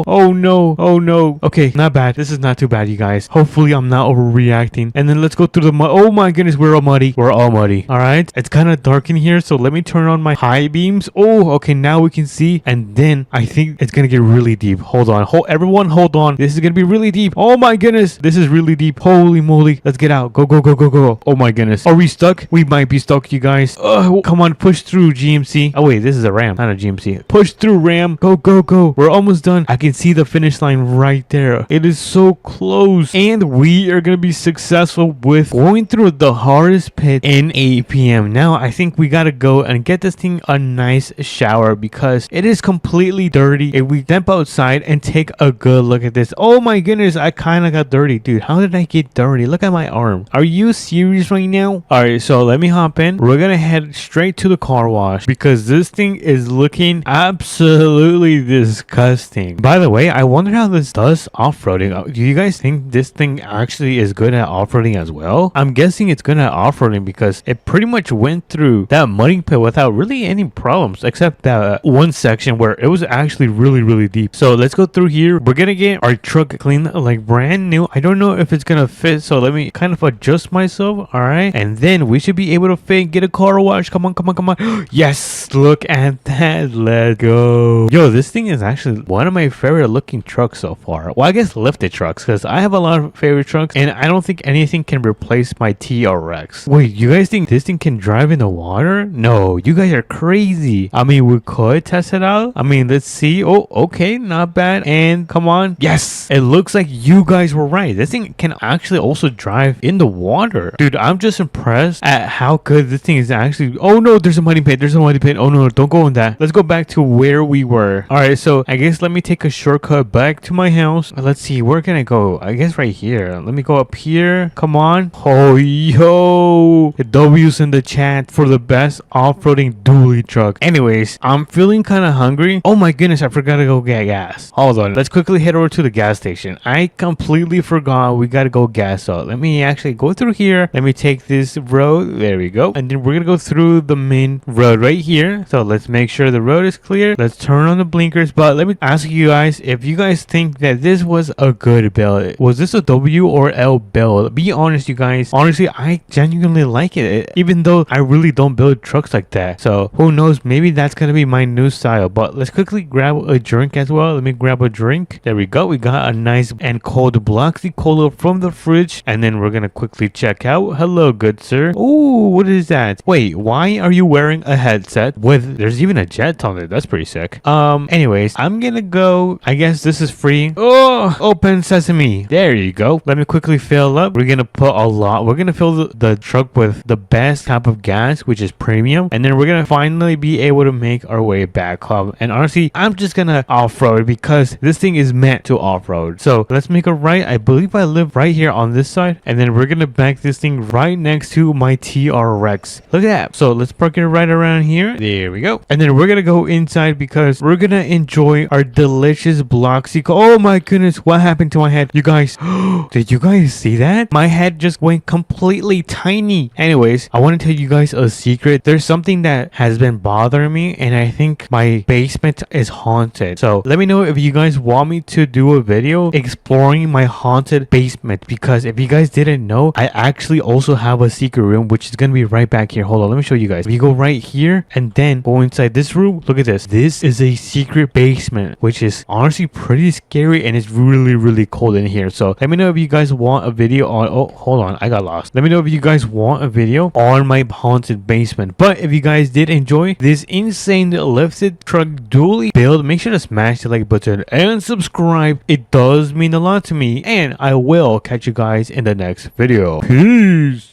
Oh no. Okay, not bad. This is not too bad, you guys. Hopefully I'm not overreacting. And then let's go through the mud. Oh my goodness, we're all muddy. All right, it's kind of dark in here, so let me turn on my high beams. Oh, okay, now we can see. And then I think it's gonna get really deep. Hold on, everyone hold on. This is gonna be really deep. Oh my goodness, this is really deep. Holy moly, let's get out. Go. Oh my goodness, are we stuck? We might be stuck, you guys. Come on, push through, GMC. Oh wait, this is a ram, not a GMC. Push through, ram. Go. We're almost done. I can see the finish line right there. It is so close, and we are gonna be successful with going through the hardest pit in APM. Now I think we gotta go and get this thing a nice shower because it is completely dirty. If we step outside and take a good look at this, oh my goodness, I kind of got dirty, dude. How did I get dirty? Look at my arm. Are you serious right now? All right, so let me hop in. We're gonna head straight to the car wash because this thing is looking absolutely disgusting. By the way, I wonder how this does off-roading. Do you guys think this thing actually is good at off-roading as well? I'm guessing it's good at off-roading because it pretty much went through that mudding pit without really any problems, except that one section where it was actually really deep. So let's go through here. We're gonna get our truck cleaned like brand new. I don't know if it's gonna fit, so let me kind of adjust myself. All right, and then we should be able to fit, get a car wash. Come on. Yes, look at that. Let's go. Yo, this thing is actually one of my favorite looking trucks so far. Well, I guess lifted trucks, because I have a lot of favorite trucks and I don't think anything can replace my TRX. Wait, you guys think this thing can drive in the water? No, you guys are crazy. I mean, we could test it out. I mean, let's see. Oh, okay, not bad. And come on. Yes, it looks like you guys were right. This thing can actually also drive in the water. Dude, I'm just impressed at how good this thing is actually. Oh no, there's a muddy pit. Oh no, don't go in that. Let's go back to where we were. All right, so I guess let me take a shortcut back to my house. Let's see, where can I go? I guess right here. Let me go up here. Come on. Oh, yo. The W's in the chat for the best off-roading dually truck. Anyways, I'm feeling kind of hungry. Oh my goodness, I forgot to go get gas. Hold on. Let's quickly head over to the gas station. I completely forgot we got to go gas up. Let me actually go through here. Let me take this road. There we go. And then we're going to go through the main road right here. So let's make sure the road is clear. Let's turn on the blinkers. But let me ask you guys if you guys think that this was a good build. Was this a W or L build? Be honest, you guys. Honestly, I genuinely like it, even though I really don't build trucks like that. So who knows, maybe that's gonna be my new style. But let's quickly grab a drink as well. Let me grab a drink. There we go. We got a nice and cold Bloxy Cola from the fridge, and then we're gonna quickly check out. Hello, good sir. Oh, what is that? Wait, why are you wearing a headset with, there's even a jet on it? That's pretty sick. Anyways, I'm gonna go. I guess this is free. Oh, open sesame. There you go. Let me quickly fill up. We're gonna put a lot. We're gonna fill the truck with the best type of gas, which is premium, and then we're gonna finally be able to make our way back home. And honestly, I'm just gonna off-road because this thing is meant to off-road. So let's make a right. I believe I live right here on this side, and then we're gonna back this thing right next to my TRX. Look at that. So let's park it right around here. There we go. And then we're gonna go inside because we're gonna enjoy our delicious Bloxy. Oh my goodness, what happened to my head? You guys, did you guys see that? My head just went completely tiny. Anyways, I want to tell you guys a secret. There's something that has been bothering me, and I think my basement is haunted. So let me know if you guys want me to do a video exploring my haunted basement, because if you guys didn't know, I actually also have a secret room, which is gonna be right back here. Hold on, let me show you guys. If you go right here and then go inside this room, look at this. this. This is a secret basement, which is honestly pretty scary, and it's really cold in here. So let me know if you guys want a video on, oh, hold on, I got lost. Let me know if you guys want a video on my haunted basement. But if you guys did enjoy this insane lifted truck dually build, make sure to smash the like button and subscribe. It does mean a lot to me, and I will catch you guys in the next video. Peace.